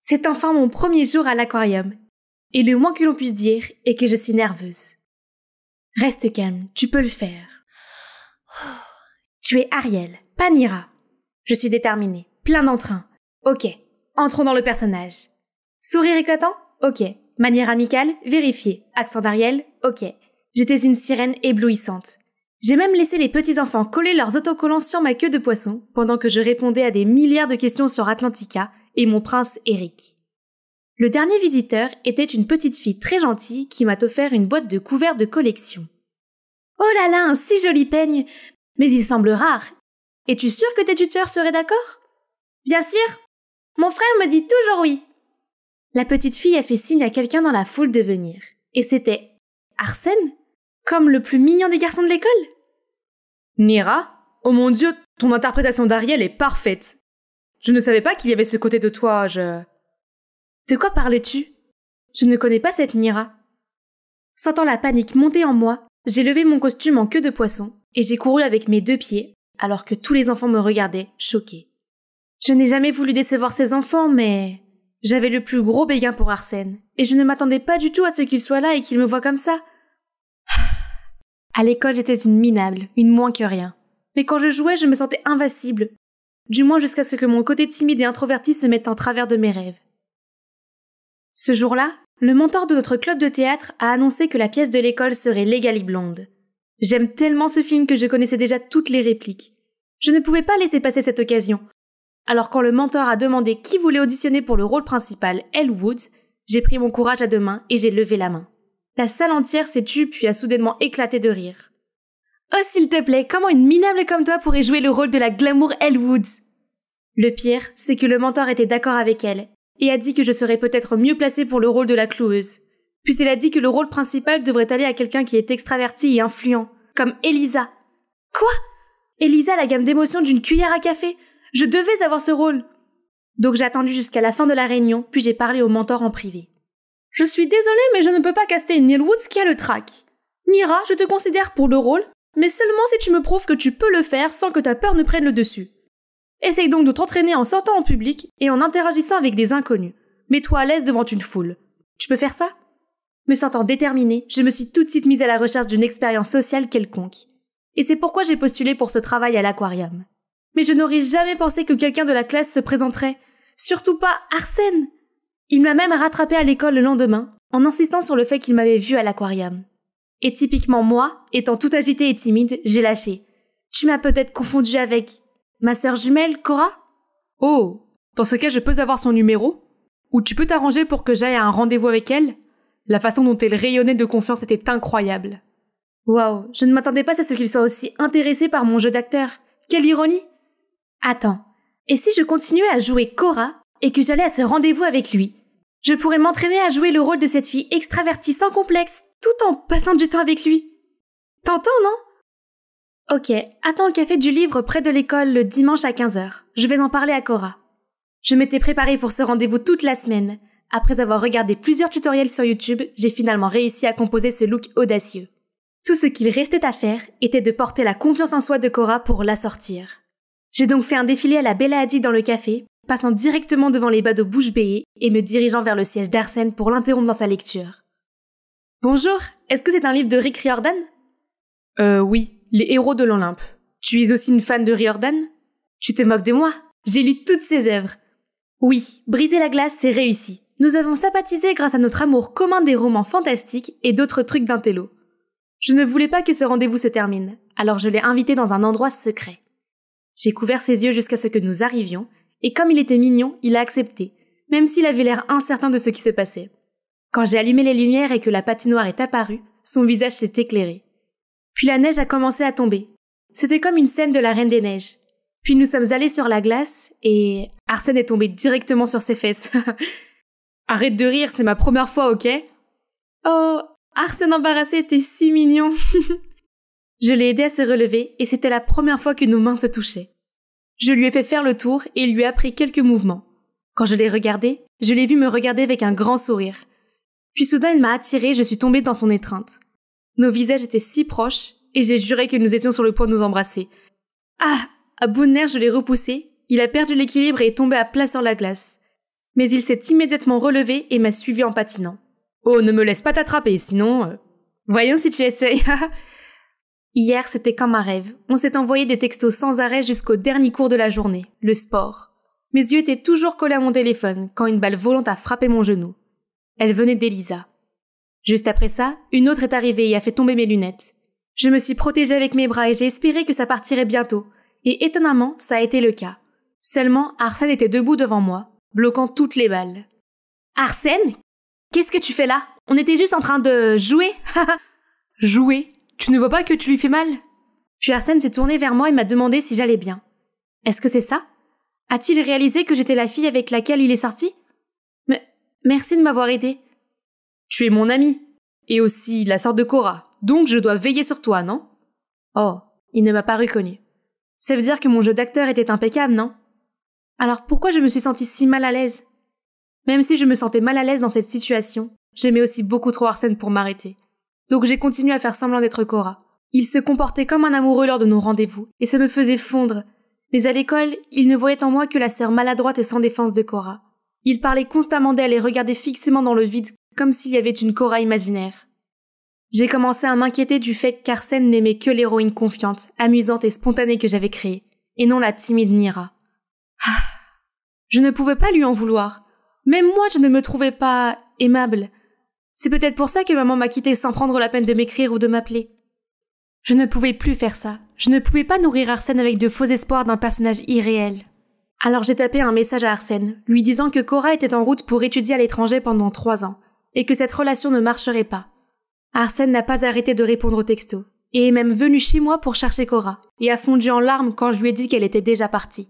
C'est enfin mon premier jour à l'aquarium, et le moins que l'on puisse dire est que je suis nerveuse. Reste calme, tu peux le faire. Tu es Ariel, pas Nira. Je suis déterminée, plein d'entrain. Ok, entrons dans le personnage. Sourire éclatant? Ok. Manière amicale? Vérifié. Accent d'Ariel? Ok. J'étais une sirène éblouissante. J'ai même laissé les petits enfants coller leurs autocollants sur ma queue de poisson pendant que je répondais à des milliards de questions sur Atlantica et mon prince Eric. Le dernier visiteur était une petite fille très gentille qui m'a offert une boîte de couverts de collection. Oh là là, un si joli peigne! Mais il semble rare. Es-tu sûr que tes tuteurs seraient d'accord? Bien sûr! Mon frère me dit toujours oui. La petite fille a fait signe à quelqu'un dans la foule de venir. Et c'était Arsène? Comme le plus mignon des garçons de l'école? Nira? Oh mon Dieu, ton interprétation d'Ariel est parfaite. Je ne savais pas qu'il y avait ce côté de toi, De quoi parles-tu? Je ne connais pas cette Nira. Sentant la panique monter en moi, j'ai levé mon costume en queue de poisson et j'ai couru avec mes 2 pieds alors que tous les enfants me regardaient, choqués. Je n'ai jamais voulu décevoir ces enfants, mais j'avais le plus gros béguin pour Arsène et je ne m'attendais pas du tout à ce qu'il soit là et qu'il me voie comme ça. À l'école, j'étais une minable, une moins que rien. Mais quand je jouais, je me sentais invincible. Du moins jusqu'à ce que mon côté timide et introverti se mette en travers de mes rêves. Ce jour-là, le mentor de notre club de théâtre a annoncé que la pièce de l'école serait Legally Blonde. J'aime tellement ce film que je connaissais déjà toutes les répliques. Je ne pouvais pas laisser passer cette occasion. Alors quand le mentor a demandé qui voulait auditionner pour le rôle principal, Elle Woods, j'ai pris mon courage à 2 mains et j'ai levé la main. La salle entière s'est tue puis a soudainement éclaté de rire. Oh s'il te plaît, comment une minable comme toi pourrait jouer le rôle de la glamour Elle Woods? Le pire, c'est que le mentor était d'accord avec elle et a dit que je serais peut-être mieux placée pour le rôle de la cloueuse. Puis il a dit que le rôle principal devrait aller à quelqu'un qui est extraverti et influent, comme Elisa. Quoi? Elisa, la gamme d'émotions d'une cuillère à café? Je devais avoir ce rôle. Donc j'ai attendu jusqu'à la fin de la réunion, puis j'ai parlé au mentor en privé. Je suis désolée, mais je ne peux pas caster une Neil Woods qui a le trac. Nira, je te considère pour le rôle, mais seulement si tu me prouves que tu peux le faire sans que ta peur ne prenne le dessus. Essaye donc de t'entraîner en sortant en public et en interagissant avec des inconnus. Mets-toi à l'aise devant une foule. Tu peux faire ça? Me sentant déterminée, je me suis tout de suite mise à la recherche d'une expérience sociale quelconque. Et c'est pourquoi j'ai postulé pour ce travail à l'aquarium. Mais je n'aurais jamais pensé que quelqu'un de la classe se présenterait. Surtout pas Arsène! Il m'a même rattrapé à l'école le lendemain, en insistant sur le fait qu'il m'avait vue à l'aquarium. Et typiquement moi, étant tout agitée et timide, j'ai lâché. Tu m'as peut-être confondue avec ma sœur jumelle, Cora? Oh, dans ce cas, je peux avoir son numéro? Ou tu peux t'arranger pour que j'aille à un rendez-vous avec elle? La façon dont elle rayonnait de confiance était incroyable. Waouh, je ne m'attendais pas à ce qu'il soit aussi intéressé par mon jeu d'acteur. Quelle ironie! Attends, et si je continuais à jouer Cora et que j'allais à ce rendez-vous avec lui? Je pourrais m'entraîner à jouer le rôle de cette fille extravertie sans complexe, tout en passant du temps avec lui. T'entends, non? Ok, attends au café du livre près de l'école le dimanche à 15h. Je vais en parler à Cora. Je m'étais préparée pour ce rendez-vous toute la semaine. Après avoir regardé plusieurs tutoriels sur YouTube, j'ai finalement réussi à composer ce look audacieux. Tout ce qu'il restait à faire était de porter la confiance en soi de Cora pour la sortir. J'ai donc fait un défilé à la Bella Hadid dans le café, passant directement devant les badauds bouche béée et me dirigeant vers le siège d'Arsène pour l'interrompre dans sa lecture. Bonjour, est-ce que c'est un livre de Rick Riordan? Oui, Les héros de l'Olympe. Tu es aussi une fan de Riordan? Tu te moques de moi? J'ai lu toutes ses œuvres. Oui, Briser la glace, c'est réussi. Nous avons sympathisé grâce à notre amour commun des romans fantastiques et d'autres trucs d'intello. Je ne voulais pas que ce rendez-vous se termine, alors je l'ai invité dans un endroit secret. J'ai couvert ses yeux jusqu'à ce que nous arrivions, et comme il était mignon, il a accepté, même s'il avait l'air incertain de ce qui se passait. Quand j'ai allumé les lumières et que la patinoire est apparue, son visage s'est éclairé. Puis la neige a commencé à tomber. C'était comme une scène de la Reine des Neiges. Puis nous sommes allés sur la glace, et Arsène est tombé directement sur ses fesses. Arrête de rire, c'est ma première fois, ok? Oh, Arsène embarrassé était si mignon. Je l'ai aidé à se relever et c'était la première fois que nos mains se touchaient. Je lui ai fait faire le tour et lui ai appris quelques mouvements. Quand je l'ai regardé, je l'ai vu me regarder avec un grand sourire. Puis soudain il m'a attirée, je suis tombée dans son étreinte. Nos visages étaient si proches et j'ai juré que nous étions sur le point de nous embrasser. Ah! À bout de nerfs, je l'ai repoussé, il a perdu l'équilibre et est tombé à plat sur la glace. Mais il s'est immédiatement relevé et m'a suivi en patinant. Oh, ne me laisse pas t'attraper, sinon... Voyons si tu essayes. Hier, c'était comme un rêve. On s'est envoyé des textos sans arrêt jusqu'au dernier cours de la journée, le sport. Mes yeux étaient toujours collés à mon téléphone quand une balle volante a frappé mon genou. Elle venait d'Elisa. Juste après ça, une autre est arrivée et a fait tomber mes lunettes. Je me suis protégée avec mes bras et j'ai espéré que ça partirait bientôt. Et étonnamment, ça a été le cas. Seulement, Arsène était debout devant moi, bloquant toutes les balles. « Arsène ? Qu'est-ce que tu fais là ? On était juste en train de jouer. » Jouer ? Tu ne vois pas que tu lui fais mal ? Puis Arsène s'est tourné vers moi et m'a demandé si j'allais bien. Est-ce que c'est ça ? A-t-il réalisé que j'étais la fille avec laquelle il est sorti ? Merci de m'avoir aidé. Tu es mon amie. Et aussi la sœur de Cora. Donc je dois veiller sur toi, non ? Oh, il ne m'a pas reconnu. Ça veut dire que mon jeu d'acteur était impeccable, non ? Alors pourquoi je me suis sentie si mal à l'aise ? Même si je me sentais mal à l'aise dans cette situation, j'aimais aussi beaucoup trop Arsène pour m'arrêter. Donc j'ai continué à faire semblant d'être Cora. Il se comportait comme un amoureux lors de nos rendez-vous, et ça me faisait fondre. Mais à l'école, il ne voyait en moi que la sœur maladroite et sans défense de Cora. Il parlait constamment d'elle et regardait fixement dans le vide, comme s'il y avait une Cora imaginaire. J'ai commencé à m'inquiéter du fait qu'Arsène n'aimait que l'héroïne confiante, amusante et spontanée que j'avais créée, et non la timide Nira. Je ne pouvais pas lui en vouloir. Même moi, je ne me trouvais pas aimable. C'est peut-être pour ça que maman m'a quittée sans prendre la peine de m'écrire ou de m'appeler. Je ne pouvais plus faire ça. Je ne pouvais pas nourrir Arsène avec de faux espoirs d'un personnage irréel. Alors j'ai tapé un message à Arsène, lui disant que Cora était en route pour étudier à l'étranger pendant 3 ans, et que cette relation ne marcherait pas. Arsène n'a pas arrêté de répondre aux textos, et est même venu chez moi pour chercher Cora, et a fondu en larmes quand je lui ai dit qu'elle était déjà partie.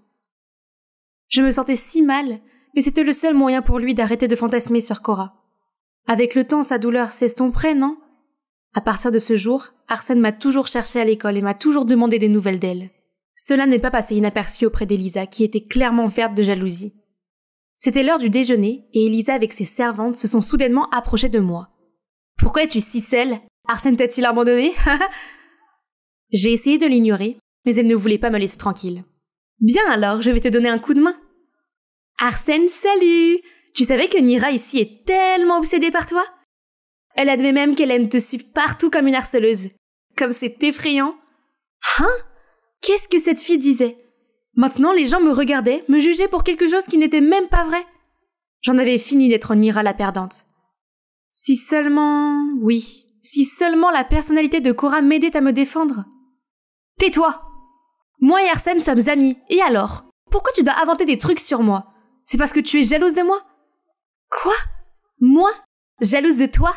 Je me sentais si mal, mais c'était le seul moyen pour lui d'arrêter de fantasmer sur Cora. Avec le temps, sa douleur s'estomperait, non ? À partir de ce jour, Arsène m'a toujours cherché à l'école et m'a toujours demandé des nouvelles d'elle. Cela n'est pas passé inaperçu auprès d'Elisa, qui était clairement verte de jalousie. C'était l'heure du déjeuner, et Elisa avec ses servantes se sont soudainement approchées de moi. « Pourquoi es-tu si seule ? Arsène t'a-t-il abandonné ?» J'ai essayé de l'ignorer, mais elle ne voulait pas me laisser tranquille. « Bien alors, je vais te donner un coup de main. »« Arsène, salut ! Tu savais que Nira ici est tellement obsédée par toi ? Elle admet même qu'elle aime te suivre partout comme une harceleuse. Comme c'est effrayant. » Hein ? Qu'est-ce que cette fille disait ? Maintenant, les gens me regardaient, me jugeaient pour quelque chose qui n'était même pas vrai. J'en avais fini d'être Nira la perdante. Si seulement la personnalité de Cora m'aidait à me défendre. Tais-toi ! Moi et Arsène sommes amis, et alors ? Pourquoi tu dois inventer des trucs sur moi ? C'est parce que tu es jalouse de moi ? Quoi ? Moi ? Jalouse de toi ?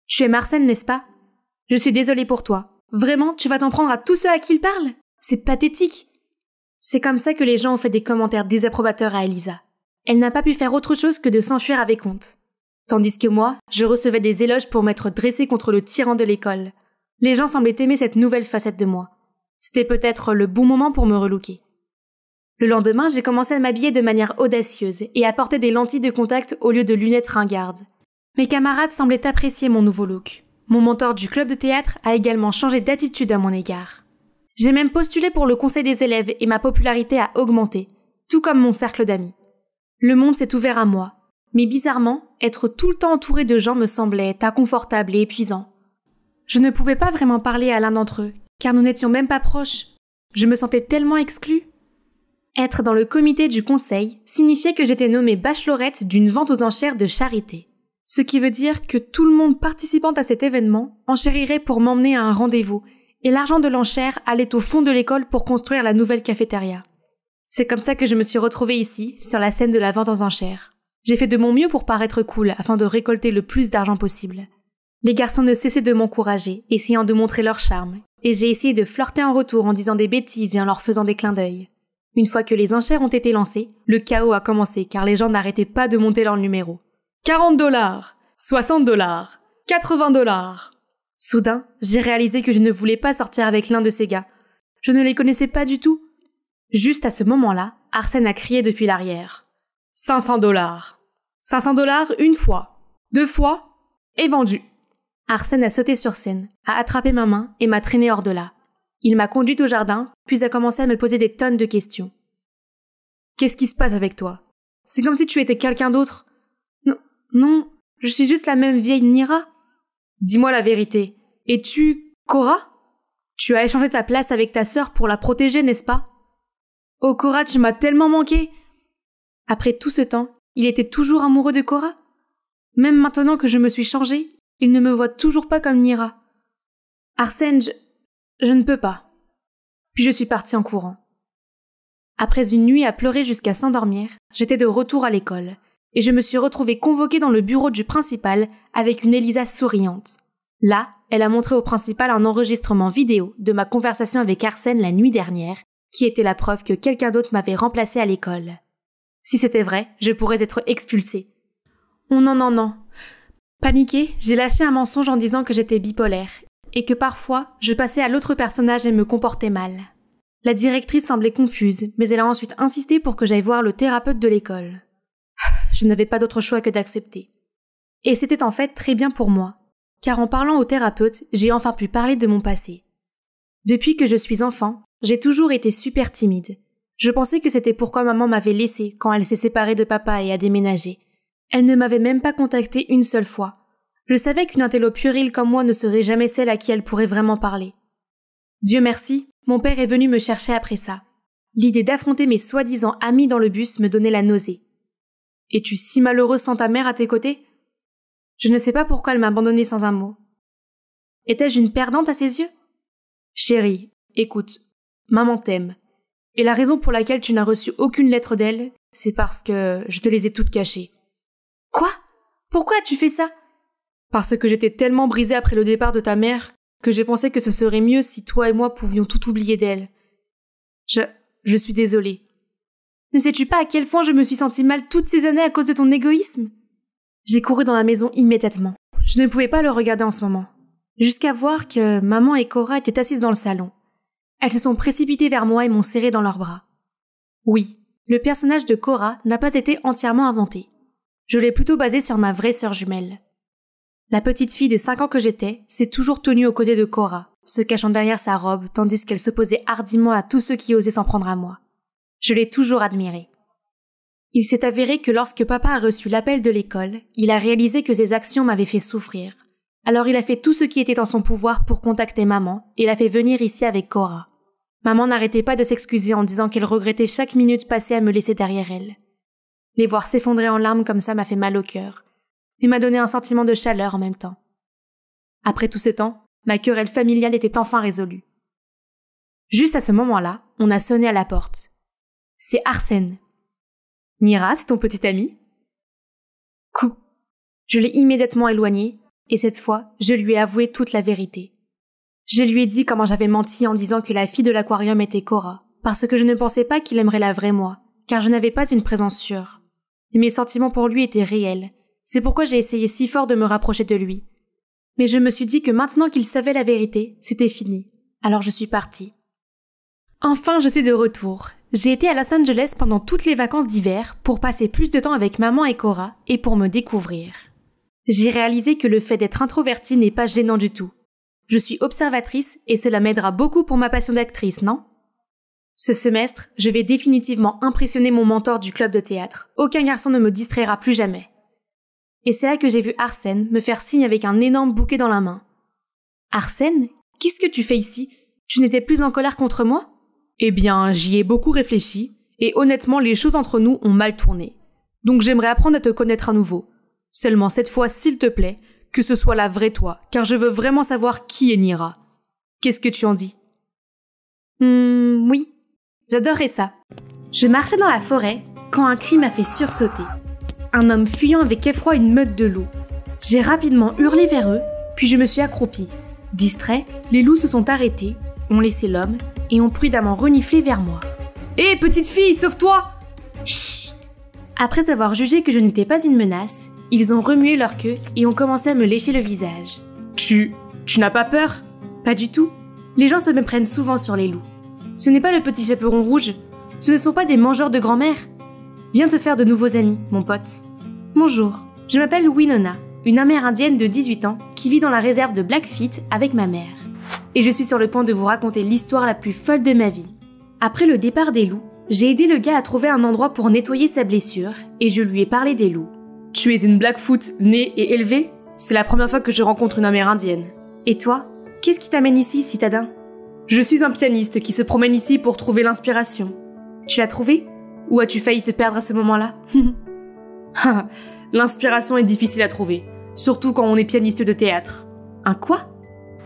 Tu aimes Arsène, n'est-ce pas ? Je suis désolée pour toi. Vraiment, tu vas t'en prendre à tous ceux à qui il parle ? C'est pathétique. C'est comme ça que les gens ont fait des commentaires désapprobateurs à Elisa. Elle n'a pas pu faire autre chose que de s'enfuir avec honte. Tandis que moi, je recevais des éloges pour m'être dressée contre le tyran de l'école. Les gens semblaient aimer cette nouvelle facette de moi. C'était peut-être le bon moment pour me relooker. Le lendemain, j'ai commencé à m'habiller de manière audacieuse et à porter des lentilles de contact au lieu de lunettes ringardes. Mes camarades semblaient apprécier mon nouveau look. Mon mentor du club de théâtre a également changé d'attitude à mon égard. J'ai même postulé pour le conseil des élèves et ma popularité a augmenté, tout comme mon cercle d'amis. Le monde s'est ouvert à moi, mais bizarrement, être tout le temps entouré de gens me semblait inconfortable et épuisant. Je ne pouvais pas vraiment parler à l'un d'entre eux, car nous n'étions même pas proches. Je me sentais tellement exclue. Être dans le comité du conseil signifiait que j'étais nommée bachelorette d'une vente aux enchères de charité. Ce qui veut dire que tout le monde participant à cet événement enchérirait pour m'emmener à un rendez-vous, et l'argent de l'enchère allait au fond de l'école pour construire la nouvelle cafétéria. C'est comme ça que je me suis retrouvée ici, sur la scène de la vente aux enchères. J'ai fait de mon mieux pour paraître cool afin de récolter le plus d'argent possible. Les garçons ne cessaient de m'encourager, essayant de montrer leur charme, et j'ai essayé de flirter en retour en disant des bêtises et en leur faisant des clins d'œil. Une fois que les enchères ont été lancées, le chaos a commencé car les gens n'arrêtaient pas de monter leur numéro. 40 $, 60 $, 80 $. Soudain, j'ai réalisé que je ne voulais pas sortir avec l'un de ces gars. Je ne les connaissais pas du tout. Juste à ce moment-là, Arsène a crié depuis l'arrière. 500 $. 500 $ une fois, 2 fois, et vendu. Arsène a sauté sur scène, a attrapé ma main et m'a traîné hors de là. Il m'a conduite au jardin, puis a commencé à me poser des tonnes de questions. Qu'est-ce qui se passe avec toi ? C'est comme si tu étais quelqu'un d'autre. Non, je suis juste la même vieille Nira. Dis-moi la vérité. Es-tu Cora? Tu as échangé ta place avec ta sœur pour la protéger, n'est-ce pas? Oh Cora, tu m'as tellement manqué. Après tout ce temps, il était toujours amoureux de Cora? Même maintenant que je me suis changée, il ne me voit toujours pas comme Nira. Arsène, je ne peux pas. Puis je suis partie en courant. Après une nuit à pleurer jusqu'à s'endormir, j'étais de retour à l'école, et je me suis retrouvée convoquée dans le bureau du principal avec une Elisa souriante. Là, elle a montré au principal un enregistrement vidéo de ma conversation avec Arsène la nuit dernière, qui était la preuve que quelqu'un d'autre m'avait remplacée à l'école. Si c'était vrai, je pourrais être expulsée. Oh non. Paniquée, j'ai lâché un mensonge en disant que j'étais bipolaire, et que parfois, je passais à l'autre personnage et me comportais mal. La directrice semblait confuse, mais elle a ensuite insisté pour que j'aille voir le thérapeute de l'école. Je n'avais pas d'autre choix que d'accepter. Et c'était en fait très bien pour moi, car en parlant au thérapeute, j'ai enfin pu parler de mon passé. Depuis que je suis enfant, j'ai toujours été super timide. Je pensais que c'était pourquoi maman m'avait laissée quand elle s'est séparée de papa et a déménagé. Elle ne m'avait même pas contactée une seule fois. Je savais qu'une intello puérile comme moi ne serait jamais celle à qui elle pourrait vraiment parler. Dieu merci, mon père est venu me chercher après ça. L'idée d'affronter mes soi-disant amis dans le bus me donnait la nausée. « Es-tu si malheureuse sans ta mère à tes côtés ?» Je ne sais pas pourquoi elle m'a abandonnée sans un mot. Étais-je une perdante à ses yeux? Chérie, écoute, maman t'aime. Et la raison pour laquelle tu n'as reçu aucune lettre d'elle, c'est parce que je te les ai toutes cachées. Quoi? Pourquoi as-tu fait ça? Parce que j'étais tellement brisée après le départ de ta mère que j'ai pensé que ce serait mieux si toi et moi pouvions tout oublier d'elle. Je suis désolée. Ne sais-tu pas à quel point je me suis sentie mal toutes ces années à cause de ton égoïsme? J'ai couru dans la maison immédiatement. Je ne pouvais pas le regarder en ce moment. Jusqu'à voir que maman et Cora étaient assises dans le salon. Elles se sont précipitées vers moi et m'ont serrée dans leurs bras. Oui, le personnage de Cora n'a pas été entièrement inventé. Je l'ai plutôt basé sur ma vraie sœur jumelle. La petite fille de 5 ans que j'étais s'est toujours tenue aux côtés de Cora, se cachant derrière sa robe tandis qu'elle s'opposait hardiment à tous ceux qui osaient s'en prendre à moi. Je l'ai toujours admirée. Il s'est avéré que lorsque papa a reçu l'appel de l'école, il a réalisé que ses actions m'avaient fait souffrir. Alors il a fait tout ce qui était en son pouvoir pour contacter maman et l'a fait venir ici avec Cora. Maman n'arrêtait pas de s'excuser en disant qu'elle regrettait chaque minute passée à me laisser derrière elle. Les voir s'effondrer en larmes comme ça m'a fait mal au cœur, mais m'a donné un sentiment de chaleur en même temps. Après tout ce temps, ma querelle familiale était enfin résolue. Juste à ce moment-là, on a sonné à la porte. C'est Arsène. Nira, c'est ton petit ami? Coup. Je l'ai immédiatement éloigné, et cette fois, je lui ai avoué toute la vérité. Je lui ai dit comment j'avais menti en disant que la fille de l'aquarium était Cora, parce que je ne pensais pas qu'il aimerait la vraie moi, car je n'avais pas une présence sûre. Et mes sentiments pour lui étaient réels. C'est pourquoi j'ai essayé si fort de me rapprocher de lui. Mais je me suis dit que maintenant qu'il savait la vérité, c'était fini. Alors je suis partie. Enfin, je suis de retour. J'ai été à Los Angeles pendant toutes les vacances d'hiver pour passer plus de temps avec maman et Cora et pour me découvrir. J'ai réalisé que le fait d'être introvertie n'est pas gênant du tout. Je suis observatrice et cela m'aidera beaucoup pour ma passion d'actrice, non? Ce semestre, je vais définitivement impressionner mon mentor du club de théâtre. Aucun garçon ne me distraira plus jamais. Et c'est là que j'ai vu Arsène me faire signe avec un énorme bouquet dans la main. Arsène, qu'est-ce que tu fais ici? Tu n'étais plus en colère contre moi? Eh bien, j'y ai beaucoup réfléchi, et honnêtement, les choses entre nous ont mal tourné. Donc j'aimerais apprendre à te connaître à nouveau. Seulement cette fois, s'il te plaît, que ce soit la vraie toi, car je veux vraiment savoir qui est Nira. Qu'est-ce que tu en dis? Oui, j'adorerais ça. Je marchais dans la forêt quand un cri m'a fait sursauter. Un homme fuyant avec effroi une meute de loups. J'ai rapidement hurlé vers eux, puis je me suis accroupie. Distraits, les loups se sont arrêtés, ont laissé l'homme et ont prudemment reniflé vers moi. Hé, petite fille, sauve-toi! Chut! Après avoir jugé que je n'étais pas une menace, ils ont remué leur queue et ont commencé à me lécher le visage. Tu n'as pas peur? Pas du tout. Les gens se me prennent souvent sur les loups. Ce n'est pas le petit chaperon rouge. Ce ne sont pas des mangeurs de grand-mère. Viens te faire de nouveaux amis, mon pote. Bonjour, je m'appelle Winona, une Amérindienne de 18 ans qui vit dans la réserve de Blackfeet avec ma mère. Et je suis sur le point de vous raconter l'histoire la plus folle de ma vie. Après le départ des loups, J'ai aidé le gars à trouver un endroit pour nettoyer sa blessure et je lui ai parlé des loups. Tu es une Blackfoot née et élevée? C'est la première fois que je rencontre une Amérindienne. Et toi? Qu'est-ce qui t'amène ici, citadin? Je suis un pianiste qui se promène ici pour trouver l'inspiration. Tu l'as trouvé? Ou as-tu failli te perdre à ce moment-là? L'inspiration est difficile à trouver, surtout quand on est pianiste de théâtre. Un quoi?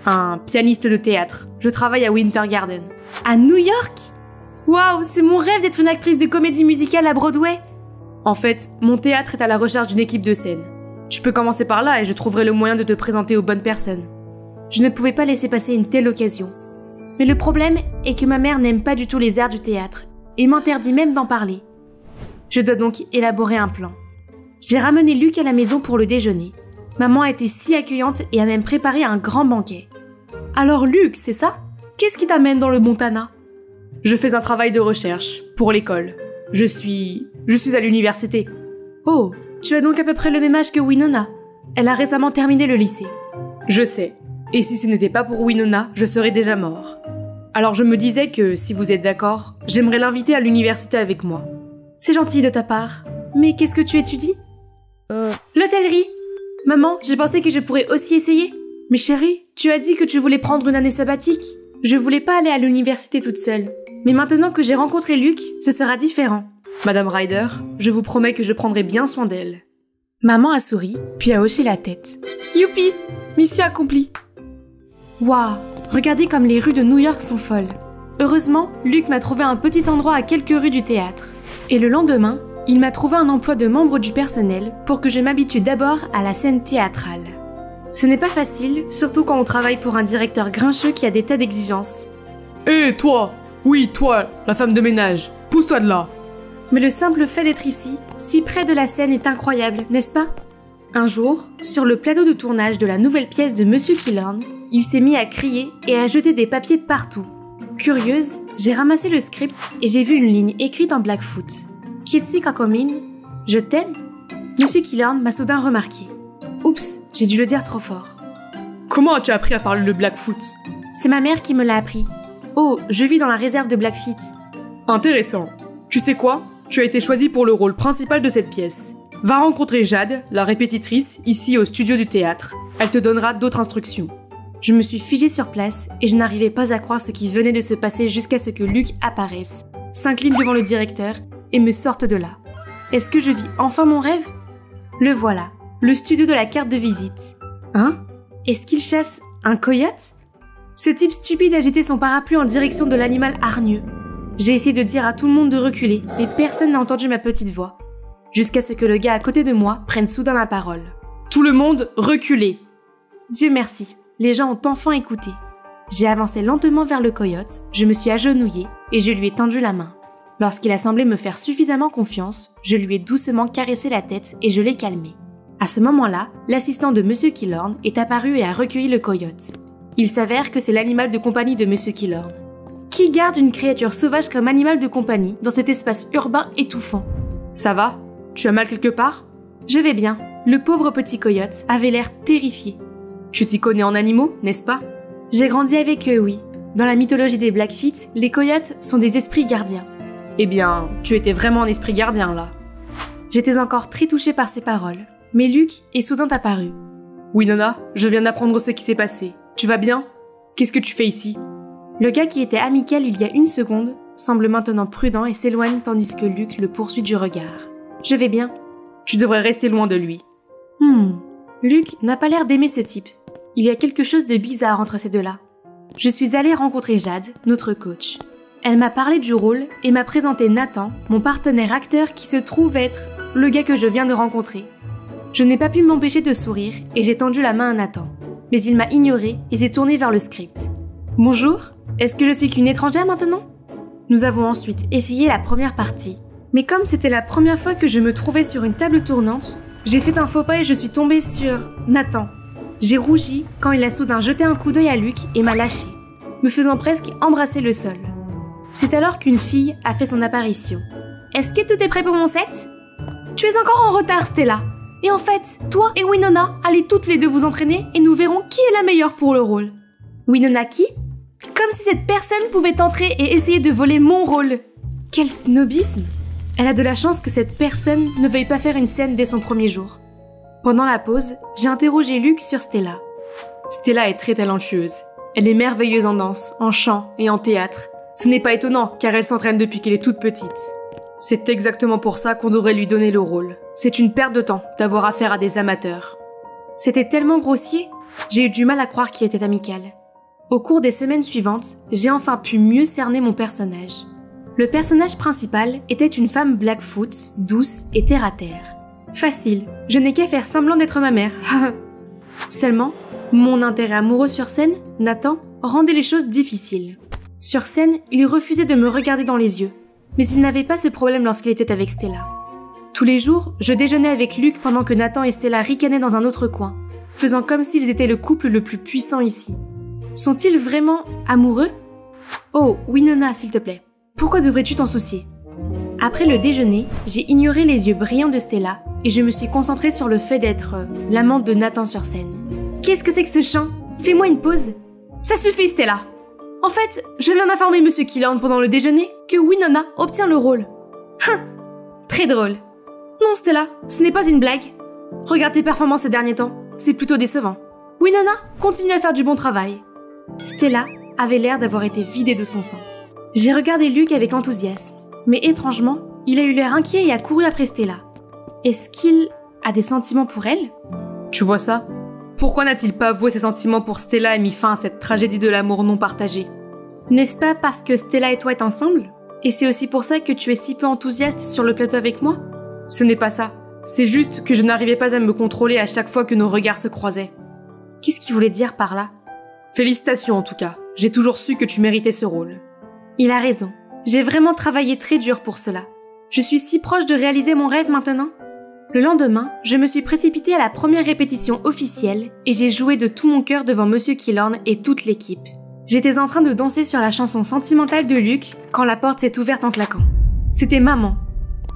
Un pianiste de théâtre. Je travaille à Winter Garden. À New York? Waouh, c'est mon rêve d'être une actrice de comédie musicale à Broadway. En fait, mon théâtre est à la recherche d'une équipe de scène. Tu peux commencer par là et je trouverai le moyen de te présenter aux bonnes personnes. Je ne pouvais pas laisser passer une telle occasion. Mais le problème est que ma mère n'aime pas du tout les arts du théâtre et m'interdit même d'en parler. Je dois donc élaborer un plan. J'ai ramené Luc à la maison pour le déjeuner. Maman a été si accueillante et a même préparé un grand banquet. Alors Luc, c'est ça? Qu'est-ce qui t'amène dans le Montana? Je fais un travail de recherche pour l'école. Je suis à l'université. Oh, tu as donc à peu près le même âge que Winona. Elle a récemment terminé le lycée. Je sais. Et si ce n'était pas pour Winona, je serais déjà mort. Alors je me disais que, si vous êtes d'accord, j'aimerais l'inviter à l'université avec moi. C'est gentil de ta part. Mais qu'est-ce que tu étudies? L'hôtellerie. Maman, j'ai pensé que je pourrais aussi essayer. Mais chérie, tu as dit que tu voulais prendre une année sabbatique. Je voulais pas aller à l'université toute seule. Mais maintenant que j'ai rencontré Luc, ce sera différent. Madame Ryder, je vous promets que je prendrai bien soin d'elle. Maman a souri, puis a hoché la tête. Youpi! Mission accomplie! Waouh! Regardez comme les rues de New York sont folles. Heureusement, Luc m'a trouvé un petit endroit à quelques rues du théâtre. Et le lendemain, il m'a trouvé un emploi de membre du personnel pour que je m'habitue d'abord à la scène théâtrale. Ce n'est pas facile, surtout quand on travaille pour un directeur grincheux qui a des tas d'exigences. Hé, toi! Oui, toi, la femme de ménage, pousse-toi de là! Mais le simple fait d'être ici, si près de la scène, est incroyable, n'est-ce pas? Un jour, sur le plateau de tournage de la nouvelle pièce de Monsieur Killorn, il s'est mis à crier et à jeter des papiers partout. Curieuse, j'ai ramassé le script et j'ai vu une ligne écrite en Blackfoot. Kitsi Kakomin, je t'aime? Monsieur Killorn m'a soudain remarqué. Oups, j'ai dû le dire trop fort. Comment as-tu appris à parler le Blackfoot? C'est ma mère qui me l'a appris. Oh, je vis dans la réserve de Blackfeet. Intéressant. Tu sais quoi? Tu as été choisi pour le rôle principal de cette pièce. Va rencontrer Jade, la répétitrice, ici au studio du théâtre. Elle te donnera d'autres instructions. Je me suis figée sur place et je n'arrivais pas à croire ce qui venait de se passer jusqu'à ce que Luc apparaisse, s'incline devant le directeur et me sorte de là. Est-ce que je vis enfin mon rêve? Le voilà, le studio de la carte de visite. Hein? Est-ce qu'il chasse un coyote? Ce type stupide agitait son parapluie en direction de l'animal hargneux. J'ai essayé de dire à tout le monde de reculer, mais personne n'a entendu ma petite voix. Jusqu'à ce que le gars à côté de moi prenne soudain la parole. Tout le monde, reculez! Dieu merci, les gens ont enfin écouté. J'ai avancé lentement vers le coyote, je me suis agenouillée et je lui ai tendu la main. Lorsqu'il a semblé me faire suffisamment confiance, je lui ai doucement caressé la tête et je l'ai calmé. À ce moment-là, l'assistant de Monsieur Killorn est apparu et a recueilli le coyote. Il s'avère que c'est l'animal de compagnie de Monsieur Killorn. Qui garde une créature sauvage comme animal de compagnie dans cet espace urbain étouffant? Ça va? Tu as mal quelque part? Je vais bien. Le pauvre petit coyote avait l'air terrifié. Tu t'y connais en animaux, n'est-ce pas? J'ai grandi avec eux, oui. Dans la mythologie des Blackfeet, les coyotes sont des esprits gardiens. Eh bien, tu étais vraiment un esprit gardien, là. J'étais encore très touchée par ces paroles, mais Luc est soudain apparu. Winona, je viens d'apprendre ce qui s'est passé. Tu vas bien? Qu'est-ce que tu fais ici? Le gars qui était amical il y a une seconde semble maintenant prudent et s'éloigne tandis que Luc le poursuit du regard. Je vais bien. Tu devrais rester loin de lui. Luc n'a pas l'air d'aimer ce type. Il y a quelque chose de bizarre entre ces deux-là. Je suis allée rencontrer Jade, notre coach. Elle m'a parlé du rôle et m'a présenté Nathan, mon partenaire acteur qui se trouve être le gars que je viens de rencontrer. Je n'ai pas pu m'empêcher de sourire et j'ai tendu la main à Nathan. Mais il m'a ignoré et s'est tourné vers le script. Bonjour, est-ce que je suis qu'une étrangère maintenant? Nous avons ensuite essayé la première partie. Mais comme c'était la première fois que je me trouvais sur une table tournante, j'ai fait un faux pas et je suis tombée sur Nathan. J'ai rougi quand il a soudain jeté un coup d'œil à Luc et m'a lâché, me faisant presque embrasser le sol. C'est alors qu'une fille a fait son apparition. Est-ce que tout est prêt pour mon set? Tu es encore en retard, Stella. Et en fait, toi et Winona, allez toutes les deux vous entraîner et nous verrons qui est la meilleure pour le rôle. Winona qui? Comme si cette personne pouvait entrer et essayer de voler mon rôle. Quel snobisme! Elle a de la chance que cette personne ne veuille pas faire une scène dès son premier jour. Pendant la pause, j'ai interrogé Luc sur Stella. Stella est très talentueuse. Elle est merveilleuse en danse, en chant et en théâtre. Ce n'est pas étonnant, car elle s'entraîne depuis qu'elle est toute petite. C'est exactement pour ça qu'on devrait lui donner le rôle. C'est une perte de temps d'avoir affaire à des amateurs. C'était tellement grossier, j'ai eu du mal à croire qu'il était amical. Au cours des semaines suivantes, j'ai enfin pu mieux cerner mon personnage. Le personnage principal était une femme Blackfoot, douce et terre-à-terre. Facile, je n'ai qu'à faire semblant d'être ma mère. Seulement, mon intérêt amoureux sur scène, Nathan, rendait les choses difficiles. Sur scène, il refusait de me regarder dans les yeux, mais il n'avait pas ce problème lorsqu'il était avec Stella. Tous les jours, je déjeunais avec Luc pendant que Nathan et Stella ricanaient dans un autre coin, faisant comme s'ils étaient le couple le plus puissant ici. Sont-ils vraiment amoureux? Oh, Winona, s'il te plaît. Pourquoi devrais-tu t'en soucier? Après le déjeuner, j'ai ignoré les yeux brillants de Stella et je me suis concentrée sur le fait d'être l'amante de Nathan sur scène. Qu'est-ce que c'est que ce chant? Fais-moi une pause. Ça suffit, Stella. En fait, je viens d'informer Monsieur Kilhorn pendant le déjeuner que Winona obtient le rôle. Très drôle. Non, Stella, ce n'est pas une blague. Regarde tes performances ces derniers temps, c'est plutôt décevant. Winona, continue à faire du bon travail. Stella avait l'air d'avoir été vidée de son sang. J'ai regardé Luc avec enthousiasme, mais étrangement, il a eu l'air inquiet et a couru après Stella. Est-ce qu'il a des sentiments pour elle? Tu vois ça? Pourquoi n'a-t-il pas avoué ses sentiments pour Stella et mis fin à cette tragédie de l'amour non partagé? N'est-ce pas parce que Stella et toi êtes ensemble? Et c'est aussi pour ça que tu es si peu enthousiaste sur le plateau avec moi? Ce n'est pas ça. C'est juste que je n'arrivais pas à me contrôler à chaque fois que nos regards se croisaient. Qu'est-ce qu'il voulait dire par là? Félicitations en tout cas. J'ai toujours su que tu méritais ce rôle. Il a raison. J'ai vraiment travaillé très dur pour cela. Je suis si proche de réaliser mon rêve maintenant. Le lendemain, je me suis précipitée à la première répétition officielle et j'ai joué de tout mon cœur devant Monsieur Kilhorn et toute l'équipe. J'étais en train de danser sur la chanson sentimentale de Luc quand la porte s'est ouverte en claquant. C'était maman.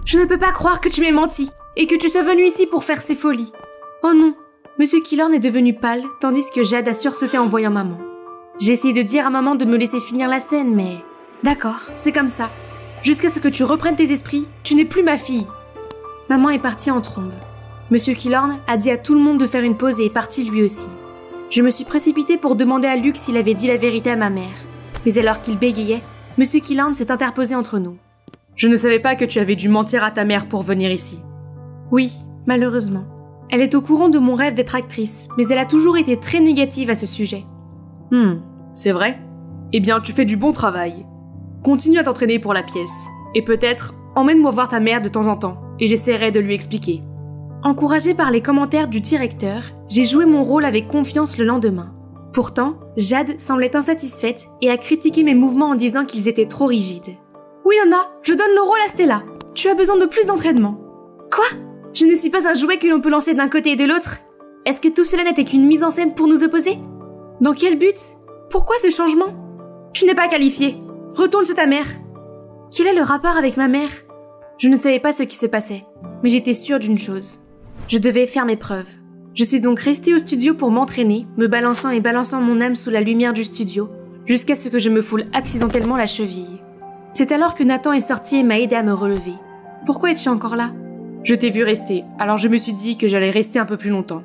Je ne peux pas croire que tu m'aies menti et que tu sois venu ici pour faire ces folies. Oh non, Monsieur Kilhorn est devenu pâle tandis que Jade a sursauté en voyant maman. J'ai essayé de dire à maman de me laisser finir la scène, mais... D'accord, c'est comme ça. Jusqu'à ce que tu reprennes tes esprits, tu n'es plus ma fille. Maman est partie en trombe. Monsieur Kilhorn a dit à tout le monde de faire une pause et est parti lui aussi. Je me suis précipitée pour demander à Luc s'il avait dit la vérité à ma mère. Mais alors qu'il bégayait, Monsieur Kilhorn s'est interposé entre nous. Je ne savais pas que tu avais dû mentir à ta mère pour venir ici. Oui, malheureusement. Elle est au courant de mon rêve d'être actrice, mais elle a toujours été très négative à ce sujet. C'est vrai? Eh bien, tu fais du bon travail. Continue à t'entraîner pour la pièce. Et peut-être, emmène-moi voir ta mère de temps en temps, et j'essaierai de lui expliquer. Encouragée par les commentaires du directeur, j'ai joué mon rôle avec confiance le lendemain. Pourtant, Jade semblait insatisfaite et a critiqué mes mouvements en disant qu'ils étaient trop rigides. Winona, je donne le rôle à Stella. Tu as besoin de plus d'entraînement. Quoi? Je ne suis pas un jouet que l'on peut lancer d'un côté et de l'autre? Est-ce que tout cela n'était qu'une mise en scène pour nous opposer? Dans quel but? Pourquoi ce changement? Tu n'es pas qualifiée. Retourne chez ta mère. Quel est le rapport avec ma mère? Je ne savais pas ce qui se passait, mais j'étais sûre d'une chose. Je devais faire mes preuves. Je suis donc restée au studio pour m'entraîner, me balançant et balançant mon âme sous la lumière du studio, jusqu'à ce que je me foule accidentellement la cheville. C'est alors que Nathan est sorti et m'a aidé à me relever. Pourquoi es-tu encore là? Je t'ai vu rester, alors je me suis dit que j'allais rester un peu plus longtemps.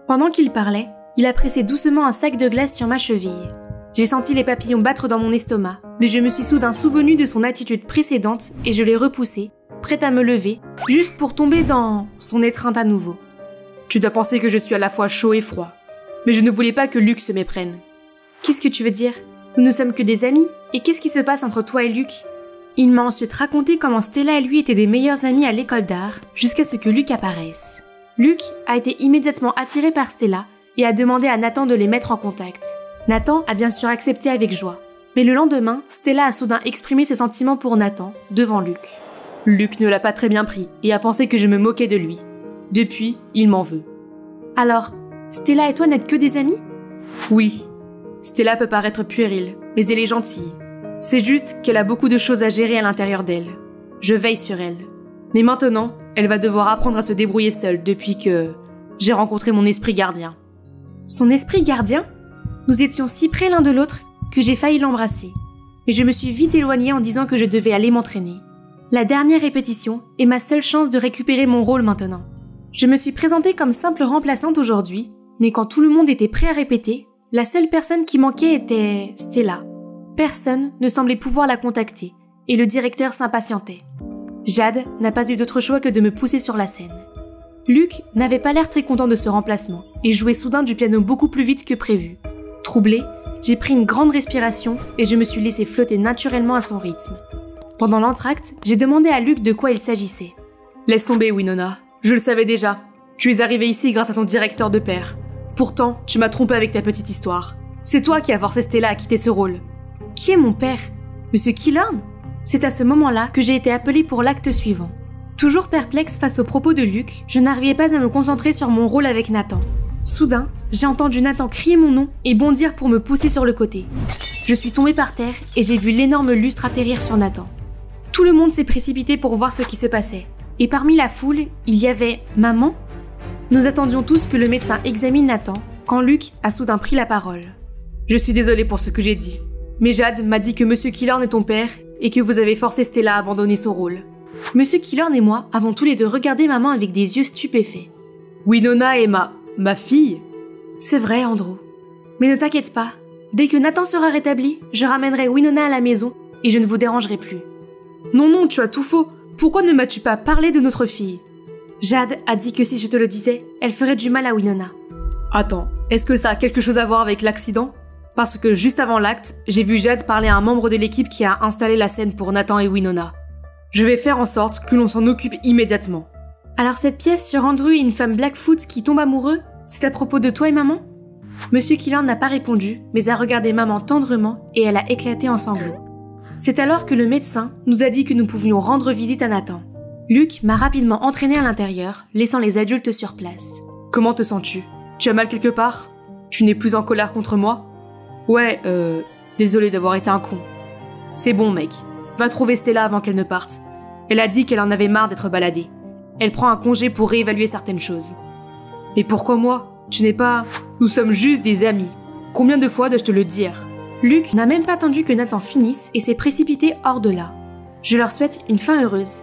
Pendant qu'il parlait, il a pressé doucement un sac de glace sur ma cheville. J'ai senti les papillons battre dans mon estomac, mais je me suis soudain souvenu de son attitude précédente et je l'ai repoussé, prête à me lever, juste pour tomber dans son étreinte à nouveau. Tu dois penser que je suis à la fois chaud et froid, mais je ne voulais pas que Luc se méprenne. Qu'est-ce que tu veux dire? Nous ne sommes que des amis, et qu'est-ce qui se passe entre toi et Luc? Il m'a ensuite raconté comment Stella et lui étaient des meilleurs amis à l'école d'art, jusqu'à ce que Luc apparaisse. Luc a été immédiatement attiré par Stella et a demandé à Nathan de les mettre en contact. Nathan a bien sûr accepté avec joie. Mais le lendemain, Stella a soudain exprimé ses sentiments pour Nathan, devant Luc. Luc ne l'a pas très bien pris et a pensé que je me moquais de lui. Depuis, il m'en veut. Alors, Stella et toi n'êtes que des amis? Oui. Stella peut paraître puérile, mais elle est gentille. C'est juste qu'elle a beaucoup de choses à gérer à l'intérieur d'elle. Je veille sur elle. Mais maintenant, elle va devoir apprendre à se débrouiller seule depuis que j'ai rencontré mon esprit gardien. Son esprit gardien? Nous étions si près l'un de l'autre que j'ai failli l'embrasser. mais je me suis vite éloignée en disant que je devais aller m'entraîner. La dernière répétition est ma seule chance de récupérer mon rôle maintenant. Je me suis présentée comme simple remplaçante aujourd'hui, mais quand tout le monde était prêt à répéter, la seule personne qui manquait était Stella. Personne ne semblait pouvoir la contacter, et le directeur s'impatientait. Jade n'a pas eu d'autre choix que de me pousser sur la scène. Luc n'avait pas l'air très content de ce remplacement, et jouait soudain du piano beaucoup plus vite que prévu. Troublée, j'ai pris une grande respiration et je me suis laissée flotter naturellement à son rythme. Pendant l'entracte, j'ai demandé à Luc de quoi il s'agissait. « Laisse tomber, Winona. Je le savais déjà. Tu es arrivée ici grâce à ton directeur de père. Pourtant, tu m'as trompé avec ta petite histoire. C'est toi qui as forcé Stella à quitter ce rôle. » « Qui est mon père? Monsieur Killorn ?» C'est à ce moment-là que j'ai été appelée pour l'acte suivant. Toujours perplexe face aux propos de Luc, je n'arrivais pas à me concentrer sur mon rôle avec Nathan. Soudain, j'ai entendu Nathan crier mon nom et bondir pour me pousser sur le côté. Je suis tombée par terre et j'ai vu l'énorme lustre atterrir sur Nathan. Tout le monde s'est précipité pour voir ce qui se passait. Et parmi la foule, il y avait maman. Nous attendions tous que le médecin examine Nathan quand Luc a soudain pris la parole. « Je suis désolée pour ce que j'ai dit. Mais Jade m'a dit que Monsieur Killorn est ton père et que vous avez forcé Stella à abandonner son rôle. » Monsieur Killorn et moi avons tous les deux regardé maman avec des yeux stupéfaits. « Winona est ma fille ?» C'est vrai, Andrew. Mais ne t'inquiète pas. Dès que Nathan sera rétabli, je ramènerai Winona à la maison et je ne vous dérangerai plus. Non, tu as tout faux. Pourquoi ne m'as-tu pas parlé de notre fille? Jade a dit que si je te le disais, elle ferait du mal à Winona. Attends, est-ce que ça a quelque chose à voir avec l'accident? Parce que juste avant l'acte, j'ai vu Jade parler à un membre de l'équipe qui a installé la scène pour Nathan et Winona. Je vais faire en sorte que l'on s'en occupe immédiatement. Alors cette pièce sur Andrew et une femme Blackfoot qui tombe amoureux, c'est à propos de toi et maman? Monsieur Killorn n'a pas répondu, mais a regardé maman tendrement et elle a éclaté en sanglots. C'est alors que le médecin nous a dit que nous pouvions rendre visite à Nathan. Luc m'a rapidement entraîné à l'intérieur, laissant les adultes sur place. Comment te sens-tu? Tu as mal quelque part? Tu n'es plus en colère contre moi? Ouais, désolé d'avoir été un con. C'est bon, mec. Va trouver Stella avant qu'elle ne parte. Elle a dit qu'elle en avait marre d'être baladée. Elle prend un congé pour réévaluer certaines choses. Et pourquoi moi? Tu n'es pas... Nous sommes juste des amis. Combien de fois dois-je te le dire? Luc n'a même pas attendu que Nathan finisse et s'est précipité hors de là. Je leur souhaite une fin heureuse.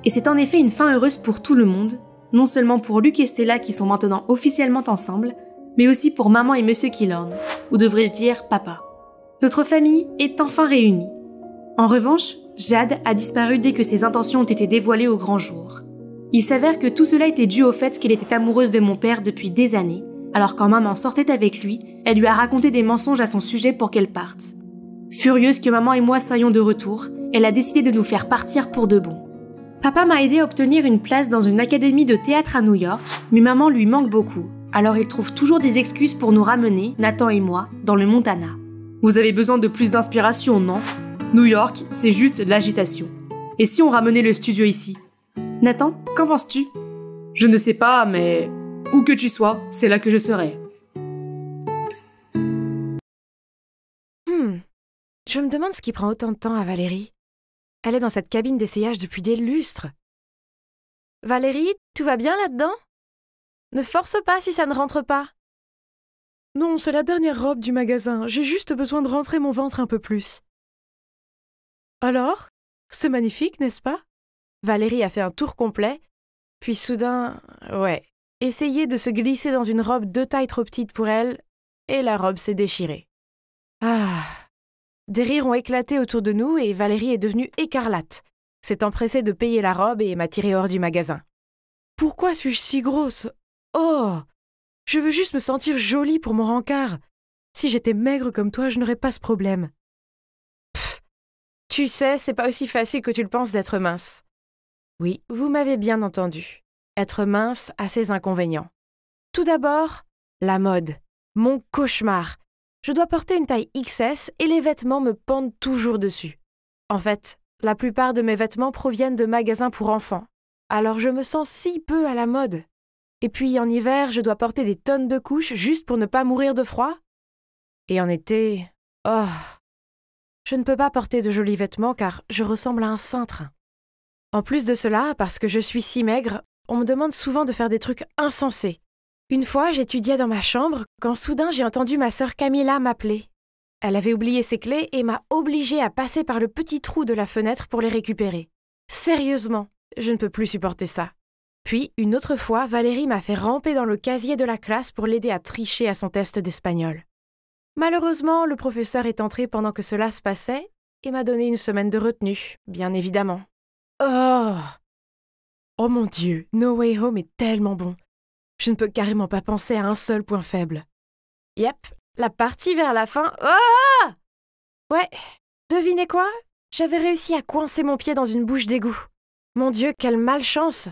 Et c'est en effet une fin heureuse pour tout le monde, non seulement pour Luc et Stella qui sont maintenant officiellement ensemble, mais aussi pour maman et Monsieur Killorn, ou devrais-je dire papa. Notre famille est enfin réunie. En revanche, Jade a disparu dès que ses intentions ont été dévoilées au grand jour. Il s'avère que tout cela était dû au fait qu'elle était amoureuse de mon père depuis des années, alors quand maman sortait avec lui, elle lui a raconté des mensonges à son sujet pour qu'elle parte. Furieuse que maman et moi soyons de retour, elle a décidé de nous faire partir pour de bon. Papa m'a aidé à obtenir une place dans une académie de théâtre à New York, mais maman lui manque beaucoup, alors il trouve toujours des excuses pour nous ramener, Nathan et moi, dans le Montana. Vous avez besoin de plus d'inspiration, non? New York, c'est juste l'agitation. Et si on ramenait le studio ici? Nathan, qu'en penses-tu? Je ne sais pas, mais... Où que tu sois, c'est là que je serai. Je me demande ce qui prend autant de temps à Valérie. Elle est dans cette cabine d'essayage depuis des lustres. Valérie, tout va bien là-dedans? Ne force pas si ça ne rentre pas. Non, c'est la dernière robe du magasin. J'ai juste besoin de rentrer mon ventre un peu plus. Alors? C'est magnifique, n'est-ce pas? Valérie a fait un tour complet, puis soudain, essayé de se glisser dans une robe 2 tailles trop petite pour elle, et la robe s'est déchirée. Des rires ont éclaté autour de nous et Valérie est devenue écarlate, s'est empressée de payer la robe et m'a tirée hors du magasin. Pourquoi suis-je si grosse? Oh! Je veux juste me sentir jolie pour mon rencard. Si j'étais maigre comme toi, je n'aurais pas ce problème. Tu sais, c'est pas aussi facile que tu le penses d'être mince. Oui, vous m'avez bien entendu. Être mince a ses inconvénients. Tout d'abord, la mode. Mon cauchemar. Je dois porter une taille XS et les vêtements me pendent toujours dessus. En fait, la plupart de mes vêtements proviennent de magasins pour enfants. Alors je me sens si peu à la mode. Et puis en hiver, je dois porter des tonnes de couches juste pour ne pas mourir de froid. Et en été, je ne peux pas porter de jolis vêtements car je ressemble à un cintre. En plus de cela, parce que je suis si maigre, on me demande souvent de faire des trucs insensés. Une fois, j'étudiais dans ma chambre quand soudain j'ai entendu ma sœur Camilla m'appeler. Elle avait oublié ses clés et m'a obligée à passer par le petit trou de la fenêtre pour les récupérer. Sérieusement, je ne peux plus supporter ça. Puis, une autre fois, Valérie m'a fait ramper dans le casier de la classe pour l'aider à tricher à son test d'espagnol. Malheureusement, le professeur est entré pendant que cela se passait et m'a donné une semaine de retenue, bien évidemment. Oh mon Dieu, No Way Home est tellement bon. Je ne peux carrément pas penser à un seul point faible. Yep, la partie vers la fin... Oh! Ouais, devinez quoi? J'avais réussi à coincer mon pied dans une bouche d'égout. Mon Dieu, quelle malchance!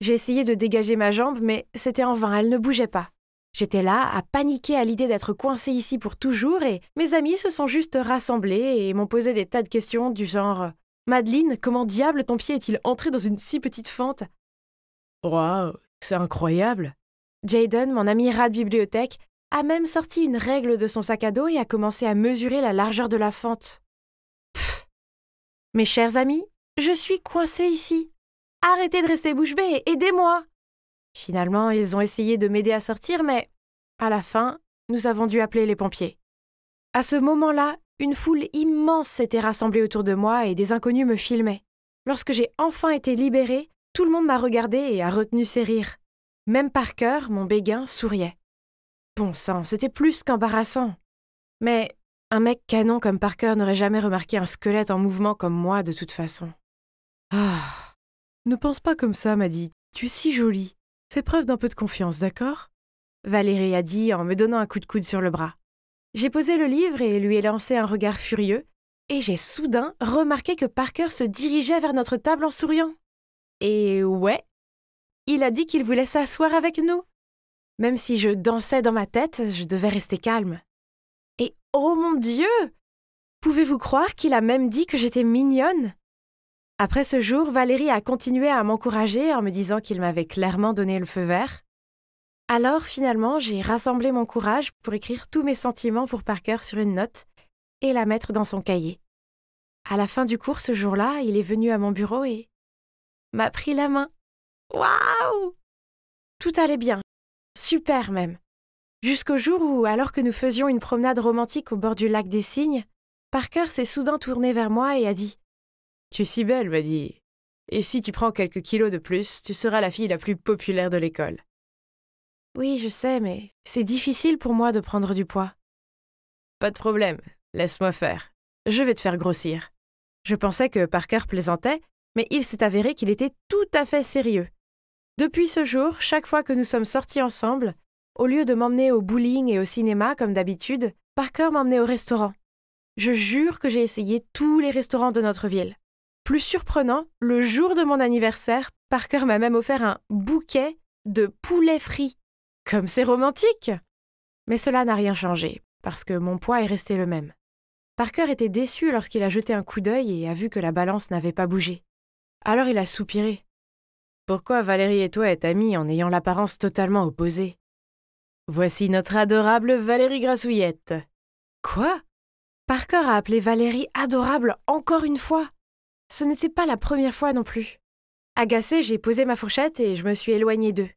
J'ai essayé de dégager ma jambe, mais c'était en vain, elle ne bougeait pas. J'étais là, à paniquer à l'idée d'être coincée ici pour toujours, et mes amis se sont juste rassemblés et m'ont posé des tas de questions du genre « Madeleine, comment diable ton pied est-il entré dans une si petite fente ?»« Waouh, c'est incroyable !» Jayden, mon ami rat de bibliothèque, a même sorti une règle de son sac à dos et a commencé à mesurer la largeur de la fente. Pfff. Mes chers amis, je suis coincée ici. Arrêtez de rester bouche bée et aidez-moi. Finalement, ils ont essayé de m'aider à sortir, mais à la fin, nous avons dû appeler les pompiers. À ce moment-là, une foule immense s'était rassemblée autour de moi et des inconnus me filmaient. Lorsque j'ai enfin été libérée, tout le monde m'a regardée et a retenu ses rires. Même Parker, mon béguin, souriait. Bon sang, c'était plus qu'embarrassant. Mais un mec canon comme Parker n'aurait jamais remarqué un squelette en mouvement comme moi de toute façon. Ah, ne pense pas comme ça, m'a dit. Tu es si jolie. Fais preuve d'un peu de confiance, d'accord? Valérie a dit en me donnant un coup de coude sur le bras. J'ai posé le livre et lui ai lancé un regard furieux, et j'ai soudain remarqué que Parker se dirigeait vers notre table en souriant. Et ouais, il a dit qu'il voulait s'asseoir avec nous. Même si je dansais dans ma tête, je devais rester calme. Et oh mon Dieu! Pouvez-vous croire qu'il a même dit que j'étais mignonne? Après ce jour, Valérie a continué à m'encourager en me disant qu'il m'avait clairement donné le feu vert. Alors, finalement, j'ai rassemblé mon courage pour écrire tous mes sentiments pour Parker sur une note et la mettre dans son cahier. À la fin du cours, ce jour-là, il est venu à mon bureau et m'a pris la main. Waouh! Tout allait bien. Super même. Jusqu'au jour où, alors que nous faisions une promenade romantique au bord du lac des Cygnes, Parker s'est soudain tourné vers moi et a dit « Tu es si belle, m'a dit. Et si tu prends quelques kilos de plus, tu seras la fille la plus populaire de l'école. » Oui, je sais, mais c'est difficile pour moi de prendre du poids. Pas de problème, laisse-moi faire. Je vais te faire grossir. Je pensais que Parker plaisantait, mais il s'est avéré qu'il était tout à fait sérieux. Depuis ce jour, chaque fois que nous sommes sortis ensemble, au lieu de m'emmener au bowling et au cinéma comme d'habitude, Parker m'emmenait au restaurant. Je jure que j'ai essayé tous les restaurants de notre ville. Plus surprenant, le jour de mon anniversaire, Parker m'a même offert un bouquet de poulet frit. Comme c'est romantique! Mais cela n'a rien changé, parce que mon poids est resté le même. Parker était déçu lorsqu'il a jeté un coup d'œil et a vu que la balance n'avait pas bougé. Alors il a soupiré. Pourquoi Valérie et toi êtes amies en ayant l'apparence totalement opposée? Voici notre adorable Valérie Grassouillette. Quoi? Parker a appelé Valérie adorable encore une fois. Ce n'était pas la première fois non plus. Agacée, j'ai posé ma fourchette et je me suis éloignée d'eux.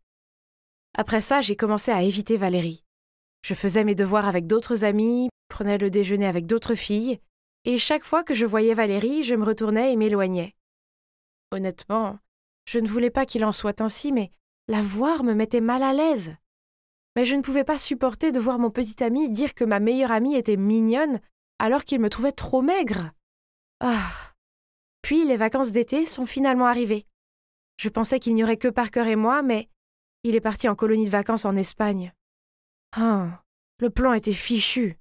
Après ça, j'ai commencé à éviter Valérie. Je faisais mes devoirs avec d'autres amis, prenais le déjeuner avec d'autres filles, et chaque fois que je voyais Valérie, je me retournais et m'éloignais. Honnêtement, je ne voulais pas qu'il en soit ainsi, mais la voir me mettait mal à l'aise. Mais je ne pouvais pas supporter de voir mon petit ami dire que ma meilleure amie était mignonne alors qu'il me trouvait trop maigre. Ah. Puis les vacances d'été sont finalement arrivées. Je pensais qu'il n'y aurait que Parker et moi, mais il est parti en colonie de vacances en Espagne. Ah, le plan était fichu.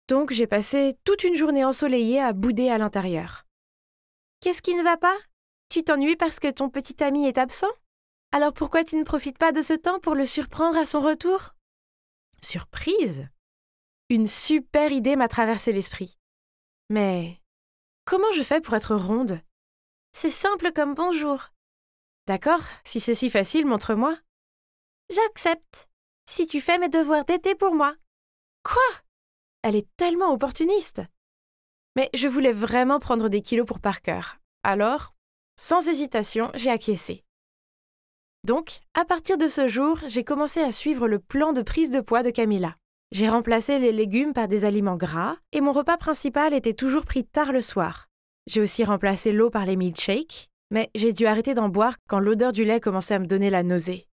Donc j'ai passé toute une journée ensoleillée à bouder à l'intérieur. Qu'est-ce qui ne va pas? Tu t'ennuies parce que ton petit ami est absent? Alors pourquoi tu ne profites pas de ce temps pour le surprendre à son retour? Surprise? Une super idée m'a traversé l'esprit. Mais comment je fais pour être ronde? C'est simple comme bonjour. D'accord, si c'est si facile, montre-moi. J'accepte, si tu fais mes devoirs d'été pour moi. Quoi? Elle est tellement opportuniste. Mais je voulais vraiment prendre des kilos pour Parker. Alors, sans hésitation, j'ai acquiescé. Donc, à partir de ce jour, j'ai commencé à suivre le plan de prise de poids de Camilla. J'ai remplacé les légumes par des aliments gras et mon repas principal était toujours pris tard le soir. J'ai aussi remplacé l'eau par les milkshakes, mais j'ai dû arrêter d'en boire quand l'odeur du lait commençait à me donner la nausée.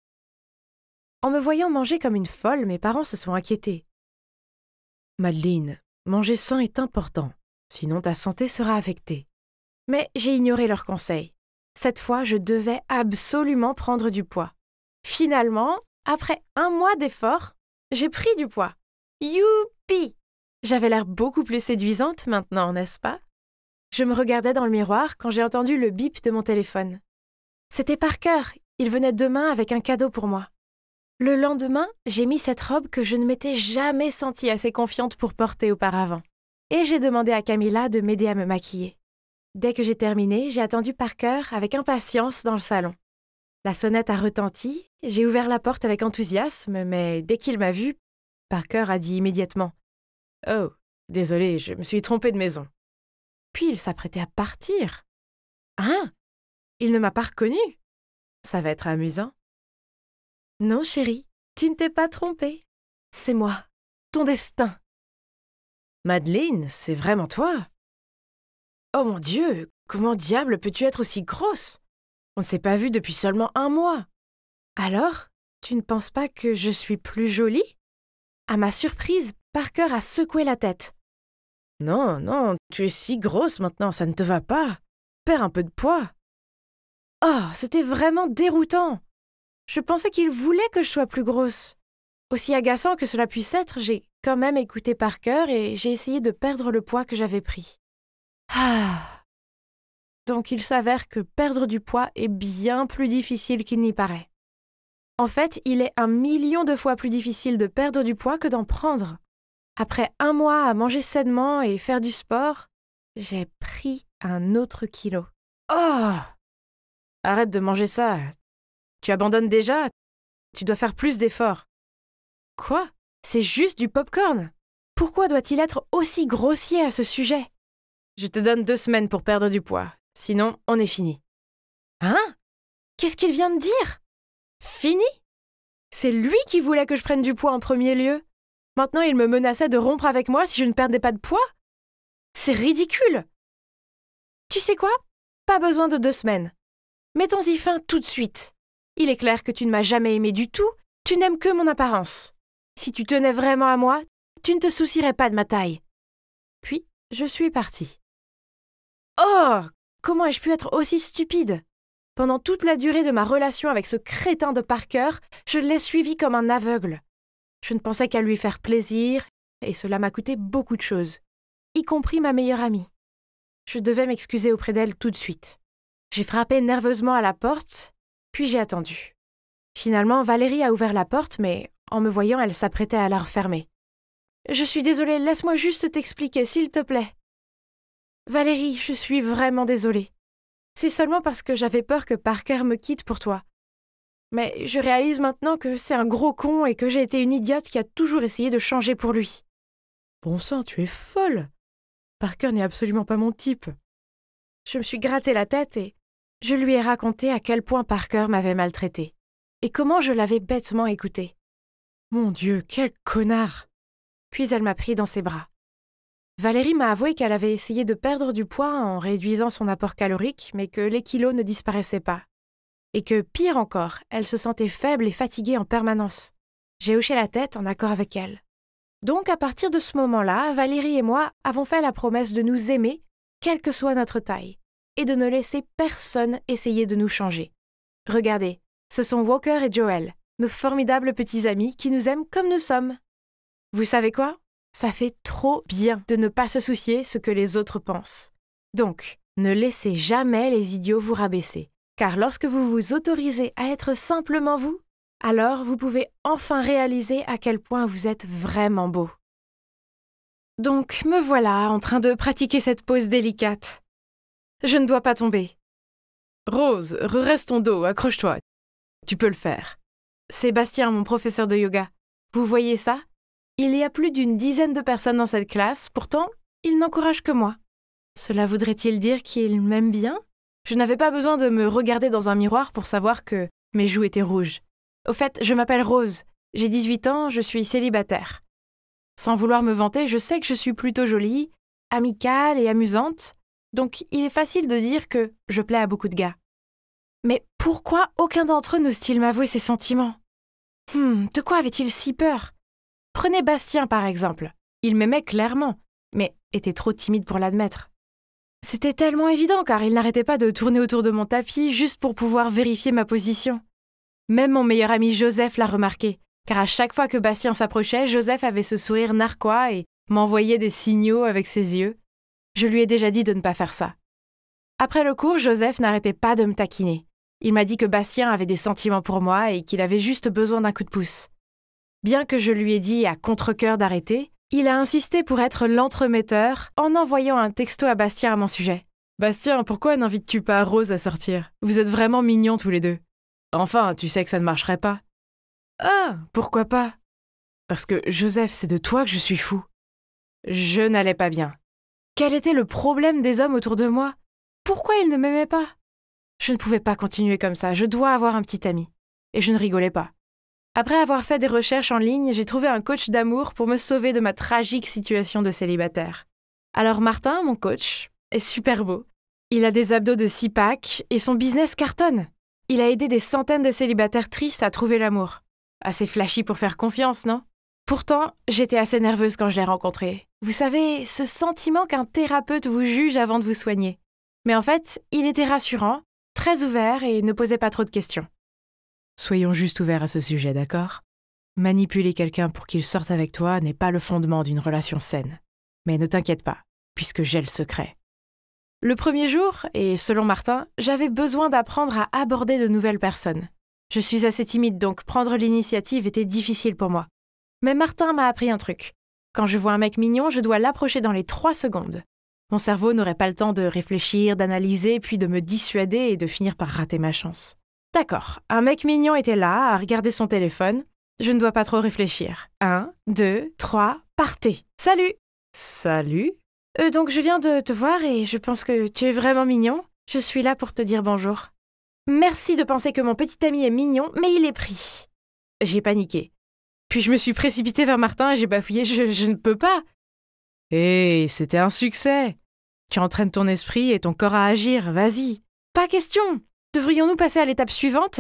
En me voyant manger comme une folle, mes parents se sont inquiétés. « Madeleine, manger sain est important, sinon ta santé sera affectée. » Mais j'ai ignoré leurs conseils. Cette fois, je devais absolument prendre du poids. Finalement, après 1 mois d'efforts, j'ai pris du poids. Youpi! J'avais l'air beaucoup plus séduisante maintenant, n'est-ce pas? Je me regardais dans le miroir quand j'ai entendu le bip de mon téléphone. C'était Parker, il venait demain avec un cadeau pour moi. Le lendemain, j'ai mis cette robe que je ne m'étais jamais sentie assez confiante pour porter auparavant. Et j'ai demandé à Camilla de m'aider à me maquiller. Dès que j'ai terminé, j'ai attendu Parker avec impatience dans le salon. La sonnette a retenti, j'ai ouvert la porte avec enthousiasme, mais dès qu'il m'a vue, Parker a dit immédiatement « Oh, désolé, je me suis trompé de maison. » Puis il s'apprêtait à partir. « Hein? Il ne m'a pas reconnue? Ça va être amusant. » « Non, chérie, tu ne t'es pas trompée. C'est moi, ton destin. »« Madeleine, c'est vraiment toi? Oh mon Dieu, comment diable peux-tu être aussi grosse? On ne s'est pas vu depuis seulement 1 mois. Alors, tu ne penses pas que je suis plus jolie? » À ma surprise, Parker a secoué la tête. « Non, non, tu es si grosse maintenant, ça ne te va pas. Perds un peu de poids. » Oh, c'était vraiment déroutant. Je pensais qu'il voulait que je sois plus grosse. Aussi agaçant que cela puisse être, j'ai quand même écouté Parker et j'ai essayé de perdre le poids que j'avais pris. Ah. Donc il s'avère que perdre du poids est bien plus difficile qu'il n'y paraît. En fait, il est 1 million de fois plus difficile de perdre du poids que d'en prendre. Après 1 mois à manger sainement et faire du sport, j'ai pris un autre kilo. Oh! Arrête de manger ça. Tu abandonnes déjà? Tu dois faire plus d'efforts. Quoi? C'est juste du popcorn. Pourquoi doit-il être aussi grossier à ce sujet? Je te donne 2 semaines pour perdre du poids. Sinon, on est fini. Hein? Qu'est-ce qu'il vient de dire? Fini? C'est lui qui voulait que je prenne du poids en premier lieu. Maintenant, il me menaçait de rompre avec moi si je ne perdais pas de poids? C'est ridicule. Tu sais quoi? Pas besoin de 2 semaines. Mettons-y fin tout de suite. Il est clair que tu ne m'as jamais aimé du tout, tu n'aimes que mon apparence. Si tu tenais vraiment à moi, tu ne te soucierais pas de ma taille. Puis, je suis partie. Oh! Comment ai-je pu être aussi stupide? Pendant toute la durée de ma relation avec ce crétin de Parker, je l'ai suivi comme un aveugle. Je ne pensais qu'à lui faire plaisir, et cela m'a coûté beaucoup de choses, y compris ma meilleure amie. Je devais m'excuser auprès d'elle tout de suite. J'ai frappé nerveusement à la porte, puis j'ai attendu. Finalement, Valérie a ouvert la porte, mais en me voyant, elle s'apprêtait à la refermer. « Je suis désolée, laisse-moi juste t'expliquer, s'il te plaît. »« Valérie, je suis vraiment désolée. C'est seulement parce que j'avais peur que Parker me quitte pour toi. Mais je réalise maintenant que c'est un gros con et que j'ai été une idiote qui a toujours essayé de changer pour lui. »« Bon sang, tu es folle. Parker n'est absolument pas mon type. » Je me suis gratté la tête et je lui ai raconté à quel point Parker m'avait maltraitée et comment je l'avais bêtement écouté. Mon Dieu, quel connard! Puis elle m'a pris dans ses bras. Valérie m'a avoué qu'elle avait essayé de perdre du poids en réduisant son apport calorique, mais que les kilos ne disparaissaient pas. Et que, pire encore, elle se sentait faible et fatiguée en permanence. J'ai hoché la tête en accord avec elle. Donc, à partir de ce moment-là, Valérie et moi avons fait la promesse de nous aimer, quelle que soit notre taille, et de ne laisser personne essayer de nous changer. Regardez, ce sont Walker et Joel, nos formidables petits amis qui nous aiment comme nous sommes. Vous savez quoi? Ça fait trop bien de ne pas se soucier ce que les autres pensent. Donc, ne laissez jamais les idiots vous rabaisser, car lorsque vous vous autorisez à être simplement vous, alors vous pouvez enfin réaliser à quel point vous êtes vraiment beau. Donc, me voilà en train de pratiquer cette pose délicate. Je ne dois pas tomber. Rose, redresse ton dos, accroche-toi. Tu peux le faire. Sébastien, mon professeur de yoga. Vous voyez ça? Il y a plus d'une dizaine de personnes dans cette classe, pourtant, il n'encourage que moi. Cela voudrait-il dire qu'il m'aime bien? Je n'avais pas besoin de me regarder dans un miroir pour savoir que mes joues étaient rouges. Au fait, je m'appelle Rose. J'ai 18 ans, je suis célibataire. Sans vouloir me vanter, je sais que je suis plutôt jolie, amicale et amusante, donc il est facile de dire que je plais à beaucoup de gars. Mais pourquoi aucun d'entre eux n'ose-t-il m'avouer ses sentiments ? De quoi avait-il si peur ? Prenez Bastien par exemple. Il m'aimait clairement, mais était trop timide pour l'admettre. C'était tellement évident car il n'arrêtait pas de tourner autour de mon tapis juste pour pouvoir vérifier ma position. Même mon meilleur ami Joseph l'a remarqué, car à chaque fois que Bastien s'approchait, Joseph avait ce sourire narquois et m'envoyait des signaux avec ses yeux. Je lui ai déjà dit de ne pas faire ça. Après le cours, Joseph n'arrêtait pas de me taquiner. Il m'a dit que Bastien avait des sentiments pour moi et qu'il avait juste besoin d'un coup de pouce. Bien que je lui ai dit à contre-cœur d'arrêter, il a insisté pour être l'entremetteur en envoyant un texto à Bastien à mon sujet. « Bastien, pourquoi n'invites-tu pas Rose à sortir ? Vous êtes vraiment mignons tous les deux. » « Enfin, tu sais que ça ne marcherait pas. »« Ah, pourquoi pas ? » ?»« Parce que, Joseph, c'est de toi que je suis fou. » Je n'allais pas bien. Quel était le problème des hommes autour de moi ? Pourquoi ils ne m'aimaient pas ? Je ne pouvais pas continuer comme ça, je dois avoir un petit ami. Et je ne rigolais pas. Après avoir fait des recherches en ligne, j'ai trouvé un coach d'amour pour me sauver de ma tragique situation de célibataire. Alors Martin, mon coach, est super beau. Il a des abdos de 6-pack et son business cartonne. Il a aidé des centaines de célibataires tristes à trouver l'amour. Assez flashy pour faire confiance, non ? Pourtant, j'étais assez nerveuse quand je l'ai rencontré. Vous savez, ce sentiment qu'un thérapeute vous juge avant de vous soigner. Mais en fait, il était rassurant, très ouvert et ne posait pas trop de questions. Soyons juste ouverts à ce sujet, d'accord ? Manipuler quelqu'un pour qu'il sorte avec toi n'est pas le fondement d'une relation saine. Mais ne t'inquiète pas, puisque j'ai le secret. Le premier jour, et selon Martin, j'avais besoin d'apprendre à aborder de nouvelles personnes. Je suis assez timide, donc prendre l'initiative était difficile pour moi. Mais Martin m'a appris un truc. Quand je vois un mec mignon, je dois l'approcher dans les 3 secondes. Mon cerveau n'aurait pas le temps de réfléchir, d'analyser, puis de me dissuader et de finir par rater ma chance. D'accord, un mec mignon était là, à regarder son téléphone. Je ne dois pas trop réfléchir. 1, 2, 3, partez. Salut ! Salut ? Donc je viens de te voir et je pense que tu es vraiment mignon. Je suis là pour te dire bonjour. Merci de penser que mon petit ami est mignon, mais il est pris. J'ai paniqué. Puis je me suis précipitée vers Martin et j'ai bafouillé. Je ne peux pas. Hé, c'était un succès. Tu entraînes ton esprit et ton corps à agir, vas-y. Pas question. Devrions-nous passer à l'étape suivante ?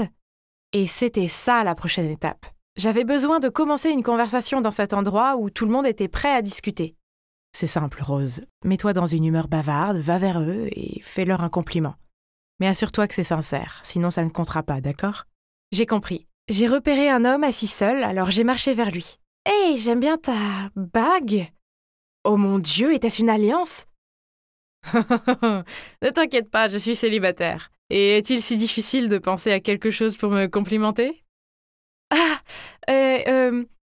Et c'était ça la prochaine étape. J'avais besoin de commencer une conversation dans cet endroit où tout le monde était prêt à discuter. C'est simple, Rose. Mets-toi dans une humeur bavarde, va vers eux et fais-leur un compliment. Mais assure-toi que c'est sincère, sinon ça ne comptera pas, d'accord ? J'ai compris. J'ai repéré un homme assis seul, alors j'ai marché vers lui. « Hey, j'aime bien ta bague !»« Oh mon Dieu, était-ce une alliance ?» Ne t'inquiète pas, je suis célibataire. Et est-il si difficile de penser à quelque chose pour me complimenter ?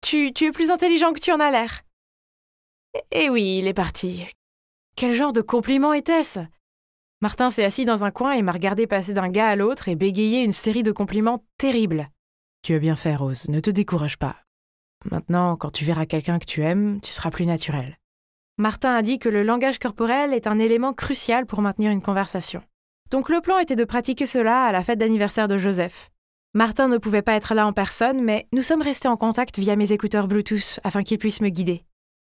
Tu es plus intelligent que tu en as l'air. Eh oui, il est parti. Quel genre de compliment était-ce ? Martin s'est assis dans un coin et m'a regardé passer d'un gars à l'autre et bégayer une série de compliments terribles. Tu as bien fait, Rose, ne te décourage pas. Maintenant, quand tu verras quelqu'un que tu aimes, tu seras plus naturel. Martin a dit que le langage corporel est un élément crucial pour maintenir une conversation. Donc le plan était de pratiquer cela à la fête d'anniversaire de Joseph. Martin ne pouvait pas être là en personne, mais nous sommes restés en contact via mes écouteurs Bluetooth afin qu'il puisse me guider.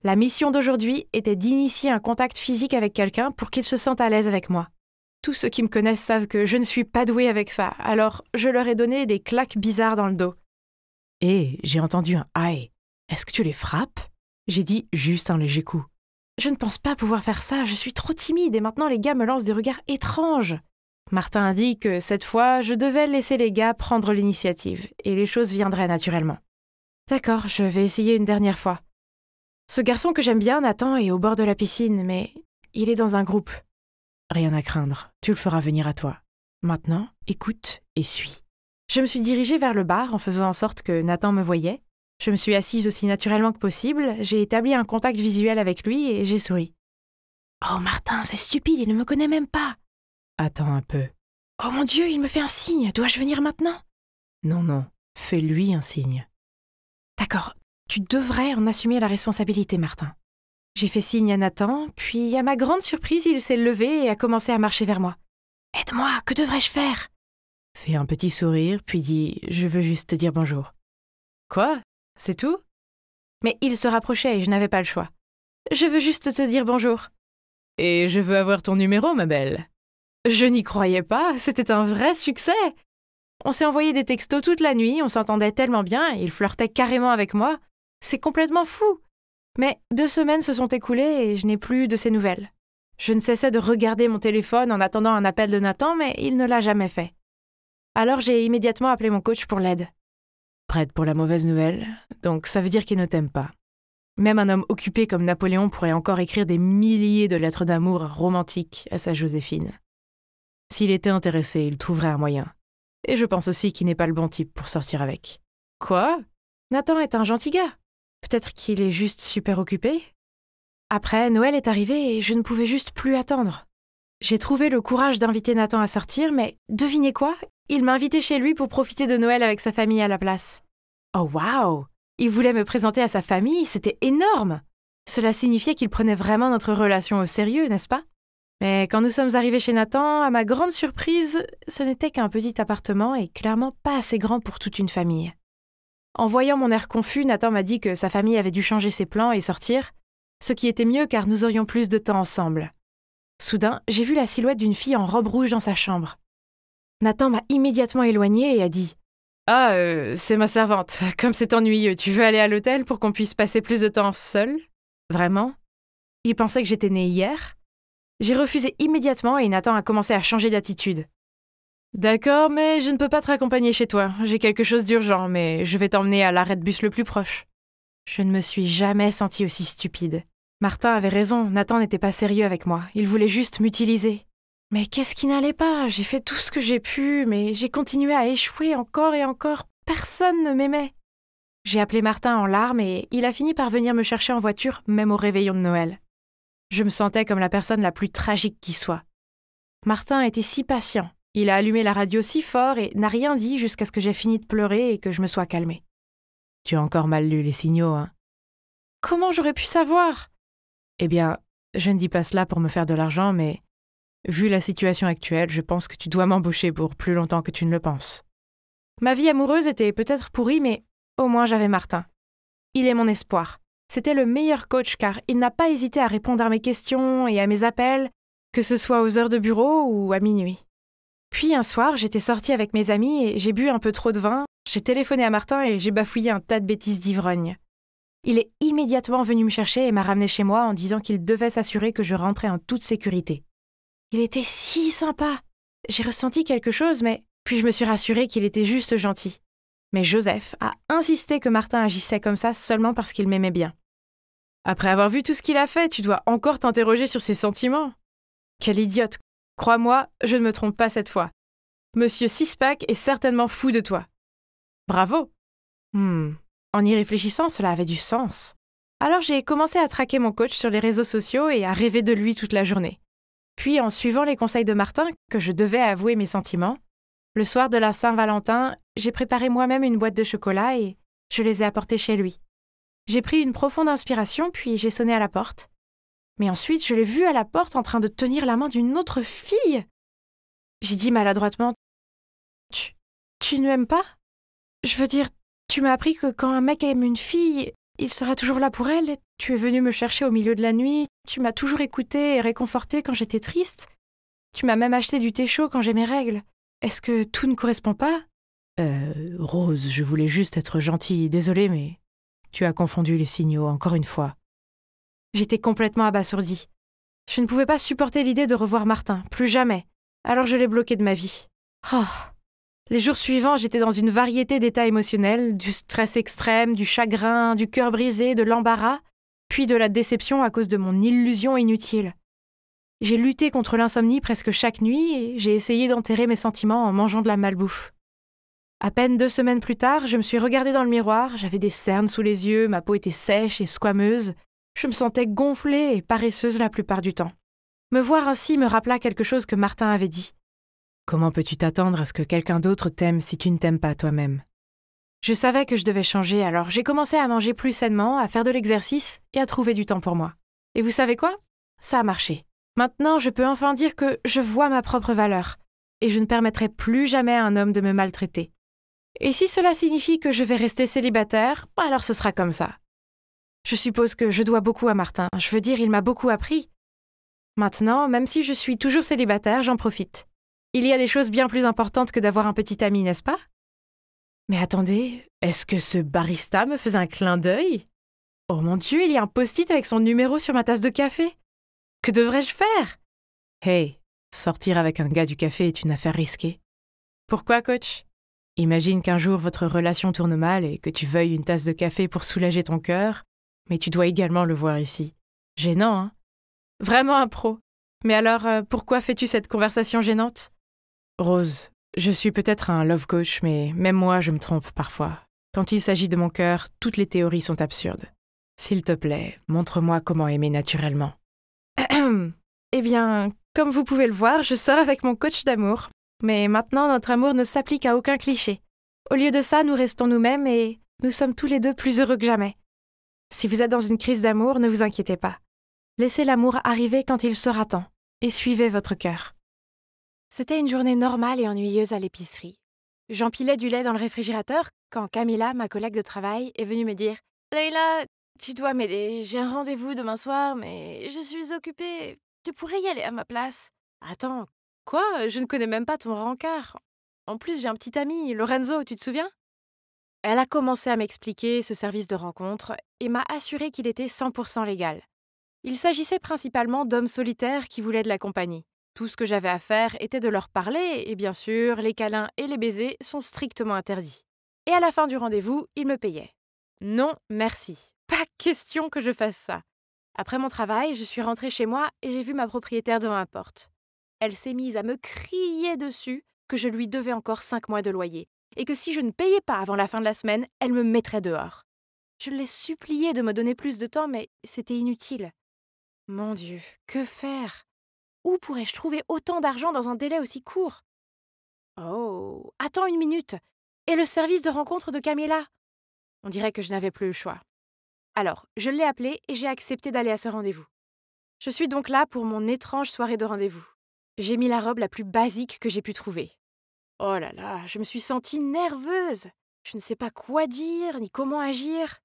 La mission d'aujourd'hui était d'initier un contact physique avec quelqu'un pour qu'il se sente à l'aise avec moi. Tous ceux qui me connaissent savent que je ne suis pas douée avec ça, alors je leur ai donné des claques bizarres dans le dos. « Hé, j'ai entendu un « aïe ». Est-ce que tu les frappes ? J'ai dit juste un léger coup. Je ne pense pas pouvoir faire ça, je suis trop timide et maintenant les gars me lancent des regards étranges. Martin a dit que cette fois, je devais laisser les gars prendre l'initiative et les choses viendraient naturellement. D'accord, je vais essayer une dernière fois. Ce garçon que j'aime bien, Nathan, est au bord de la piscine, mais il est dans un groupe. Rien à craindre, tu le feras venir à toi. Maintenant, écoute et suis. Je me suis dirigée vers le bar en faisant en sorte que Nathan me voyait. Je me suis assise aussi naturellement que possible, j'ai établi un contact visuel avec lui et j'ai souri. « Oh Martin, c'est stupide, il ne me connaît même pas !»« Attends un peu. »« Oh mon Dieu, il me fait un signe, dois-je venir maintenant ?»« Non, fais-lui un signe. »« D'accord, tu devrais en assumer la responsabilité, Martin. » J'ai fait signe à Nathan, puis à ma grande surprise, il s'est levé et a commencé à marcher vers moi. « Aide-moi, que devrais-je faire ?» Fais un petit sourire, puis dis « Je veux juste te dire bonjour. »« Quoi ? C'est tout ? Mais il se rapprochait et je n'avais pas le choix. « Je veux juste te dire bonjour. »« Et je veux avoir ton numéro, ma belle. » Je n'y croyais pas, c'était un vrai succès. On s'est envoyé des textos toute la nuit, on s'entendait tellement bien, il flirtait carrément avec moi. C'est complètement fou. Mais 2 semaines se sont écoulées et je n'ai plus de ses nouvelles. Je ne cessais de regarder mon téléphone en attendant un appel de Nathan, mais il ne l'a jamais fait. Alors j'ai immédiatement appelé mon coach pour l'aide. Prête pour la mauvaise nouvelle, donc ça veut dire qu'il ne t'aime pas. Même un homme occupé comme Napoléon pourrait encore écrire des milliers de lettres d'amour romantiques à sa Joséphine. S'il était intéressé, il trouverait un moyen. Et je pense aussi qu'il n'est pas le bon type pour sortir avec. Quoi? Nathan est un gentil gars. Peut-être qu'il est juste super occupé? Après, Noël est arrivé et je ne pouvais juste plus attendre. J'ai trouvé le courage d'inviter Nathan à sortir, mais devinez quoi? Il m'a invité chez lui pour profiter de Noël avec sa famille à la place. Oh waouh! Il voulait me présenter à sa famille, c'était énorme! Cela signifiait qu'il prenait vraiment notre relation au sérieux, n'est-ce pas? Mais quand nous sommes arrivés chez Nathan, à ma grande surprise, ce n'était qu'un petit appartement et clairement pas assez grand pour toute une famille. En voyant mon air confus, Nathan m'a dit que sa famille avait dû changer ses plans et sortir, ce qui était mieux car nous aurions plus de temps ensemble. Soudain, j'ai vu la silhouette d'une fille en robe rouge dans sa chambre. Nathan m'a immédiatement éloignée et a dit « Ah, c'est ma servante. Comme c'est ennuyeux, tu veux aller à l'hôtel pour qu'on puisse passer plus de temps seul? » Vraiment? Il pensait que j'étais née hier? J'ai refusé immédiatement et Nathan a commencé à changer d'attitude. « D'accord, mais je ne peux pas te raccompagner chez toi. J'ai quelque chose d'urgent, mais je vais t'emmener à l'arrêt de bus le plus proche. » Je ne me suis jamais sentie aussi stupide. Martin avait raison, Nathan n'était pas sérieux avec moi. Il voulait juste m'utiliser. Mais qu'est-ce qui n'allait pas? J'ai fait tout ce que j'ai pu, mais j'ai continué à échouer encore et encore. Personne ne m'aimait. J'ai appelé Martin en larmes et il a fini par venir me chercher en voiture, même au réveillon de Noël. Je me sentais comme la personne la plus tragique qui soit. Martin était si patient. Il a allumé la radio si fort et n'a rien dit jusqu'à ce que j'ai fini de pleurer et que je me sois calmée. Tu as encore mal lu les signaux, hein? Comment j'aurais pu savoir? Eh bien, je ne dis pas cela pour me faire de l'argent, mais vu la situation actuelle, je pense que tu dois m'embaucher pour plus longtemps que tu ne le penses. Ma vie amoureuse était peut-être pourrie, mais au moins j'avais Martin. Il est mon espoir. C'était le meilleur coach car il n'a pas hésité à répondre à mes questions et à mes appels, que ce soit aux heures de bureau ou à minuit. Puis un soir, j'étais sortie avec mes amis et j'ai bu un peu trop de vin, j'ai téléphoné à Martin et j'ai bafouillé un tas de bêtises d'ivrogne. Il est immédiatement venu me chercher et m'a ramené chez moi en disant qu'il devait s'assurer que je rentrais en toute sécurité. Il était si sympa. J'ai ressenti quelque chose, mais puis je me suis rassurée qu'il était juste gentil. Mais Joseph a insisté que Martin agissait comme ça seulement parce qu'il m'aimait bien. Après avoir vu tout ce qu'il a fait, tu dois encore t'interroger sur ses sentiments. Quel idiote! Crois-moi, je ne me trompe pas cette fois. Monsieur Sixpack est certainement fou de toi. Bravo! En y réfléchissant, cela avait du sens. Alors j'ai commencé à traquer mon coach sur les réseaux sociaux et à rêver de lui toute la journée. Puis, en suivant les conseils de Martin, que je devais avouer mes sentiments, le soir de la Saint-Valentin, j'ai préparé moi-même une boîte de chocolat et je les ai apportés chez lui. J'ai pris une profonde inspiration, puis j'ai sonné à la porte. Mais ensuite, je l'ai vu à la porte en train de tenir la main d'une autre fille. J'ai dit maladroitement « Tu ne m'aimes pas? Je veux dire, tu m'as appris que quand un mec aime une fille, il sera toujours là pour elle. Tu es venu me chercher au milieu de la nuit. Tu m'as toujours écoutée et réconfortée quand j'étais triste. Tu m'as même acheté du thé chaud quand j'ai mes règles. Est-ce que tout ne correspond pas? Rose, je voulais juste être gentille. Désolée, mais tu as confondu les signaux encore une fois. » J'étais complètement abasourdie. Je ne pouvais pas supporter l'idée de revoir Martin, plus jamais. Alors je l'ai bloqué de ma vie. Oh. Les jours suivants, j'étais dans une variété d'états émotionnels, du stress extrême, du chagrin, du cœur brisé, de l'embarras, puis de la déception à cause de mon illusion inutile. J'ai lutté contre l'insomnie presque chaque nuit et j'ai essayé d'enterrer mes sentiments en mangeant de la malbouffe. À peine 2 semaines plus tard, je me suis regardée dans le miroir, j'avais des cernes sous les yeux, ma peau était sèche et squameuse, je me sentais gonflée et paresseuse la plupart du temps. Me voir ainsi me rappela quelque chose que Martin avait dit. Comment peux-tu t'attendre à ce que quelqu'un d'autre t'aime si tu ne t'aimes pas toi-même? Je savais que je devais changer, alors j'ai commencé à manger plus sainement, à faire de l'exercice et à trouver du temps pour moi. Et vous savez quoi? Ça a marché. Maintenant, je peux enfin dire que je vois ma propre valeur et je ne permettrai plus jamais à un homme de me maltraiter. Et si cela signifie que je vais rester célibataire, alors ce sera comme ça. Je suppose que je dois beaucoup à Martin. Je veux dire, il m'a beaucoup appris. Maintenant, même si je suis toujours célibataire, j'en profite. Il y a des choses bien plus importantes que d'avoir un petit ami, n'est-ce pas? Mais attendez, est-ce que ce barista me faisait un clin d'œil? Oh mon Dieu, il y a un post-it avec son numéro sur ma tasse de café. Que devrais-je faire? Hey, sortir avec un gars du café est une affaire risquée. Pourquoi, coach? Imagine qu'un jour votre relation tourne mal et que tu veuilles une tasse de café pour soulager ton cœur, mais tu dois également le voir ici. Gênant, hein? Vraiment un pro. Mais alors, pourquoi fais-tu cette conversation gênante? Rose, je suis peut-être un love coach, mais même moi, je me trompe parfois. Quand il s'agit de mon cœur, toutes les théories sont absurdes. S'il te plaît, montre-moi comment aimer naturellement. Eh bien, comme vous pouvez le voir, je sors avec mon coach d'amour. Mais maintenant, notre amour ne s'applique à aucun cliché. Au lieu de ça, nous restons nous-mêmes et nous sommes tous les deux plus heureux que jamais. Si vous êtes dans une crise d'amour, ne vous inquiétez pas. Laissez l'amour arriver quand il sera temps et suivez votre cœur. C'était une journée normale et ennuyeuse à l'épicerie. J'empilais du lait dans le réfrigérateur quand Camilla, ma collègue de travail, est venue me dire « Leila, tu dois m'aider, j'ai un rendez-vous demain soir, mais je suis occupée. Tu pourrais y aller à ma place. » Attends, quoi? Je ne connais même pas ton rencard. En plus, j'ai un petit ami, Lorenzo, tu te souviens? Elle a commencé à m'expliquer ce service de rencontre et m'a assuré qu'il était 100% légal. Il s'agissait principalement d'hommes solitaires qui voulaient de la compagnie. Tout ce que j'avais à faire était de leur parler et bien sûr, les câlins et les baisers sont strictement interdits. Et à la fin du rendez-vous, il me payait. Non, merci. Pas question que je fasse ça. Après mon travail, je suis rentrée chez moi et j'ai vu ma propriétaire devant ma porte. Elle s'est mise à me crier dessus que je lui devais encore 5 mois de loyer et que si je ne payais pas avant la fin de la semaine, elle me mettrait dehors. Je l'ai suppliée de me donner plus de temps, mais c'était inutile. Mon Dieu, que faire? Où pourrais-je trouver autant d'argent dans un délai aussi court? Oh, attends une minute. Et le service de rencontre de Camilla? On dirait que je n'avais plus le choix. Alors, je l'ai appelée et j'ai accepté d'aller à ce rendez-vous. Je suis donc là pour mon étrange soirée de rendez-vous. J'ai mis la robe la plus basique que j'ai pu trouver. Oh là là, je me suis sentie nerveuse. Je ne sais pas quoi dire ni comment agir.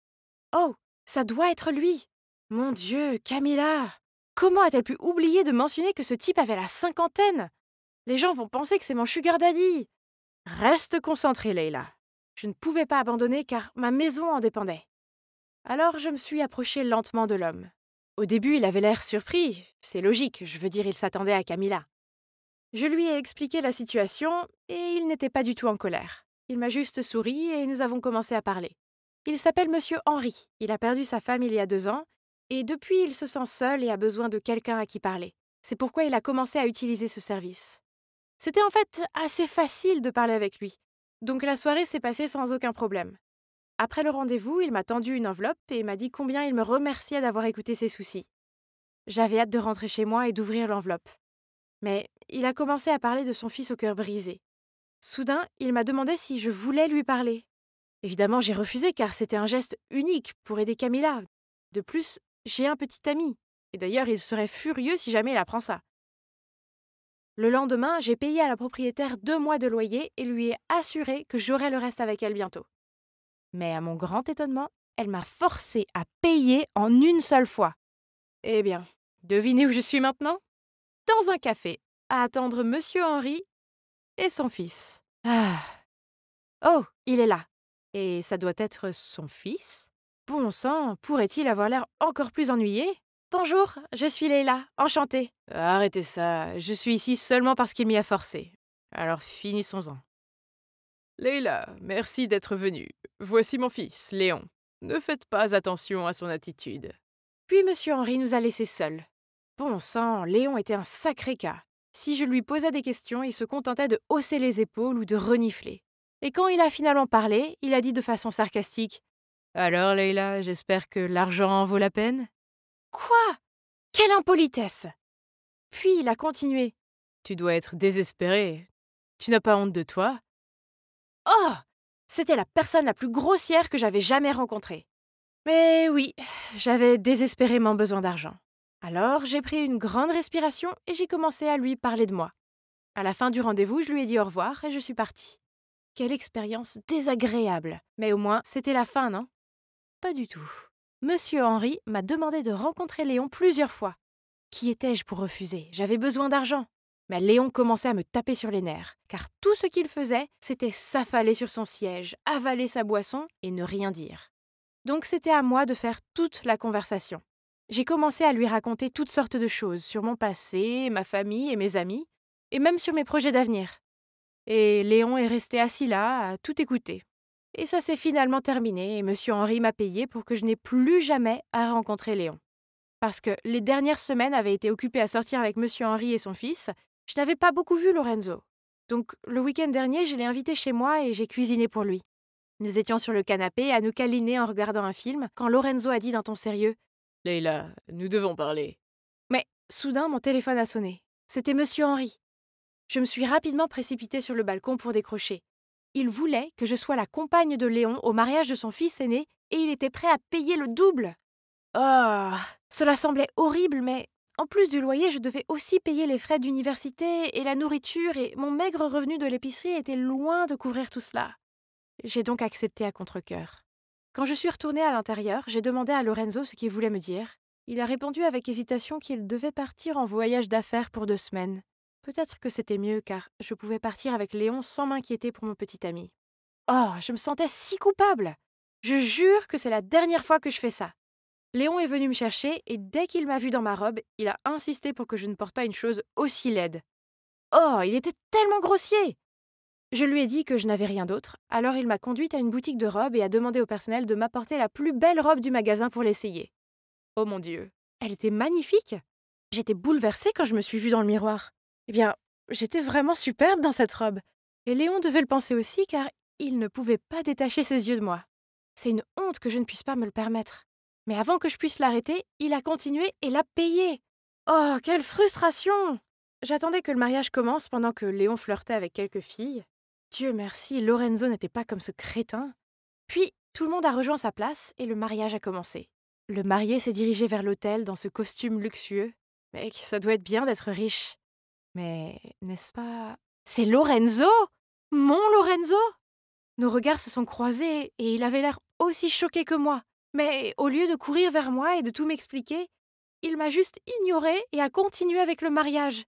Oh, ça doit être lui. Mon Dieu, Camilla! Comment a-t-elle pu oublier de mentionner que ce type avait la cinquantaine? Les gens vont penser que c'est mon sugar daddy. Reste concentrée, Leila. Je ne pouvais pas abandonner car ma maison en dépendait. Alors je me suis approchée lentement de l'homme. Au début, il avait l'air surpris. C'est logique, je veux dire, il s'attendait à Camilla. Je lui ai expliqué la situation et il n'était pas du tout en colère. Il m'a juste souri et nous avons commencé à parler. Il s'appelle Monsieur Henry. Il a perdu sa femme il y a 2 ans et depuis, il se sent seul et a besoin de quelqu'un à qui parler. C'est pourquoi il a commencé à utiliser ce service. C'était en fait assez facile de parler avec lui, donc la soirée s'est passée sans aucun problème. Après le rendez-vous, il m'a tendu une enveloppe et m'a dit combien il me remerciait d'avoir écouté ses soucis. J'avais hâte de rentrer chez moi et d'ouvrir l'enveloppe. Mais il a commencé à parler de son fils au cœur brisé. Soudain, il m'a demandé si je voulais lui parler. Évidemment, j'ai refusé car c'était un geste unique pour aider Camilla. De plus, j'ai un petit ami. Et d'ailleurs, il serait furieux si jamais il apprend ça. Le lendemain, j'ai payé à la propriétaire 2 mois de loyer et lui ai assuré que j'aurais le reste avec elle bientôt. Mais à mon grand étonnement, elle m'a forcé à payer en une seule fois. Eh bien, devinez où je suis maintenant? Dans un café, à attendre Monsieur Henry et son fils. Ah. Oh, il est là. Et ça doit être son fils? Bon sang, pourrait-il avoir l'air encore plus ennuyé? Bonjour, je suis Leila, enchantée. Arrêtez ça, je suis ici seulement parce qu'il m'y a forcé. Alors finissons-en. Leila, merci d'être venue. Voici mon fils, Léon. Ne faites pas attention à son attitude. Puis Monsieur Henry nous a laissés seuls. Bon sang, Léon était un sacré cas. Si je lui posais des questions, il se contentait de hausser les épaules ou de renifler. Et quand il a finalement parlé, il a dit de façon sarcastique « Alors, Leila, j'espère que l'argent en vaut la peine ?» Quoi? Quelle impolitesse! Puis il a continué « Tu dois être désespérée. Tu n'as pas honte de toi ?» Oh! C'était la personne la plus grossière que j'avais jamais rencontrée. Mais oui, j'avais désespérément besoin d'argent. Alors, j'ai pris une grande respiration et j'ai commencé à lui parler de moi. À la fin du rendez-vous, je lui ai dit au revoir et je suis partie. Quelle expérience désagréable. Mais au moins, c'était la fin, non? Pas du tout. Monsieur Henry m'a demandé de rencontrer Léon plusieurs fois. Qui étais-je pour refuser? J'avais besoin d'argent. Mais Léon commençait à me taper sur les nerfs, car tout ce qu'il faisait, c'était s'affaler sur son siège, avaler sa boisson et ne rien dire. Donc c'était à moi de faire toute la conversation. J'ai commencé à lui raconter toutes sortes de choses sur mon passé, ma famille et mes amis, et même sur mes projets d'avenir. Et Léon est resté assis là, à tout écouter. Et ça s'est finalement terminé, et Monsieur Henry m'a payé pour que je n'ai plus jamais à rencontrer Léon. Parce que les dernières semaines avaient été occupées à sortir avec Monsieur Henry et son fils, je n'avais pas beaucoup vu Lorenzo. Donc le week-end dernier, je l'ai invité chez moi et j'ai cuisiné pour lui. Nous étions sur le canapé à nous câliner en regardant un film quand Lorenzo a dit d'un ton sérieux « Leila, nous devons parler. » Mais soudain, mon téléphone a sonné. C'était Monsieur Henry. Je me suis rapidement précipitée sur le balcon pour décrocher. Il voulait que je sois la compagne de Léon au mariage de son fils aîné et il était prêt à payer le double. Oh, cela semblait horrible, mais en plus du loyer, je devais aussi payer les frais d'université et la nourriture et mon maigre revenu de l'épicerie était loin de couvrir tout cela. J'ai donc accepté à contre-cœur. Quand je suis retournée à l'intérieur, j'ai demandé à Lorenzo ce qu'il voulait me dire. Il a répondu avec hésitation qu'il devait partir en voyage d'affaires pour 2 semaines. Peut-être que c'était mieux car je pouvais partir avec Léon sans m'inquiéter pour mon petit ami. Oh, je me sentais si coupable! Je jure que c'est la dernière fois que je fais ça. Léon est venu me chercher et dès qu'il m'a vue dans ma robe, il a insisté pour que je ne porte pas une chose aussi laide. Oh, il était tellement grossier! Je lui ai dit que je n'avais rien d'autre, alors il m'a conduite à une boutique de robes et a demandé au personnel de m'apporter la plus belle robe du magasin pour l'essayer. Oh mon Dieu, elle était magnifique! J'étais bouleversée quand je me suis vue dans le miroir. Eh bien, j'étais vraiment superbe dans cette robe. Et Léon devait le penser aussi car il ne pouvait pas détacher ses yeux de moi. C'est une honte que je ne puisse pas me le permettre. Mais avant que je puisse l'arrêter, il a continué et l'a payé. Oh, quelle frustration! J'attendais que le mariage commence pendant que Léon flirtait avec quelques filles. Dieu merci, Lorenzo n'était pas comme ce crétin. Puis, tout le monde a rejoint sa place et le mariage a commencé. Le marié s'est dirigé vers l'autel dans ce costume luxueux. Mec, ça doit être bien d'être riche. Mais, n'est-ce pas... C'est Lorenzo! Mon Lorenzo! Nos regards se sont croisés et il avait l'air aussi choqué que moi. Mais au lieu de courir vers moi et de tout m'expliquer, il m'a juste ignoré et a continué avec le mariage.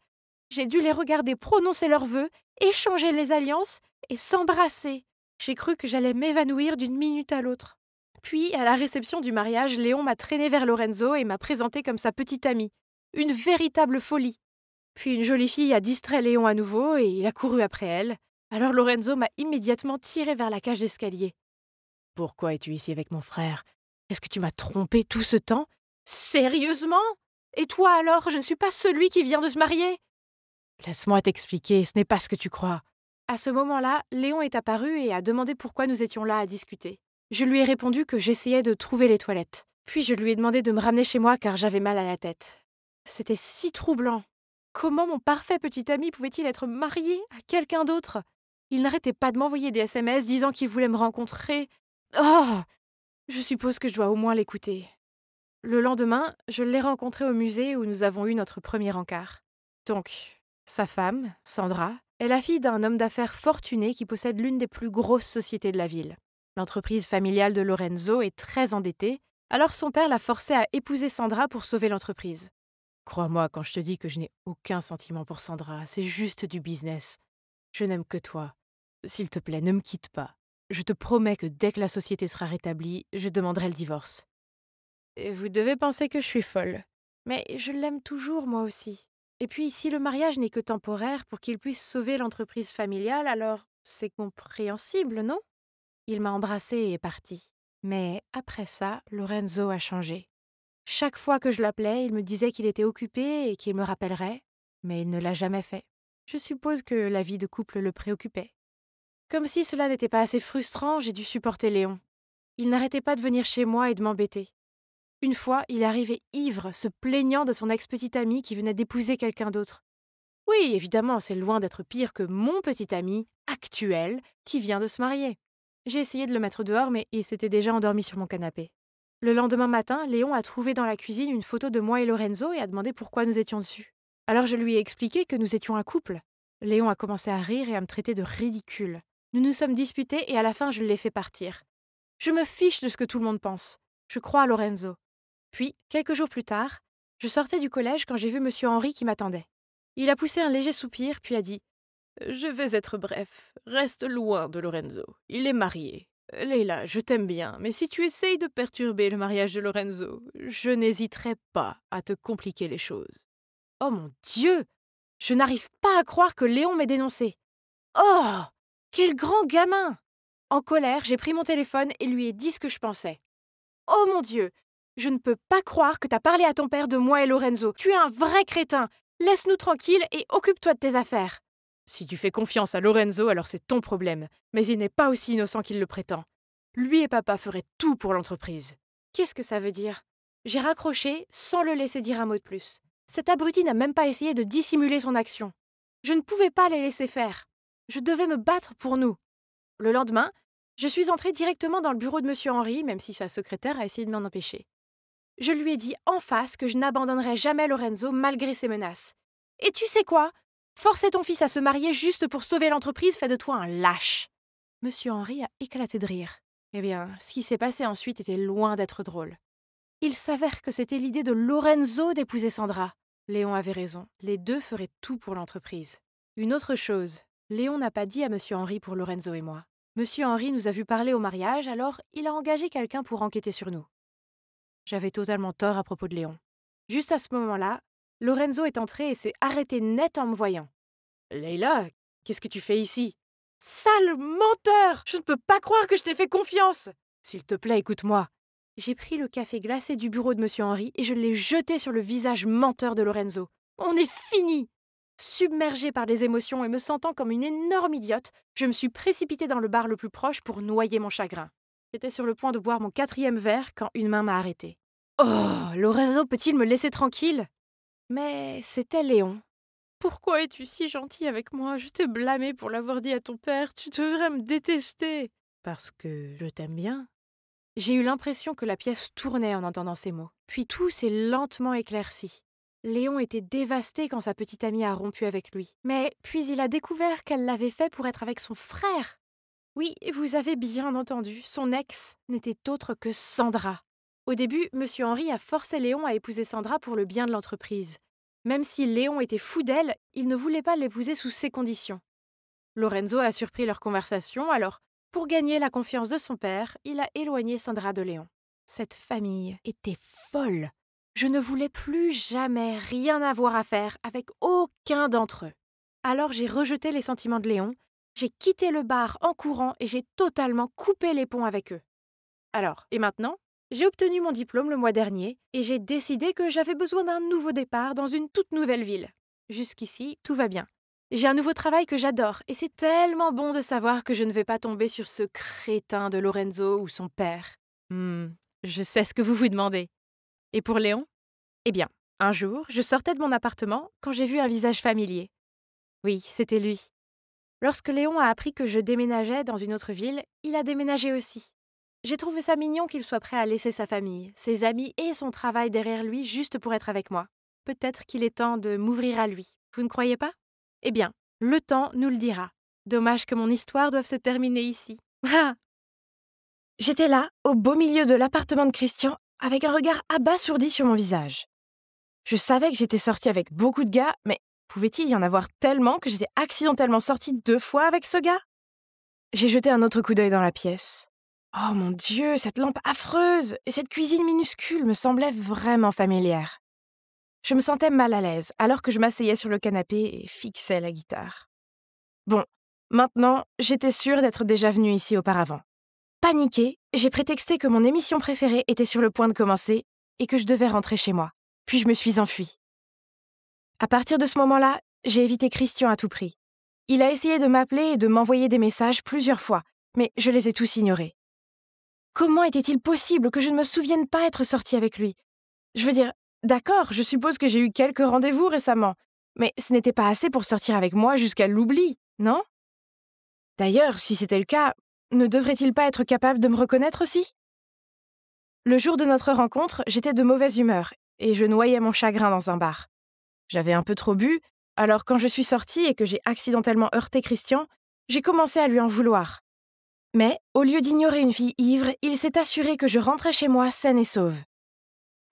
J'ai dû les regarder prononcer leurs vœux, échanger les alliances et s'embrasser. J'ai cru que j'allais m'évanouir d'une minute à l'autre. Puis, à la réception du mariage, Léon m'a traîné vers Lorenzo et m'a présenté comme sa petite amie. Une véritable folie. Puis une jolie fille a distrait Léon à nouveau et il a couru après elle. Alors Lorenzo m'a immédiatement tiré vers la cage d'escalier. « Pourquoi es-tu ici avec mon frère? Est-ce que tu m'as trompé tout ce temps? Sérieusement? Et toi alors, je ne suis pas celui qui vient de se marier? » Laisse-moi t'expliquer, ce n'est pas ce que tu crois. À ce moment-là, Léon est apparu et a demandé pourquoi nous étions là à discuter. Je lui ai répondu que j'essayais de trouver les toilettes. Puis je lui ai demandé de me ramener chez moi car j'avais mal à la tête. C'était si troublant. Comment mon parfait petit ami pouvait-il être marié à quelqu'un d'autre? Il n'arrêtait pas de m'envoyer des SMS disant qu'il voulait me rencontrer. Oh! Je suppose que je dois au moins l'écouter. Le lendemain, je l'ai rencontré au musée où nous avons eu notre premier encart. Donc, sa femme, Sandra, est la fille d'un homme d'affaires fortuné qui possède l'une des plus grosses sociétés de la ville. L'entreprise familiale de Lorenzo est très endettée, alors son père l'a forcé à épouser Sandra pour sauver l'entreprise. Crois-moi quand je te dis que je n'ai aucun sentiment pour Sandra, c'est juste du business. Je n'aime que toi. S'il te plaît, ne me quitte pas. Je te promets que dès que la société sera rétablie, je demanderai le divorce. Et vous devez penser que je suis folle. Mais je l'aime toujours, moi aussi. Et puis, si le mariage n'est que temporaire pour qu'il puisse sauver l'entreprise familiale, alors c'est compréhensible, non? Il m'a embrassée et est parti. Mais après ça, Lorenzo a changé. Chaque fois que je l'appelais, il me disait qu'il était occupé et qu'il me rappellerait, mais il ne l'a jamais fait. Je suppose que la vie de couple le préoccupait. Comme si cela n'était pas assez frustrant, j'ai dû supporter Léon. Il n'arrêtait pas de venir chez moi et de m'embêter. Une fois, il est arrivé ivre, se plaignant de son ex-petite amie qui venait d'épouser quelqu'un d'autre. Oui, évidemment, c'est loin d'être pire que mon petit ami, actuel, qui vient de se marier. J'ai essayé de le mettre dehors, mais il s'était déjà endormi sur mon canapé. Le lendemain matin, Léon a trouvé dans la cuisine une photo de moi et Lorenzo et a demandé pourquoi nous étions dessus. Alors je lui ai expliqué que nous étions un couple. Léon a commencé à rire et à me traiter de ridicule. Nous nous sommes disputés et à la fin je l'ai fait partir. Je me fiche de ce que tout le monde pense. Je crois à Lorenzo. Puis, quelques jours plus tard, je sortais du collège quand j'ai vu Monsieur Henry qui m'attendait. Il a poussé un léger soupir, puis a dit « Je vais être bref. Reste loin de Lorenzo. Il est marié. Leila, je t'aime bien, mais si tu essayes de perturber le mariage de Lorenzo, je n'hésiterai pas à te compliquer les choses. » Oh mon Dieu! Je n'arrive pas à croire que Léon m'ait dénoncé. Oh! Quel grand gamin! En colère, j'ai pris mon téléphone et lui ai dit ce que je pensais. Oh mon Dieu! Je ne peux pas croire que t'as parlé à ton père de moi et Lorenzo. Tu es un vrai crétin! Laisse-nous tranquilles et occupe-toi de tes affaires. Si tu fais confiance à Lorenzo, alors c'est ton problème. Mais il n'est pas aussi innocent qu'il le prétend. Lui et papa feraient tout pour l'entreprise. Qu'est-ce que ça veut dire? J'ai raccroché sans le laisser dire un mot de plus. Cet abruti n'a même pas essayé de dissimuler son action. Je ne pouvais pas les laisser faire. Je devais me battre pour nous. Le lendemain, je suis entrée directement dans le bureau de Monsieur Henry, même si sa secrétaire a essayé de m'en empêcher. Je lui ai dit en face que je n'abandonnerais jamais Lorenzo malgré ses menaces. Et tu sais quoi? Forcer ton fils à se marier juste pour sauver l'entreprise fait de toi un lâche. Monsieur Henry a éclaté de rire. Eh bien, ce qui s'est passé ensuite était loin d'être drôle. Il s'avère que c'était l'idée de Lorenzo d'épouser Sandra. Léon avait raison, les deux feraient tout pour l'entreprise. Une autre chose, Léon n'a pas dit à Monsieur Henry pour Lorenzo et moi. Monsieur Henry nous a vu parler au mariage, alors il a engagé quelqu'un pour enquêter sur nous. J'avais totalement tort à propos de Léon. Juste à ce moment-là, Lorenzo est entré et s'est arrêté net en me voyant. « Leila, qu'est-ce que tu fais ici ?»« Sale menteur! Je ne peux pas croire que je t'ai fait confiance !»« S'il te plaît, écoute-moi. » J'ai pris le café glacé du bureau de Monsieur Henry et je l'ai jeté sur le visage menteur de Lorenzo. On est fini! Submergée par les émotions et me sentant comme une énorme idiote, je me suis précipitée dans le bar le plus proche pour noyer mon chagrin. J'étais sur le point de boire mon 4e verre quand une main m'a arrêtée. Oh, Lorenzo peut-il me laisser tranquille? Mais c'était Léon. Pourquoi es-tu si gentil avec moi? Je t'ai blâmé pour l'avoir dit à ton père. Tu devrais me détester. Parce que je t'aime bien. J'ai eu l'impression que la pièce tournait en entendant ces mots. Puis tout s'est lentement éclairci. Léon était dévasté quand sa petite amie a rompu avec lui. Mais puis il a découvert qu'elle l'avait fait pour être avec son frère. Oui, vous avez bien entendu, son ex n'était autre que Sandra. Au début, Monsieur Henry a forcé Léon à épouser Sandra pour le bien de l'entreprise. Même si Léon était fou d'elle, il ne voulait pas l'épouser sous ces conditions. Lorenzo a surpris leur conversation, alors, pour gagner la confiance de son père, il a éloigné Sandra de Léon. Cette famille était folle. Je ne voulais plus jamais rien avoir à faire avec aucun d'entre eux. Alors j'ai rejeté les sentiments de Léon, j'ai quitté le bar en courant et j'ai totalement coupé les ponts avec eux. Alors, et maintenant? J'ai obtenu mon diplôme le mois dernier et j'ai décidé que j'avais besoin d'un nouveau départ dans une toute nouvelle ville. Jusqu'ici, tout va bien. J'ai un nouveau travail que j'adore et c'est tellement bon de savoir que je ne vais pas tomber sur ce crétin de Lorenzo ou son père. Je sais ce que vous vous demandez. Et pour Léon? Eh bien, un jour, je sortais de mon appartement quand j'ai vu un visage familier. Oui, c'était lui. Lorsque Léon a appris que je déménageais dans une autre ville, il a déménagé aussi. J'ai trouvé ça mignon qu'il soit prêt à laisser sa famille, ses amis et son travail derrière lui juste pour être avec moi. Peut-être qu'il est temps de m'ouvrir à lui. Vous ne croyez pas? Eh bien, le temps nous le dira. Dommage que mon histoire doive se terminer ici. J'étais là, au beau milieu de l'appartement de Christian, avec un regard abasourdi sur mon visage. Je savais que j'étais sortie avec beaucoup de gars, mais pouvait-il y en avoir tellement que j'étais accidentellement sortie 2 fois avec ce gars? J'ai jeté un autre coup d'œil dans la pièce. Oh mon Dieu, cette lampe affreuse et cette cuisine minuscule me semblaient vraiment familières. Je me sentais mal à l'aise alors que je m'asseyais sur le canapé et fixais la guitare. Bon, maintenant, j'étais sûre d'être déjà venue ici auparavant. Paniquée, j'ai prétexté que mon émission préférée était sur le point de commencer et que je devais rentrer chez moi. Puis je me suis enfuie. À partir de ce moment-là, j'ai évité Christian à tout prix. Il a essayé de m'appeler et de m'envoyer des messages plusieurs fois, mais je les ai tous ignorés. Comment était-il possible que je ne me souvienne pas être sortie avec lui? Je veux dire, d'accord, je suppose que j'ai eu quelques rendez-vous récemment, mais ce n'était pas assez pour sortir avec moi jusqu'à l'oubli, non? D'ailleurs, si c'était le cas, ne devrait-il pas être capable de me reconnaître aussi? Le jour de notre rencontre, j'étais de mauvaise humeur et je noyais mon chagrin dans un bar. J'avais un peu trop bu, alors quand je suis sortie et que j'ai accidentellement heurté Christian, j'ai commencé à lui en vouloir. Mais, au lieu d'ignorer une fille ivre, il s'est assuré que je rentrais chez moi saine et sauve.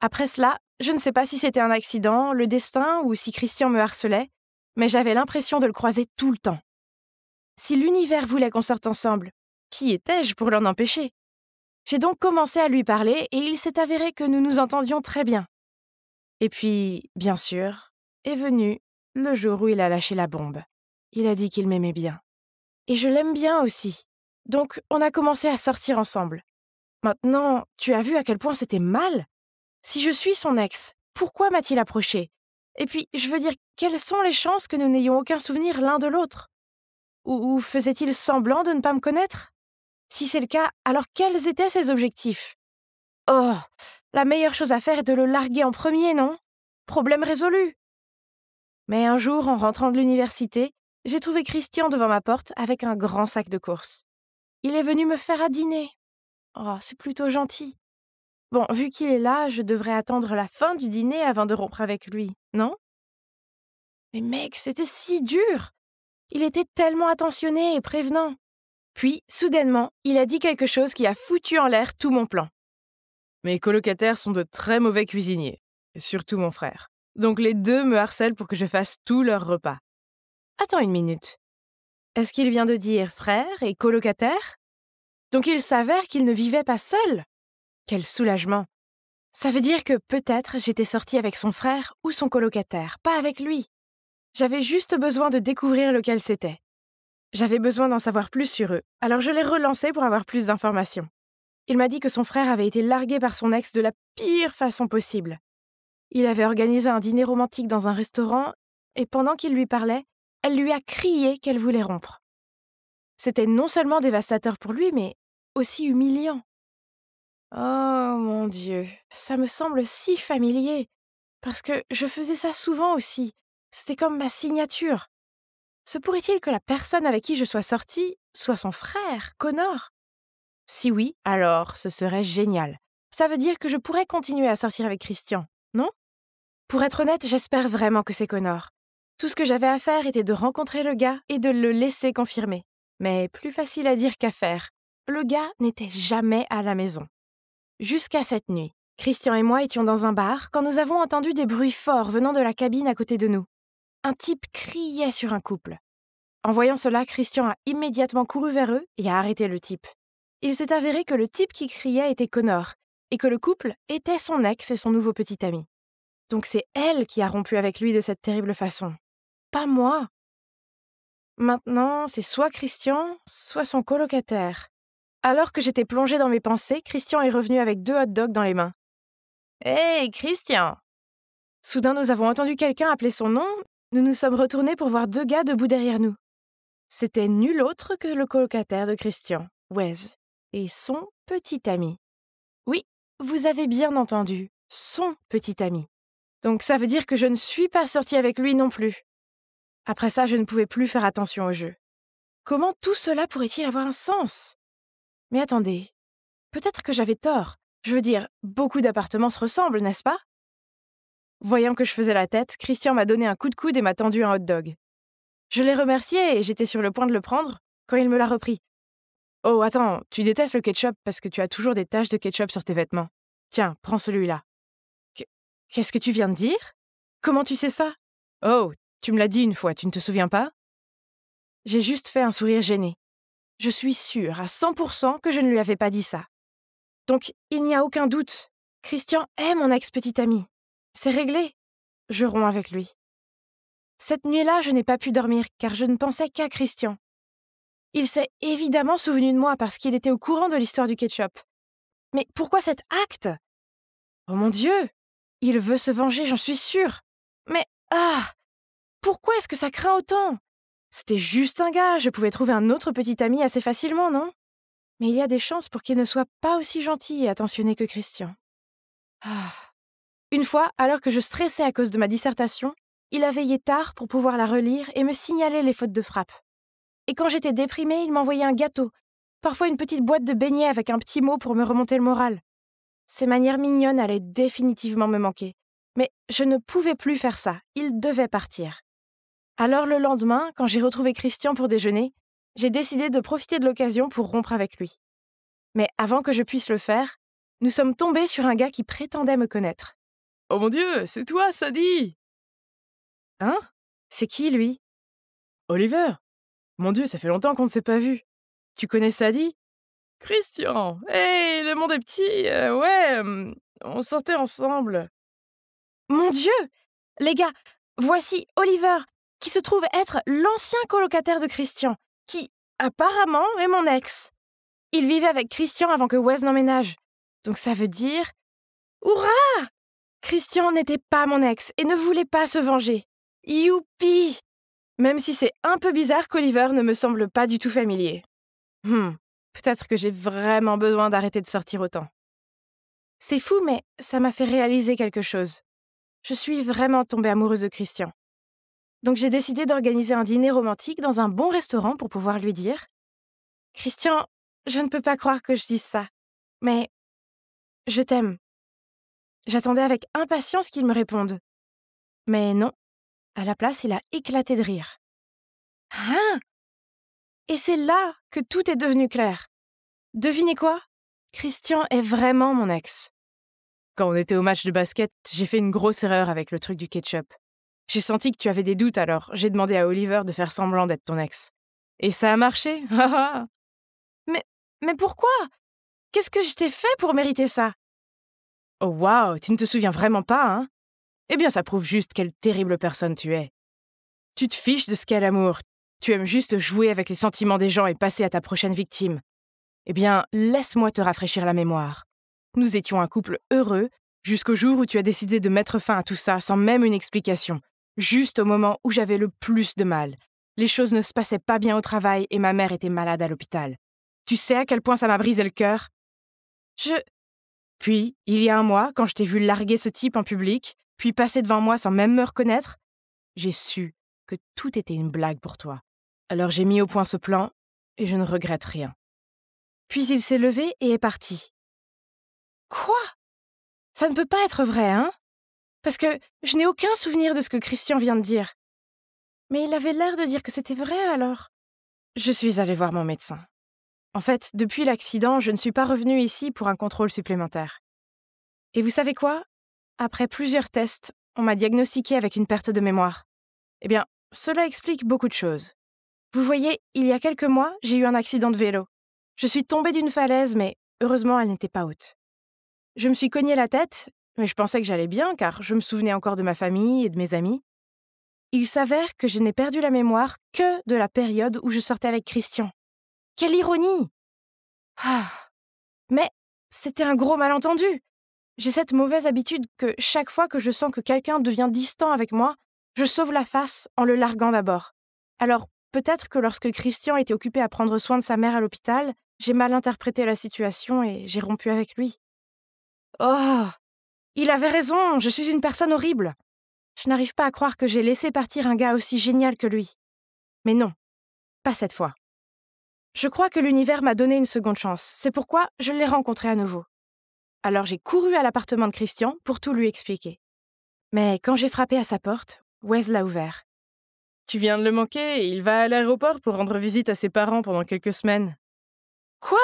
Après cela, je ne sais pas si c'était un accident, le destin ou si Christian me harcelait, mais j'avais l'impression de le croiser tout le temps. Si l'univers voulait qu'on sorte ensemble, qui étais-je pour l'en empêcher? J'ai donc commencé à lui parler et il s'est avéré que nous nous entendions très bien. Et puis, bien sûr, est venu le jour où il a lâché la bombe. Il a dit qu'il m'aimait bien. Et je l'aime bien aussi. Donc, on a commencé à sortir ensemble. Maintenant, tu as vu à quel point c'était mal? Si je suis son ex, pourquoi m'a-t-il approché? Et puis, je veux dire, quelles sont les chances que nous n'ayons aucun souvenir l'un de l'autre? Ou faisait-il semblant de ne pas me connaître? Si c'est le cas, alors quels étaient ses objectifs? Oh, la meilleure chose à faire est de le larguer en premier, non? Problème résolu. Mais un jour, en rentrant de l'université, j'ai trouvé Christian devant ma porte avec un grand sac de courses. Il est venu me faire à dîner. Oh, c'est plutôt gentil. Bon, vu qu'il est là, je devrais attendre la fin du dîner avant de rompre avec lui, non? Mais mec, c'était si dur! Il était tellement attentionné et prévenant. Puis, soudainement, il a dit quelque chose qui a foutu en l'air tout mon plan. Mes colocataires sont de très mauvais cuisiniers, et surtout mon frère. Donc les deux me harcèlent pour que je fasse tous leurs repas. Attends une minute. Est-ce qu'il vient de dire frère et colocataire? Donc il s'avère qu'il ne vivait pas seul? Quel soulagement! Ça veut dire que peut-être j'étais sortie avec son frère ou son colocataire, pas avec lui. J'avais juste besoin de découvrir lequel c'était. J'avais besoin d'en savoir plus sur eux, alors je l'ai relancé pour avoir plus d'informations. Il m'a dit que son frère avait été largué par son ex de la pire façon possible. Il avait organisé un dîner romantique dans un restaurant, et pendant qu'il lui parlait, elle lui a crié qu'elle voulait rompre. C'était non seulement dévastateur pour lui, mais aussi humiliant. Oh mon Dieu, ça me semble si familier, parce que je faisais ça souvent aussi. C'était comme ma signature. Se pourrait-il que la personne avec qui je sois sortie soit son frère, Connor? Si oui, alors ce serait génial. Ça veut dire que je pourrais continuer à sortir avec Christian, non? Pour être honnête, j'espère vraiment que c'est Connor. Tout ce que j'avais à faire était de rencontrer le gars et de le laisser confirmer. Mais plus facile à dire qu'à faire. Le gars n'était jamais à la maison. Jusqu'à cette nuit, Christian et moi étions dans un bar quand nous avons entendu des bruits forts venant de la cabine à côté de nous. Un type criait sur un couple. En voyant cela, Christian a immédiatement couru vers eux et a arrêté le type. Il s'est avéré que le type qui criait était Connor et que le couple était son ex et son nouveau petit ami. Donc c'est elle qui a rompu avec lui de cette terrible façon. Pas moi. Maintenant, c'est soit Christian, soit son colocataire. Alors que j'étais plongée dans mes pensées, Christian est revenu avec 2 hot dogs dans les mains. « Hey, Christian !» Soudain, nous avons entendu quelqu'un appeler son nom. Nous nous sommes retournés pour voir 2 gars debout derrière nous. C'était nul autre que le colocataire de Christian, Wes, et son petit ami. Oui, vous avez bien entendu, son petit ami. Donc ça veut dire que je ne suis pas sortie avec lui non plus. Après ça, je ne pouvais plus faire attention au jeu. Comment tout cela pourrait-il avoir un sens? Mais attendez, peut-être que j'avais tort. Je veux dire, beaucoup d'appartements se ressemblent, n'est-ce pas? Voyant que je faisais la tête, Christian m'a donné un coup de coude et m'a tendu un hot dog. Je l'ai remercié et j'étais sur le point de le prendre quand il me l'a repris. « Oh, attends, tu détestes le ketchup parce que tu as toujours des taches de ketchup sur tes vêtements. Tiens, prends celui-là. » Qu'est-ce que tu viens de dire? Comment tu sais ça? Oh, tu me l'as dit une fois, tu ne te souviens pas? J'ai juste fait un sourire gêné. Je suis sûre à 100% que je ne lui avais pas dit ça. Donc, il n'y a aucun doute. Christian est mon ex-petit ami. C'est réglé. Je romps avec lui. Cette nuit-là, je n'ai pas pu dormir car je ne pensais qu'à Christian. Il s'est évidemment souvenu de moi parce qu'il était au courant de l'histoire du ketchup. Mais pourquoi cet acte? Oh mon Dieu! Il veut se venger, j'en suis sûre. Mais, pourquoi est-ce que ça craint autant? C'était juste un gars, je pouvais trouver un autre petit ami assez facilement, non? Mais il y a des chances pour qu'il ne soit pas aussi gentil et attentionné que Christian. Une fois, alors que je stressais à cause de ma dissertation, il a veillé tard pour pouvoir la relire et me signaler les fautes de frappe. Et quand j'étais déprimée, il m'envoyait un gâteau, parfois une petite boîte de beignets avec un petit mot pour me remonter le moral. Ses manières mignonnes allaient définitivement me manquer. Mais je ne pouvais plus faire ça, il devait partir. Alors le lendemain, quand j'ai retrouvé Christian pour déjeuner, j'ai décidé de profiter de l'occasion pour rompre avec lui. Mais avant que je puisse le faire, nous sommes tombés sur un gars qui prétendait me connaître. « Oh mon Dieu, c'est toi, Sadie !»« Hein? C'est qui, lui? » ?»« Oliver. Mon Dieu, ça fait longtemps qu'on ne s'est pas vu. Tu connais Sadie ?»« Christian. Hey, le monde est petit. On sortait ensemble. » Mon Dieu! Les gars, voici Oliver, qui se trouve être l'ancien colocataire de Christian, qui, apparemment, est mon ex. Il vivait avec Christian avant que Wes n'emménage. Donc ça veut dire... Hurrah! Christian n'était pas mon ex et ne voulait pas se venger. Youpi! Même si c'est un peu bizarre qu'Oliver ne me semble pas du tout familier. Peut-être que j'ai vraiment besoin d'arrêter de sortir autant. C'est fou, mais ça m'a fait réaliser quelque chose. Je suis vraiment tombée amoureuse de Christian. Donc j'ai décidé d'organiser un dîner romantique dans un bon restaurant pour pouvoir lui dire « Christian, je ne peux pas croire que je dise ça, mais je t'aime. » J'attendais avec impatience qu'il me réponde. Mais non, à la place, il a éclaté de rire. « Hein? » Et c'est là que tout est devenu clair. Devinez quoi? Christian est vraiment mon ex. Quand on était au match de basket, j'ai fait une grosse erreur avec le truc du ketchup. J'ai senti que tu avais des doutes, alors j'ai demandé à Oliver de faire semblant d'être ton ex. Et ça a marché. Mais pourquoi? Qu'est-ce que je t'ai fait pour mériter ça? Oh waouh, tu ne te souviens vraiment pas, hein? Eh bien, ça prouve juste quelle terrible personne tu es. Tu te fiches de ce qu'est l'amour. Tu aimes juste jouer avec les sentiments des gens et passer à ta prochaine victime. Eh bien, laisse-moi te rafraîchir la mémoire. Nous étions un couple heureux jusqu'au jour où tu as décidé de mettre fin à tout ça sans même une explication. Juste au moment où j'avais le plus de mal. Les choses ne se passaient pas bien au travail et ma mère était malade à l'hôpital. Tu sais à quel point ça m'a brisé le cœur? Puis, il y a un mois, quand je t'ai vu larguer ce type en public, puis passer devant moi sans même me reconnaître, j'ai su que tout était une blague pour toi. Alors j'ai mis au point ce plan et je ne regrette rien. Puis il s'est levé et est parti. Quoi? Ça ne peut pas être vrai, hein? Parce que je n'ai aucun souvenir de ce que Christian vient de dire. Mais il avait l'air de dire que c'était vrai alors. Je suis allée voir mon médecin. En fait, depuis l'accident, je ne suis pas revenue ici pour un contrôle supplémentaire. Et vous savez quoi? Après plusieurs tests, on m'a diagnostiquée avec une perte de mémoire. Eh bien, cela explique beaucoup de choses. Vous voyez, il y a quelques mois, j'ai eu un accident de vélo. Je suis tombée d'une falaise, mais heureusement, elle n'était pas haute. Je me suis cogné la tête, mais je pensais que j'allais bien, car je me souvenais encore de ma famille et de mes amis. Il s'avère que je n'ai perdu la mémoire que de la période où je sortais avec Christian. Quelle ironie! Mais c'était un gros malentendu. J'ai cette mauvaise habitude que chaque fois que je sens que quelqu'un devient distant avec moi, je sauve la face en le larguant d'abord. Alors, peut-être que lorsque Christian était occupé à prendre soin de sa mère à l'hôpital, j'ai mal interprété la situation et j'ai rompu avec lui. Oh! Il avait raison, je suis une personne horrible. Je n'arrive pas à croire que j'ai laissé partir un gars aussi génial que lui. Mais non, pas cette fois. Je crois que l'univers m'a donné une seconde chance, c'est pourquoi je l'ai rencontré à nouveau. Alors j'ai couru à l'appartement de Christian pour tout lui expliquer. Mais quand j'ai frappé à sa porte, Wes l'a ouvert. « Tu viens de le manquer, il va à l'aéroport pour rendre visite à ses parents pendant quelques semaines. » Quoi?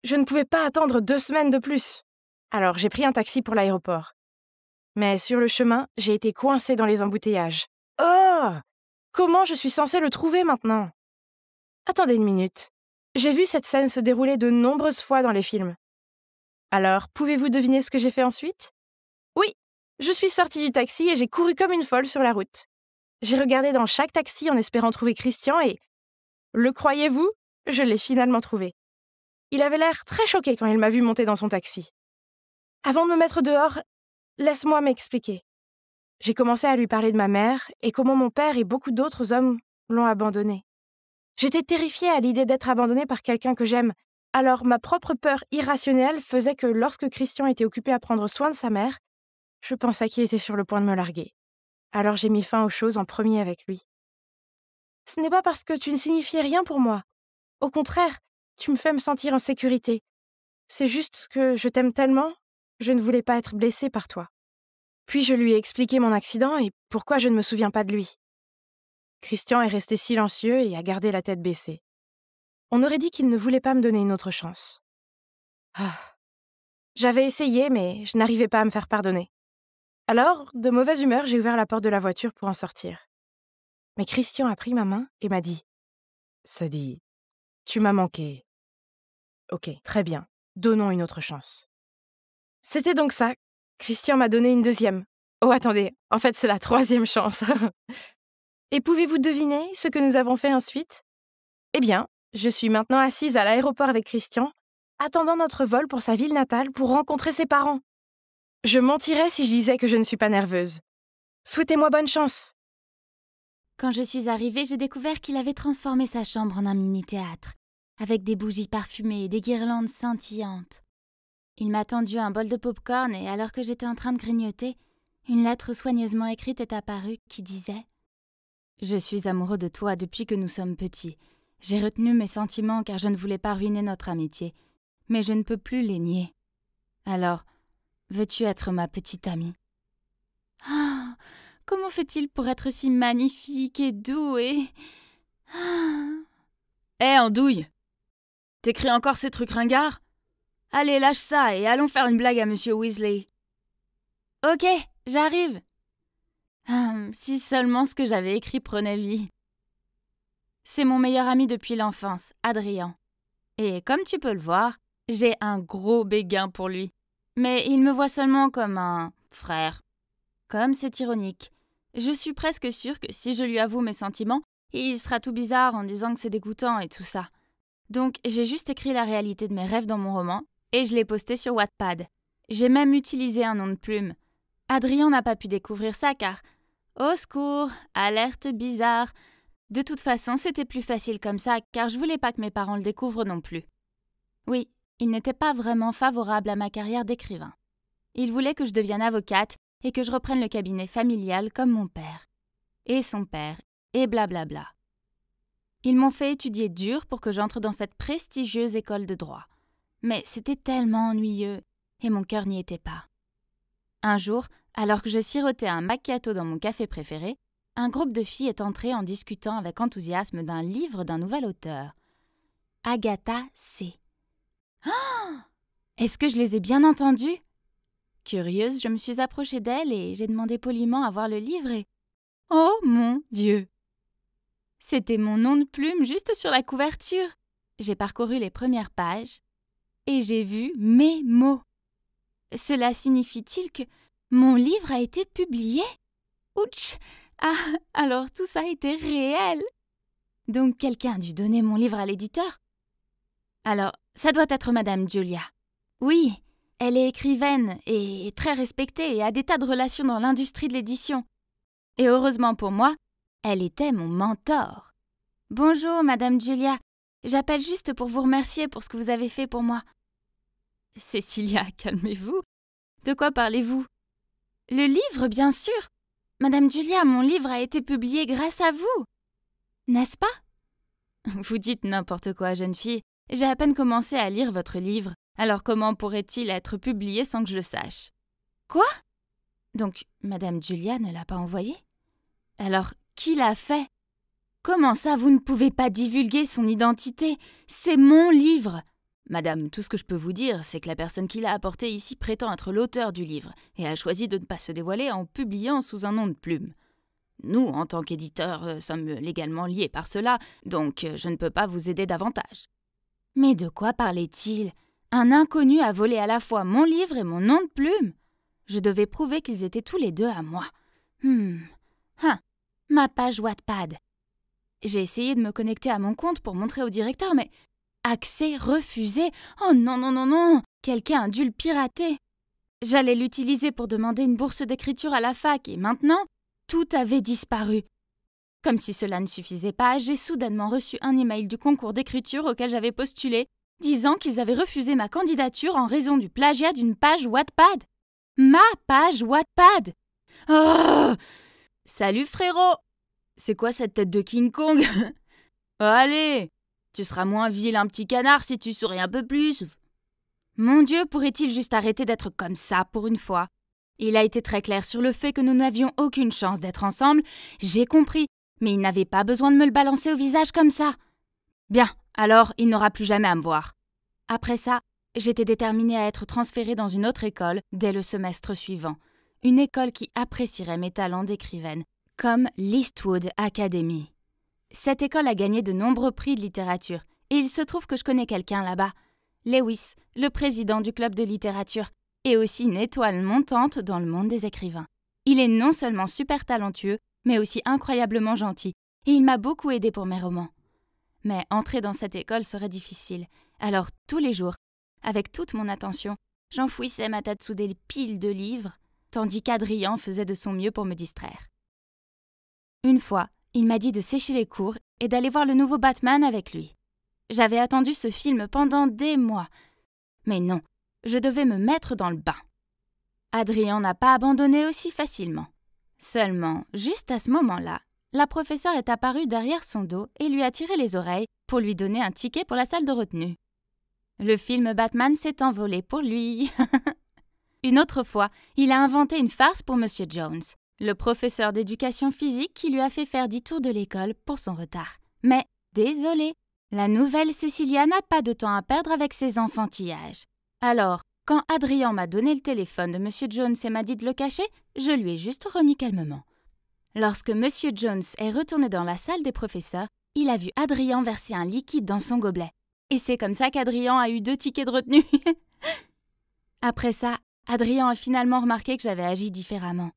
Je ne pouvais pas attendre 2 semaines de plus. Alors j'ai pris un taxi pour l'aéroport. Mais sur le chemin, j'ai été coincée dans les embouteillages. Oh! Comment je suis censée le trouver maintenant? Attendez une minute. J'ai vu cette scène se dérouler de nombreuses fois dans les films. Alors, pouvez-vous deviner ce que j'ai fait ensuite? Oui, je suis sortie du taxi et j'ai couru comme une folle sur la route. J'ai regardé dans chaque taxi en espérant trouver Christian et... Le croyez-vous? Je l'ai finalement trouvé. Il avait l'air très choqué quand il m'a vu monter dans son taxi. Avant de me mettre dehors, laisse-moi m'expliquer. J'ai commencé à lui parler de ma mère et comment mon père et beaucoup d'autres hommes l'ont abandonnée. J'étais terrifiée à l'idée d'être abandonnée par quelqu'un que j'aime. Alors ma propre peur irrationnelle faisait que lorsque Christian était occupé à prendre soin de sa mère, je pensais qu'il était sur le point de me larguer. Alors j'ai mis fin aux choses en premier avec lui. Ce n'est pas parce que tu ne signifiais rien pour moi. Au contraire, tu me fais me sentir en sécurité. C'est juste que je t'aime tellement, je ne voulais pas être blessée par toi. Puis je lui ai expliqué mon accident et pourquoi je ne me souviens pas de lui. Christian est resté silencieux et a gardé la tête baissée. On aurait dit qu'il ne voulait pas me donner une autre chance. J'avais essayé, mais je n'arrivais pas à me faire pardonner. Alors, de mauvaise humeur, j'ai ouvert la porte de la voiture pour en sortir. Mais Christian a pris ma main et m'a dit « Sadie, tu m'as manqué. Ok, très bien, donnons une autre chance. » C'était donc ça. Christian m'a donné une deuxième. Oh, attendez, en fait, c'est la troisième chance. Et pouvez-vous deviner ce que nous avons fait ensuite? Eh bien, je suis maintenant assise à l'aéroport avec Christian, attendant notre vol pour sa ville natale pour rencontrer ses parents. Je mentirais si je disais que je ne suis pas nerveuse. Souhaitez-moi bonne chance. Quand je suis arrivée, j'ai découvert qu'il avait transformé sa chambre en un mini-théâtre, avec des bougies parfumées et des guirlandes scintillantes. Il m'a tendu un bol de pop-corn et alors que j'étais en train de grignoter, une lettre soigneusement écrite est apparue qui disait « Je suis amoureux de toi depuis que nous sommes petits. J'ai retenu mes sentiments car je ne voulais pas ruiner notre amitié, mais je ne peux plus les nier. Alors, veux-tu être ma petite amie ?» Ah, comment fait-il pour être si magnifique et doux et... Hé, andouille! T'écris encore ces trucs ringards? Allez, lâche ça et allons faire une blague à Monsieur Weasley. Ok, j'arrive. Si seulement ce que j'avais écrit prenait vie. C'est mon meilleur ami depuis l'enfance, Adrien. Et comme tu peux le voir, j'ai un gros béguin pour lui. Mais il me voit seulement comme un frère. Comme c'est ironique. Je suis presque sûre que si je lui avoue mes sentiments, il sera tout bizarre en disant que c'est dégoûtant et tout ça. Donc j'ai juste écrit la réalité de mes rêves dans mon roman et je l'ai posté sur Wattpad. J'ai même utilisé un nom de plume. Adrien n'a pas pu découvrir ça car... Au secours, alerte bizarre. De toute façon, c'était plus facile comme ça car je voulais pas que mes parents le découvrent non plus. Oui, il n'était pas vraiment favorable à ma carrière d'écrivain. Il voulait que je devienne avocate et que je reprenne le cabinet familial comme mon père. Et son père, et blablabla. Ils m'ont fait étudier dur pour que j'entre dans cette prestigieuse école de droit. Mais c'était tellement ennuyeux, et mon cœur n'y était pas. Un jour, alors que je sirotais un macchiato dans mon café préféré, un groupe de filles est entré en discutant avec enthousiasme d'un livre d'un nouvel auteur. Agatha C. Oh! Est-ce que je les ai bien entendues? Curieuse, je me suis approchée d'elle et j'ai demandé poliment à voir le livre et... Oh mon Dieu! C'était mon nom de plume juste sur la couverture. J'ai parcouru les premières pages et j'ai vu mes mots. Cela signifie-t-il que mon livre a été publié? Ouch! Ah, alors tout ça était réel! Donc quelqu'un a dû donner mon livre à l'éditeur? Alors, ça doit être Madame Julia. Oui, elle est écrivaine et très respectée et a des tas de relations dans l'industrie de l'édition. Et heureusement pour moi, elle était mon mentor. Bonjour, Madame Julia. J'appelle juste pour vous remercier pour ce que vous avez fait pour moi. Cécilia, calmez-vous. De quoi parlez-vous? Le livre, bien sûr. Madame Julia, mon livre a été publié grâce à vous. N'est-ce pas? Vous dites n'importe quoi, jeune fille. J'ai à peine commencé à lire votre livre. Alors comment pourrait-il être publié sans que je le sache? Quoi? Donc, Madame Julia ne l'a pas envoyé? Alors, qui l'a fait? Comment ça, vous ne pouvez pas divulguer son identité? C'est mon livre! Madame, tout ce que je peux vous dire, c'est que la personne qui l'a apporté ici prétend être l'auteur du livre et a choisi de ne pas se dévoiler en publiant sous un nom de plume. Nous, en tant qu'éditeurs, sommes légalement liés par cela, donc je ne peux pas vous aider davantage. Mais de quoi parlait-il? Un inconnu a volé à la fois mon livre et mon nom de plume. Je devais prouver qu'ils étaient tous les deux à moi. Ma page Wattpad. J'ai essayé de me connecter à mon compte pour montrer au directeur, mais... Accès refusé. Oh non, non, non, non. Quelqu'un a dû le pirater. J'allais l'utiliser pour demander une bourse d'écriture à la fac et maintenant, tout avait disparu. Comme si cela ne suffisait pas, j'ai soudainement reçu un email du concours d'écriture auquel j'avais postulé, disant qu'ils avaient refusé ma candidature en raison du plagiat d'une page Wattpad. Ma page Wattpad. Oh! Salut frérot! C'est quoi cette tête de King Kong? Allez! Tu seras moins vilain petit canard si tu souris un peu plus. Mon Dieu, pourrait-il juste arrêter d'être comme ça pour une fois? Il a été très clair sur le fait que nous n'avions aucune chance d'être ensemble. J'ai compris, mais il n'avait pas besoin de me le balancer au visage comme ça. Bien, Alors, il n'aura plus jamais à me voir. Après ça, j'étais déterminée à être transférée dans une autre école dès le semestre suivant. Une école qui apprécierait mes talents d'écrivaine, comme l'Eastwood Academy. Cette école a gagné de nombreux prix de littérature, et il se trouve que je connais quelqu'un là-bas. Lewis, le président du club de littérature, est aussi une étoile montante dans le monde des écrivains. Il est non seulement super talentueux, mais aussi incroyablement gentil, et il m'a beaucoup aidé pour mes romans. Mais entrer dans cette école serait difficile, alors tous les jours, avec toute mon attention, j'enfouissais ma tête sous des piles de livres, tandis qu'Adrien faisait de son mieux pour me distraire. Une fois, il m'a dit de sécher les cours et d'aller voir le nouveau Batman avec lui. J'avais attendu ce film pendant des mois. Mais non, je devais me mettre dans le bain. Adrien n'a pas abandonné aussi facilement. Seulement, juste à ce moment-là, la professeure est apparue derrière son dos et lui a tiré les oreilles pour lui donner un ticket pour la salle de retenue. Le film Batman s'est envolé pour lui. Une autre fois, il a inventé une farce pour Monsieur Jones, le professeur d'éducation physique qui lui a fait faire 10 tours de l'école pour son retard. Mais, désolé, la nouvelle Cécilia n'a pas de temps à perdre avec ses enfantillages. Alors, quand Adrien m'a donné le téléphone de Monsieur Jones et m'a dit de le cacher, je lui ai juste remis calmement. Lorsque Monsieur Jones est retourné dans la salle des professeurs, il a vu Adrien verser un liquide dans son gobelet. Et c'est comme ça qu'Adrien a eu 2 tickets de retenue. Après ça, Adrien a finalement remarqué que j'avais agi différemment.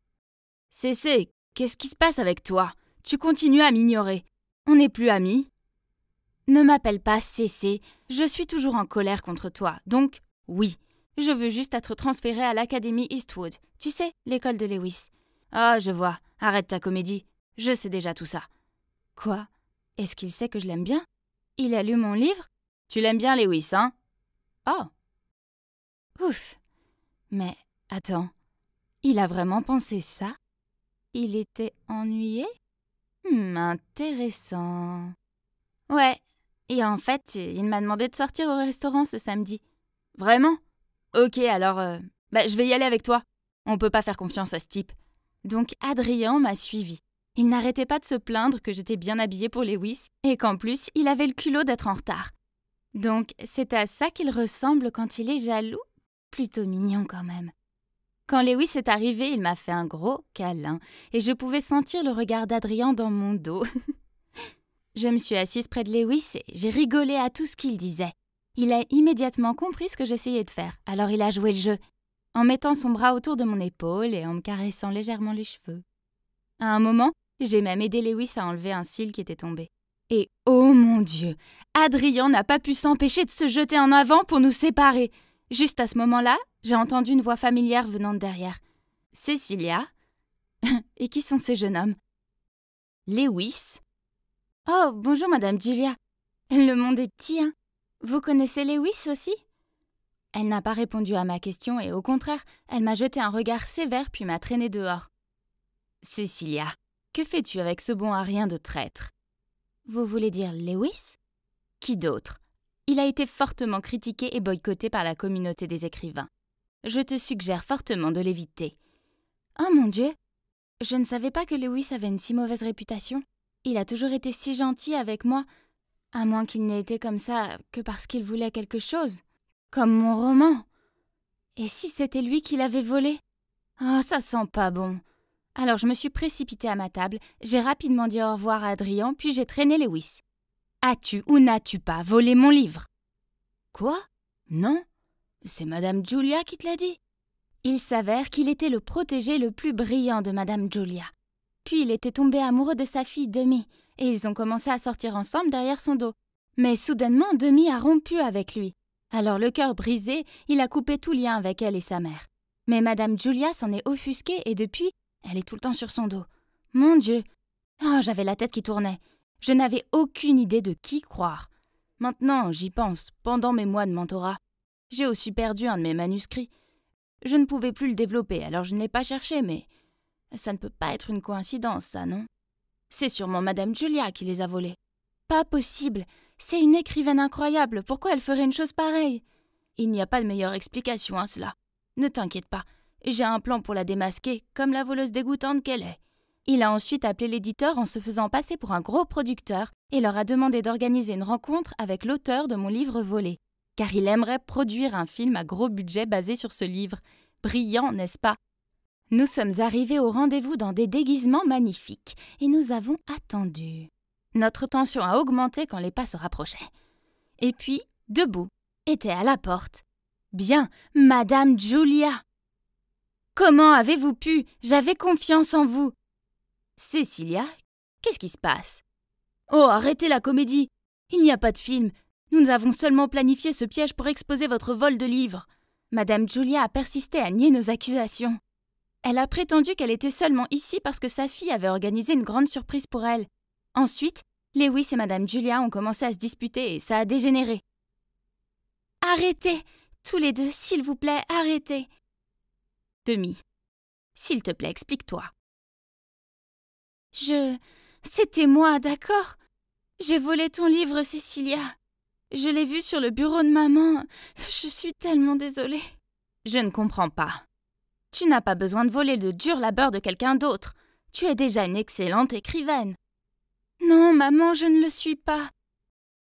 « Cécé, qu'est-ce qui se passe avec toi? Tu continues à m'ignorer. On n'est plus amis ?» « Ne m'appelle pas Cécé, je suis toujours en colère contre toi, donc oui, je veux juste être transférée à l'Académie Eastwood. Tu sais, l'école de Lewis. »« Ah, je vois, arrête ta comédie, je sais déjà tout ça. »« Quoi? Est-ce qu'il sait que je l'aime bien? Il a lu mon livre? Tu l'aimes bien, Lewis, hein? »« Oh. Ouf. Mais, attends, il a vraiment pensé ça? Il était ennuyé? Intéressant. Ouais, et en fait, il m'a demandé de sortir au restaurant ce samedi. Vraiment? Ok, alors, je vais y aller avec toi. On peut pas faire confiance à ce type. Donc Adrien m'a suivi. Il n'arrêtait pas de se plaindre que j'étais bien habillée pour Lewis et qu'en plus, il avait le culot d'être en retard. Donc c'est à ça qu'il ressemble quand il est jaloux? Plutôt mignon quand même. Quand Lewis est arrivé, il m'a fait un gros câlin et je pouvais sentir le regard d'Adrien dans mon dos. Je me suis assise près de Lewis et j'ai rigolé à tout ce qu'il disait. Il a immédiatement compris ce que j'essayais de faire, alors il a joué le jeu, en mettant son bras autour de mon épaule et en me caressant légèrement les cheveux. À un moment, j'ai même aidé Lewis à enlever un cil qui était tombé. Et oh mon Dieu, Adrien n'a pas pu s'empêcher de se jeter en avant pour nous séparer. Juste à ce moment-là, j'ai entendu une voix familière venant de derrière. « Cécilia ?» Et qui sont ces jeunes hommes ? « Lewis ?» « Oh, bonjour Madame Julia. Le monde est petit, hein. Vous connaissez Lewis aussi ?» Elle n'a pas répondu à ma question et au contraire, elle m'a jeté un regard sévère puis m'a traînée dehors. « Cécilia, que fais-tu avec ce bon à rien de traître ?»« Vous voulez dire Lewis ? Qui d'autre ? Il a été fortement critiqué et boycotté par la communauté des écrivains. Je te suggère fortement de l'éviter. »« Oh mon Dieu, je ne savais pas que Lewis avait une si mauvaise réputation. Il a toujours été si gentil avec moi, à moins qu'il n'ait été comme ça que parce qu'il voulait quelque chose, comme mon roman. Et si c'était lui qui l'avait volé? Oh, ça sent pas bon. Alors je me suis précipitée à ma table, j'ai rapidement dit au revoir à Adrien, puis j'ai traîné Lewis. As-tu ou n'as-tu pas volé mon livre? Quoi? Non? C'est Madame Julia qui te l'a dit. Il s'avère qu'il était le protégé le plus brillant de Madame Julia. Puis il était tombé amoureux de sa fille Demi, et ils ont commencé à sortir ensemble derrière son dos. Mais soudainement, Demi a rompu avec lui. Alors le cœur brisé, il a coupé tout lien avec elle et sa mère. Mais Madame Julia s'en est offusquée et depuis, elle est tout le temps sur son dos. Mon Dieu! Oh, j'avais la tête qui tournait. Je n'avais aucune idée de qui croire. Maintenant, j'y pense, pendant mes mois de mentorat. J'ai aussi perdu un de mes manuscrits. Je ne pouvais plus le développer, alors je ne l'ai pas cherché, mais... Ça ne peut pas être une coïncidence, ça, non? C'est sûrement Madame Julia qui les a volés. Pas possible. C'est une écrivaine incroyable. Pourquoi elle ferait une chose pareille? Il n'y a pas de meilleure explication à cela. Ne t'inquiète pas. J'ai un plan pour la démasquer, comme la voleuse dégoûtante qu'elle est. Il a ensuite appelé l'éditeur en se faisant passer pour un gros producteur et leur a demandé d'organiser une rencontre avec l'auteur de mon livre volé, car il aimerait produire un film à gros budget basé sur ce livre. Brillant, n'est-ce pas? Nous sommes arrivés au rendez-vous dans des déguisements magnifiques et nous avons attendu. Notre tension a augmenté quand les pas se rapprochaient. Et puis, debout, était à la porte. Bien, Madame Julia. Comment avez-vous pu? J'avais confiance en vous. Cécilia, qu'est-ce qui se passe? Oh, arrêtez la comédie. Il n'y a pas de film. Nous avons seulement planifié ce piège pour exposer votre vol de livres. Madame Julia a persisté à nier nos accusations. Elle a prétendu qu'elle était seulement ici parce que sa fille avait organisé une grande surprise pour elle. Ensuite, Lewis et Madame Julia ont commencé à se disputer et ça a dégénéré. Arrêtez! Tous les deux, s'il vous plaît, arrêtez! Demi, s'il te plaît, explique-toi. C'était moi, d'accord? J'ai volé ton livre, Cécilia. Je l'ai vu sur le bureau de maman. Je suis tellement désolée. Je ne comprends pas. Tu n'as pas besoin de voler le dur labeur de quelqu'un d'autre. Tu es déjà une excellente écrivaine. Non, maman, je ne le suis pas.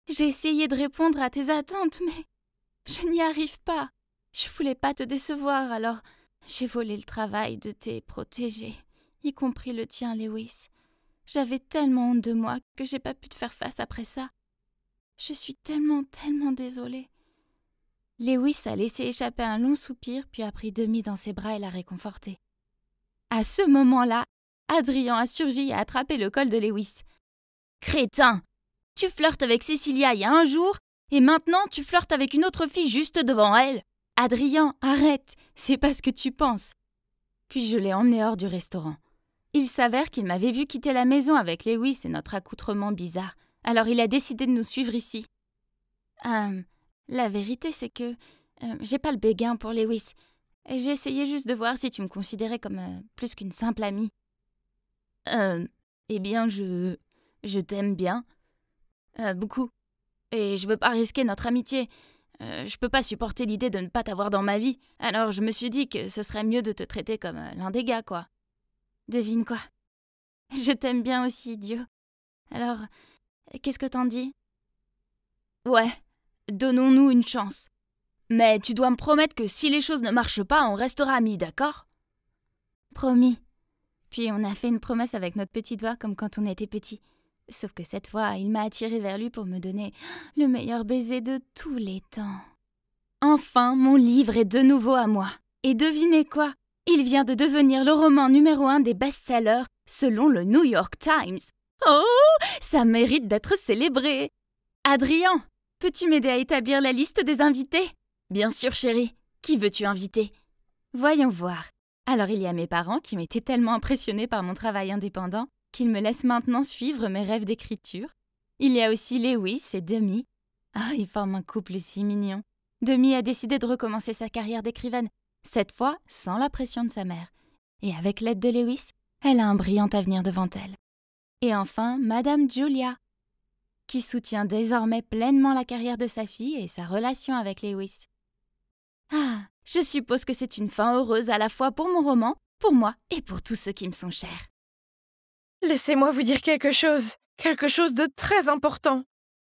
J'ai essayé de répondre à tes attentes, mais je n'y arrive pas. Je voulais pas te décevoir, alors j'ai volé le travail de tes protégés, y compris le tien, Lewis. J'avais tellement honte de moi que j'ai pas pu te faire face après ça. Je suis tellement désolée. Lewis a laissé échapper un long soupir, puis a pris Demi dans ses bras et l'a réconforté. À ce moment-là, Adrien a surgi et a attrapé le col de Lewis. « Crétin! Tu flirtes avec Cécilia il y a un jour, et maintenant tu flirtes avec une autre fille juste devant elle. Adrien, arrête, c'est pas ce que tu penses. » Puis je l'ai emmené hors du restaurant. Il s'avère qu'il m'avait vu quitter la maison avec Lewis et notre accoutrement bizarre, alors il a décidé de nous suivre ici. La vérité, c'est que j'ai pas le béguin pour Lewis. Et j'ai essayé juste de voir si tu me considérais comme plus qu'une simple amie. Eh bien, je t'aime bien. Beaucoup. Et je veux pas risquer notre amitié. Je peux pas supporter l'idée de ne pas t'avoir dans ma vie. Alors je me suis dit que ce serait mieux de te traiter comme l'un des gars, quoi. Devine quoi? Je t'aime bien aussi, idiot. Alors, qu'est-ce que t'en dis? Ouais, donnons-nous une chance. Mais tu dois me promettre que si les choses ne marchent pas, on restera amis, d'accord? Promis. Puis on a fait une promesse avec notre petit doigt comme quand on était petit. Sauf que cette fois, il m'a attiré vers lui pour me donner le meilleur baiser de tous les temps. Enfin, mon livre est de nouveau à moi. Et devinez quoi? Il vient de devenir le roman numéro 1 des best-sellers selon le New York Times. Oh, ça mérite d'être célébré. Adrien, peux-tu m'aider à établir la liste des invités? Bien sûr, chérie. Qui veux-tu inviter? Voyons voir. Alors il y a mes parents qui ont été tellement impressionnés par mon travail indépendant qu'ils me laissent maintenant suivre mes rêves d'écriture. Il y a aussi Lewis et Demi. Ah, ils forment un couple si mignon. Demi a décidé de recommencer sa carrière d'écrivaine, cette fois sans la pression de sa mère. Et avec l'aide de Lewis, elle a un brillant avenir devant elle. Et enfin, Madame Julia, qui soutient désormais pleinement la carrière de sa fille et sa relation avec Lewis. Ah, je suppose que c'est une fin heureuse à la fois pour mon roman, pour moi et pour tous ceux qui me sont chers. Laissez-moi vous dire quelque chose de très important.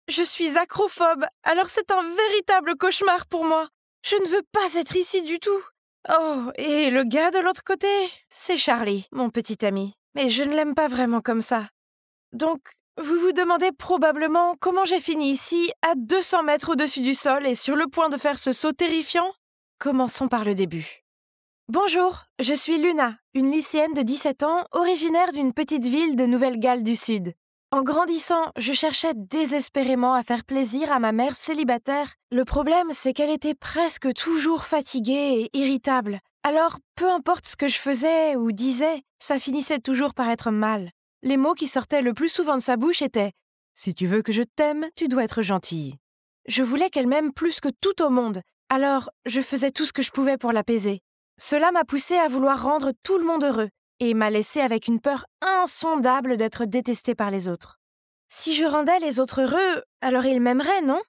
Je suis acrophobe, alors c'est un véritable cauchemar pour moi. Je ne veux pas être ici du tout. Oh, et le gars de l'autre côté, c'est Charlie, mon petit ami. Mais je ne l'aime pas vraiment comme ça. Donc, vous vous demandez probablement comment j'ai fini ici, à 200 mètres au-dessus du sol et sur le point de faire ce saut terrifiant? Commençons par le début. Bonjour, je suis Luna, une lycéenne de 17 ans, originaire d'une petite ville de Nouvelle-Galles du Sud. En grandissant, je cherchais désespérément à faire plaisir à ma mère célibataire. Le problème, c'est qu'elle était presque toujours fatiguée et irritable. Alors, peu importe ce que je faisais ou disais, ça finissait toujours par être mal. Les mots qui sortaient le plus souvent de sa bouche étaient « Si tu veux que je t'aime, tu dois être gentille ». Je voulais qu'elle m'aime plus que tout au monde, alors je faisais tout ce que je pouvais pour l'apaiser. Cela m'a poussée à vouloir rendre tout le monde heureux et m'a laissée avec une peur insondable d'être détestée par les autres. Si je rendais les autres heureux, alors ils m'aimeraient, non?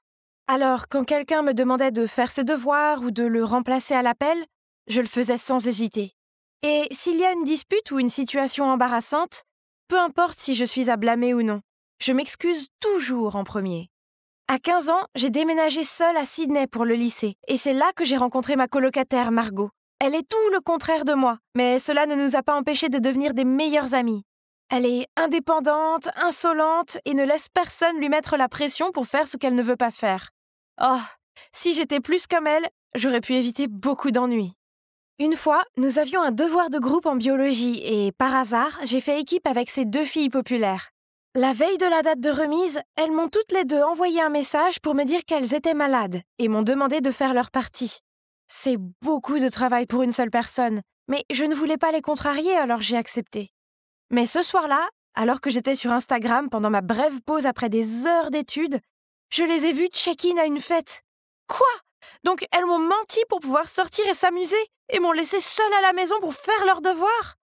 Alors, quand quelqu'un me demandait de faire ses devoirs ou de le remplacer à l'appel, je le faisais sans hésiter. Et s'il y a une dispute ou une situation embarrassante, peu importe si je suis à blâmer ou non. Je m'excuse toujours en premier. À 15 ans, j'ai déménagé seule à Sydney pour le lycée, et c'est là que j'ai rencontré ma colocataire Margot. Elle est tout le contraire de moi, mais cela ne nous a pas empêchés de devenir des meilleures amies. Elle est indépendante, insolente, et ne laisse personne lui mettre la pression pour faire ce qu'elle ne veut pas faire. Oh, si j'étais plus comme elle, j'aurais pu éviter beaucoup d'ennuis. Une fois, nous avions un devoir de groupe en biologie, et par hasard, j'ai fait équipe avec ces 2 filles populaires. La veille de la date de remise, elles m'ont toutes les 2 envoyé un message pour me dire qu'elles étaient malades et m'ont demandé de faire leur partie. C'est beaucoup de travail pour une seule personne, mais je ne voulais pas les contrarier, alors j'ai accepté. Mais ce soir-là, alors que j'étais sur Instagram pendant ma brève pause après des heures d'études, je les ai vues check-in à une fête. Quoi? Donc elles m'ont menti pour pouvoir sortir et s'amuser et m'ont laissé seule à la maison pour faire leurs devoirs?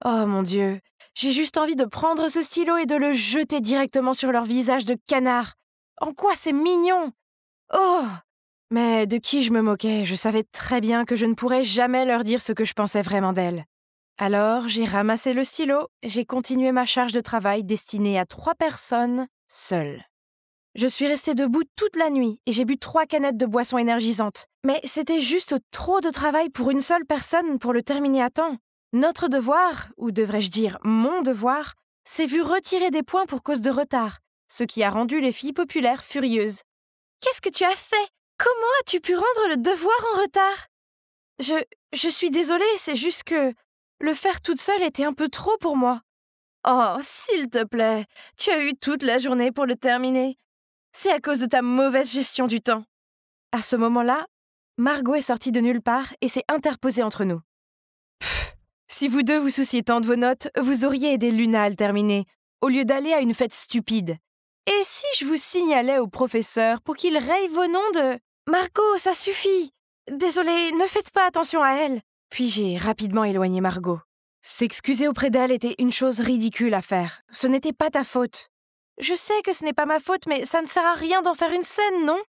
Oh mon Dieu, j'ai juste envie de prendre ce stylo et de le jeter directement sur leur visage de canard. En quoi c'est mignon! Oh! Mais de qui je me moquais, je savais très bien que je ne pourrais jamais leur dire ce que je pensais vraiment d'elles. Alors, j'ai ramassé le stylo et j'ai continué ma charge de travail destinée à 3 personnes, seule. Je suis restée debout toute la nuit et j'ai bu 3 canettes de boissons énergisantes. Mais c'était juste trop de travail pour une seule personne pour le terminer à temps. Notre devoir, ou devrais-je dire mon devoir, s'est vu retirer des points pour cause de retard, ce qui a rendu les filles populaires furieuses. « Qu'est-ce que tu as fait? Comment as-tu pu rendre le devoir en retard? » Je suis désolée, c'est juste que le faire toute seule était un peu trop pour moi. « Oh, s'il te plaît, tu as eu toute la journée pour le terminer. C'est à cause de ta mauvaise gestion du temps. » À ce moment-là, Margot est sortie de nulle part et s'est interposée entre nous. Si vous 2 vous souciez tant de vos notes, vous auriez aidé Luna à le terminer, au lieu d'aller à une fête stupide. Et si je vous signalais au professeur pour qu'il raye vos noms de... Margot, ça suffit. Désolée, ne faites pas attention à elle. Puis j'ai rapidement éloigné Margot. S'excuser auprès d'elle était une chose ridicule à faire. Ce n'était pas ta faute. Je sais que ce n'est pas ma faute, mais ça ne sert à rien d'en faire une scène, non?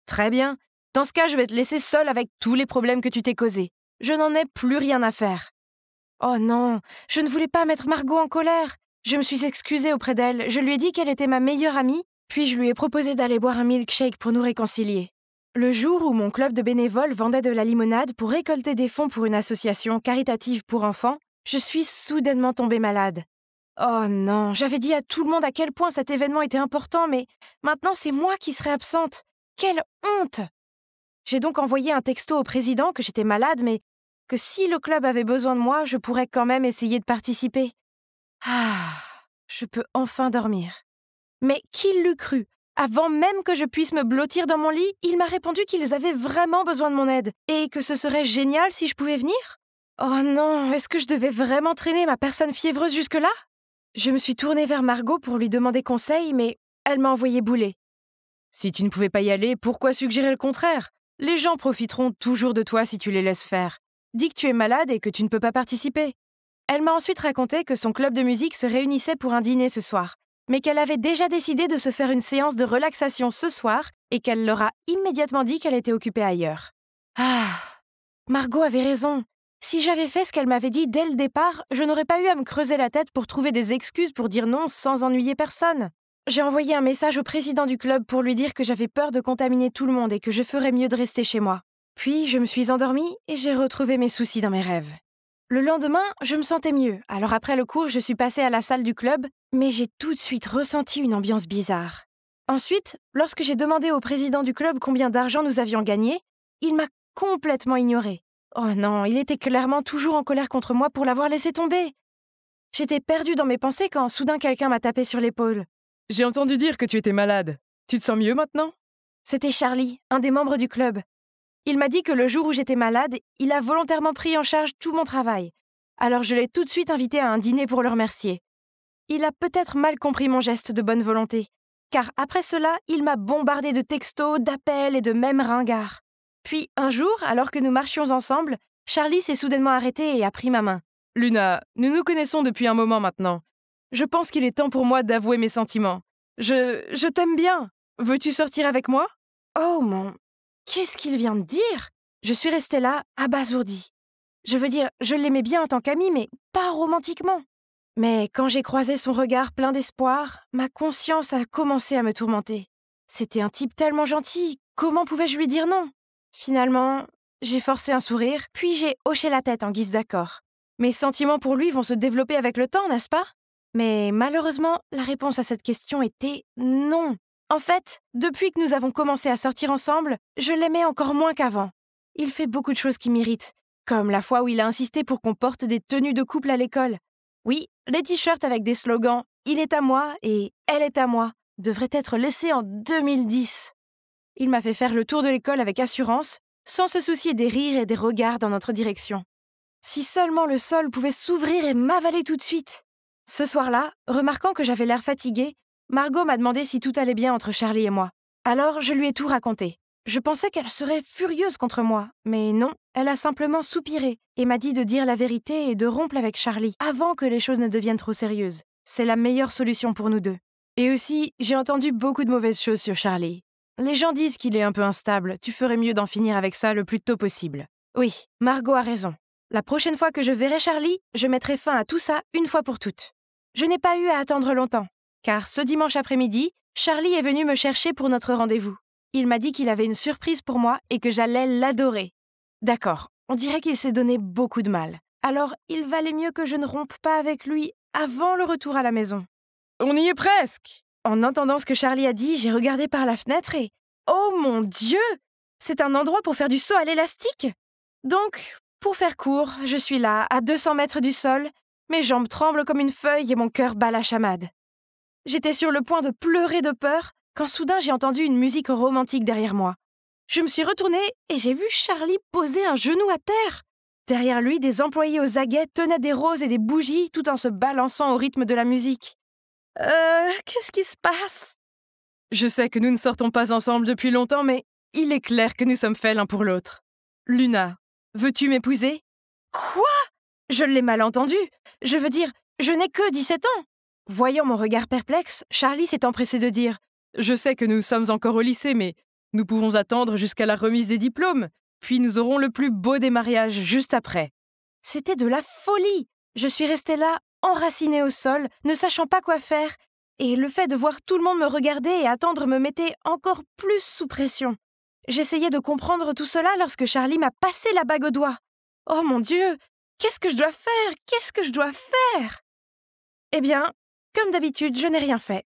Très bien. Dans ce cas, je vais te laisser seule avec tous les problèmes que tu t'es causés. Je n'en ai plus rien à faire. Oh non, je ne voulais pas mettre Margot en colère. Je me suis excusée auprès d'elle, je lui ai dit qu'elle était ma meilleure amie, puis je lui ai proposé d'aller boire un milkshake pour nous réconcilier. Le jour où mon club de bénévoles vendait de la limonade pour récolter des fonds pour une association caritative pour enfants, je suis soudainement tombée malade. Oh non, j'avais dit à tout le monde à quel point cet événement était important, mais maintenant c'est moi qui serai absente. Quelle honte! J'ai donc envoyé un texto au président que j'étais malade, mais que si le club avait besoin de moi, je pourrais quand même essayer de participer. Ah, je peux enfin dormir. Mais qui l'eût cru? Avant même que je puisse me blottir dans mon lit, il m'a répondu qu'ils avaient vraiment besoin de mon aide et que ce serait génial si je pouvais venir. Oh non, est-ce que je devais vraiment traîner ma personne fiévreuse jusque-là? Je me suis tournée vers Margot pour lui demander conseil, mais elle m'a envoyé bouler. Si tu ne pouvais pas y aller, pourquoi suggérer le contraire? Les gens profiteront toujours de toi si tu les laisses faire. Dis que tu es malade et que tu ne peux pas participer. Elle m'a ensuite raconté que son club de musique se réunissait pour un dîner ce soir, mais qu'elle avait déjà décidé de se faire une séance de relaxation ce soir et qu'elle leur a immédiatement dit qu'elle était occupée ailleurs. Ah, Margot avait raison. Si j'avais fait ce qu'elle m'avait dit dès le départ, je n'aurais pas eu à me creuser la tête pour trouver des excuses pour dire non sans ennuyer personne. J'ai envoyé un message au président du club pour lui dire que j'avais peur de contaminer tout le monde et que je ferais mieux de rester chez moi. Puis je me suis endormie et j'ai retrouvé mes soucis dans mes rêves. Le lendemain, je me sentais mieux, alors après le cours, je suis passée à la salle du club, mais j'ai tout de suite ressenti une ambiance bizarre. Ensuite, lorsque j'ai demandé au président du club combien d'argent nous avions gagné, il m'a complètement ignorée. Oh non, il était clairement toujours en colère contre moi pour l'avoir laissé tomber. J'étais perdue dans mes pensées quand soudain quelqu'un m'a tapé sur l'épaule. « J'ai entendu dire que tu étais malade. Tu te sens mieux maintenant ?» C'était Charlie, un des membres du club. Il m'a dit que le jour où j'étais malade, il a volontairement pris en charge tout mon travail. Alors je l'ai tout de suite invité à un dîner pour le remercier. Il a peut-être mal compris mon geste de bonne volonté, car après cela, il m'a bombardé de textos, d'appels et de mèmes ringards. Puis un jour, alors que nous marchions ensemble, Charlie s'est soudainement arrêté et a pris ma main. « Luna, nous nous connaissons depuis un moment maintenant. Je pense qu'il est temps pour moi d'avouer mes sentiments. Je t'aime bien. Veux-tu sortir avec moi ?» Oh mon... Qu'est-ce qu'il vient de dire? Je suis restée là, abasourdie. Je veux dire, je l'aimais bien en tant qu'amie, mais pas romantiquement. Mais quand j'ai croisé son regard plein d'espoir, ma conscience a commencé à me tourmenter. C'était un type tellement gentil, comment pouvais-je lui dire non? Finalement, j'ai forcé un sourire, puis j'ai hoché la tête en guise d'accord. Mes sentiments pour lui vont se développer avec le temps, n'est-ce pas? Mais malheureusement, la réponse à cette question était non. En fait, depuis que nous avons commencé à sortir ensemble, je l'aimais encore moins qu'avant. Il fait beaucoup de choses qui m'irritent, comme la fois où il a insisté pour qu'on porte des tenues de couple à l'école. Oui, les t-shirts avec des slogans « Il est à moi » et « Elle est à moi » devraient être laissés en 2010. Il m'a fait faire le tour de l'école avec assurance, sans se soucier des rires et des regards dans notre direction. Si seulement le sol pouvait s'ouvrir et m'avaler tout de suite. Ce soir-là, remarquant que j'avais l'air fatiguée, Margot m'a demandé si tout allait bien entre Charlie et moi. Alors, je lui ai tout raconté. Je pensais qu'elle serait furieuse contre moi, mais non, elle a simplement soupiré et m'a dit de dire la vérité et de rompre avec Charlie avant que les choses ne deviennent trop sérieuses. C'est la meilleure solution pour nous deux. Et aussi, j'ai entendu beaucoup de mauvaises choses sur Charlie. Les gens disent qu'il est un peu instable, tu ferais mieux d'en finir avec ça le plus tôt possible. Oui, Margot a raison. La prochaine fois que je verrai Charlie, je mettrai fin à tout ça une fois pour toutes. Je n'ai pas eu à attendre longtemps, car ce dimanche après-midi, Charlie est venu me chercher pour notre rendez-vous. Il m'a dit qu'il avait une surprise pour moi et que j'allais l'adorer. D'accord, on dirait qu'il s'est donné beaucoup de mal. Alors, il valait mieux que je ne rompe pas avec lui avant le retour à la maison. On y est presque! En entendant ce que Charlie a dit, j'ai regardé par la fenêtre et... Oh mon Dieu! C'est un endroit pour faire du saut à l'élastique! Donc, pour faire court, je suis là, à 200 mètres du sol, mes jambes tremblent comme une feuille et mon cœur bat la chamade. J'étais sur le point de pleurer de peur quand soudain j'ai entendu une musique romantique derrière moi. Je me suis retournée et j'ai vu Charlie poser un genou à terre. Derrière lui, des employés aux aguets tenaient des roses et des bougies tout en se balançant au rythme de la musique. Qu'est-ce qui se passe? Je sais que nous ne sortons pas ensemble depuis longtemps, mais il est clair que nous sommes faits l'un pour l'autre. Luna, veux-tu m'épouser? Quoi? Je l'ai mal entendu. Je veux dire, je n'ai que 17 ans. Voyant mon regard perplexe, Charlie s'est empressé de dire « Je sais que nous sommes encore au lycée, mais nous pouvons attendre jusqu'à la remise des diplômes, puis nous aurons le plus beau des mariages juste après. » C'était de la folie. Je suis restée là, enracinée au sol, ne sachant pas quoi faire, et le fait de voir tout le monde me regarder et attendre me mettait encore plus sous pression. J'essayais de comprendre tout cela lorsque Charlie m'a passé la bague au doigt. Oh mon Dieu, qu'est-ce que je dois faire? Qu'est-ce que je dois faire? Eh bien, comme d'habitude, je n'ai rien fait.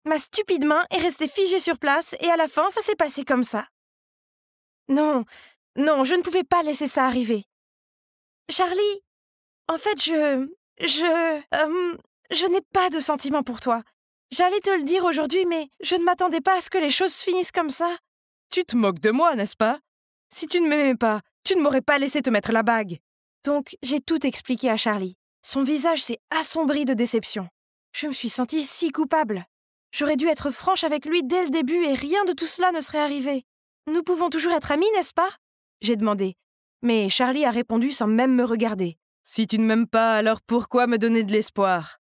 Ma stupide main est restée figée sur place et à la fin, ça s'est passé comme ça. Non, je ne pouvais pas laisser ça arriver. Charlie, en fait, je n'ai pas de sentiments pour toi. J'allais te le dire aujourd'hui, mais je ne m'attendais pas à ce que les choses finissent comme ça. Tu te moques de moi, n'est-ce pas? Si tu ne m'aimais pas, tu ne m'aurais pas laissé te mettre la bague. Donc, j'ai tout expliqué à Charlie. Son visage s'est assombri de déception. Je me suis sentie si coupable. J'aurais dû être franche avec lui dès le début et rien de tout cela ne serait arrivé. Nous pouvons toujours être amis, n'est-ce pas? J'ai demandé. Mais Charlie a répondu sans même me regarder. Si tu ne m'aimes pas, alors pourquoi me donner de l'espoir?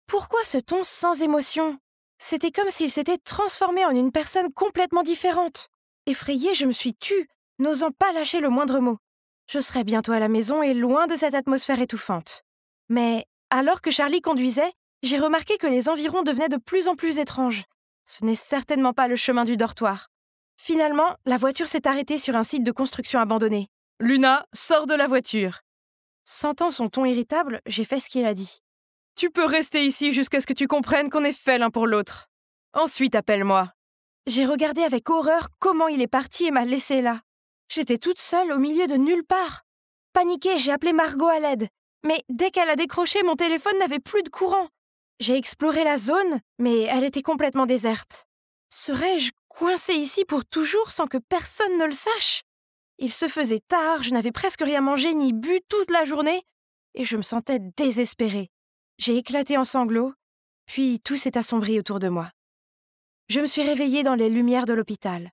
Pourquoi ce ton sans émotion? C'était comme s'il s'était transformé en une personne complètement différente. Effrayée, je me suis tue, n'osant pas lâcher le moindre mot. Je serais bientôt à la maison et loin de cette atmosphère étouffante. Mais, alors que Charlie conduisait, j'ai remarqué que les environs devenaient de plus en plus étranges. Ce n'est certainement pas le chemin du dortoir. Finalement, la voiture s'est arrêtée sur un site de construction abandonné. « Luna, sors de la voiture !» Sentant son ton irritable, j'ai fait ce qu'il a dit. « Tu peux rester ici jusqu'à ce que tu comprennes qu'on est faits l'un pour l'autre. Ensuite, appelle-moi. » J'ai regardé avec horreur comment il est parti et m'a laissée là. J'étais toute seule au milieu de nulle part. Paniquée, j'ai appelé Margot à l'aide. Mais dès qu'elle a décroché, mon téléphone n'avait plus de courant. J'ai exploré la zone, mais elle était complètement déserte. Serais-je coincée ici pour toujours sans que personne ne le sache? Il se faisait tard, je n'avais presque rien mangé ni bu toute la journée, et je me sentais désespérée. J'ai éclaté en sanglots, puis tout s'est assombri autour de moi. Je me suis réveillée dans les lumières de l'hôpital.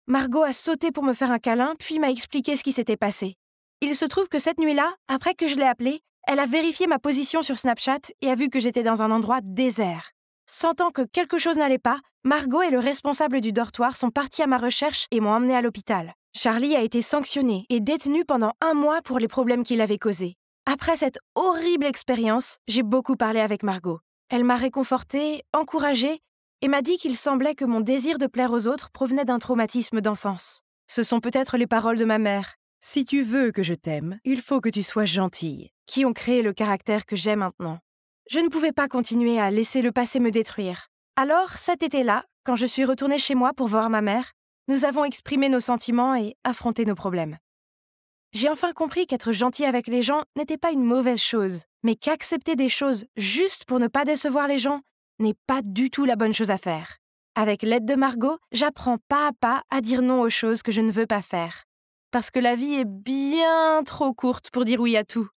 Margot a sauté pour me faire un câlin, puis m'a expliqué ce qui s'était passé. Il se trouve que cette nuit-là, après que je l'ai appelée, elle a vérifié ma position sur Snapchat et a vu que j'étais dans un endroit désert. Sentant que quelque chose n'allait pas, Margot et le responsable du dortoir sont partis à ma recherche et m'ont emmenée à l'hôpital. Charlie a été sanctionné et détenu pendant 1 mois pour les problèmes qu'il avait causés. Après cette horrible expérience, j'ai beaucoup parlé avec Margot. Elle m'a réconfortée, encouragée et m'a dit qu'il semblait que mon désir de plaire aux autres provenait d'un traumatisme d'enfance. Ce sont peut-être les paroles de ma mère. « Si tu veux que je t'aime, il faut que tu sois gentille », qui ont créé le caractère que j'ai maintenant. Je ne pouvais pas continuer à laisser le passé me détruire. Alors, cet été-là, quand je suis retournée chez moi pour voir ma mère, nous avons exprimé nos sentiments et affronté nos problèmes. J'ai enfin compris qu'être gentil avec les gens n'était pas une mauvaise chose, mais qu'accepter des choses juste pour ne pas décevoir les gens n'est pas du tout la bonne chose à faire. Avec l'aide de Margot, j'apprends pas à pas à dire non aux choses que je ne veux pas faire. Parce que la vie est bien trop courte pour dire oui à tout.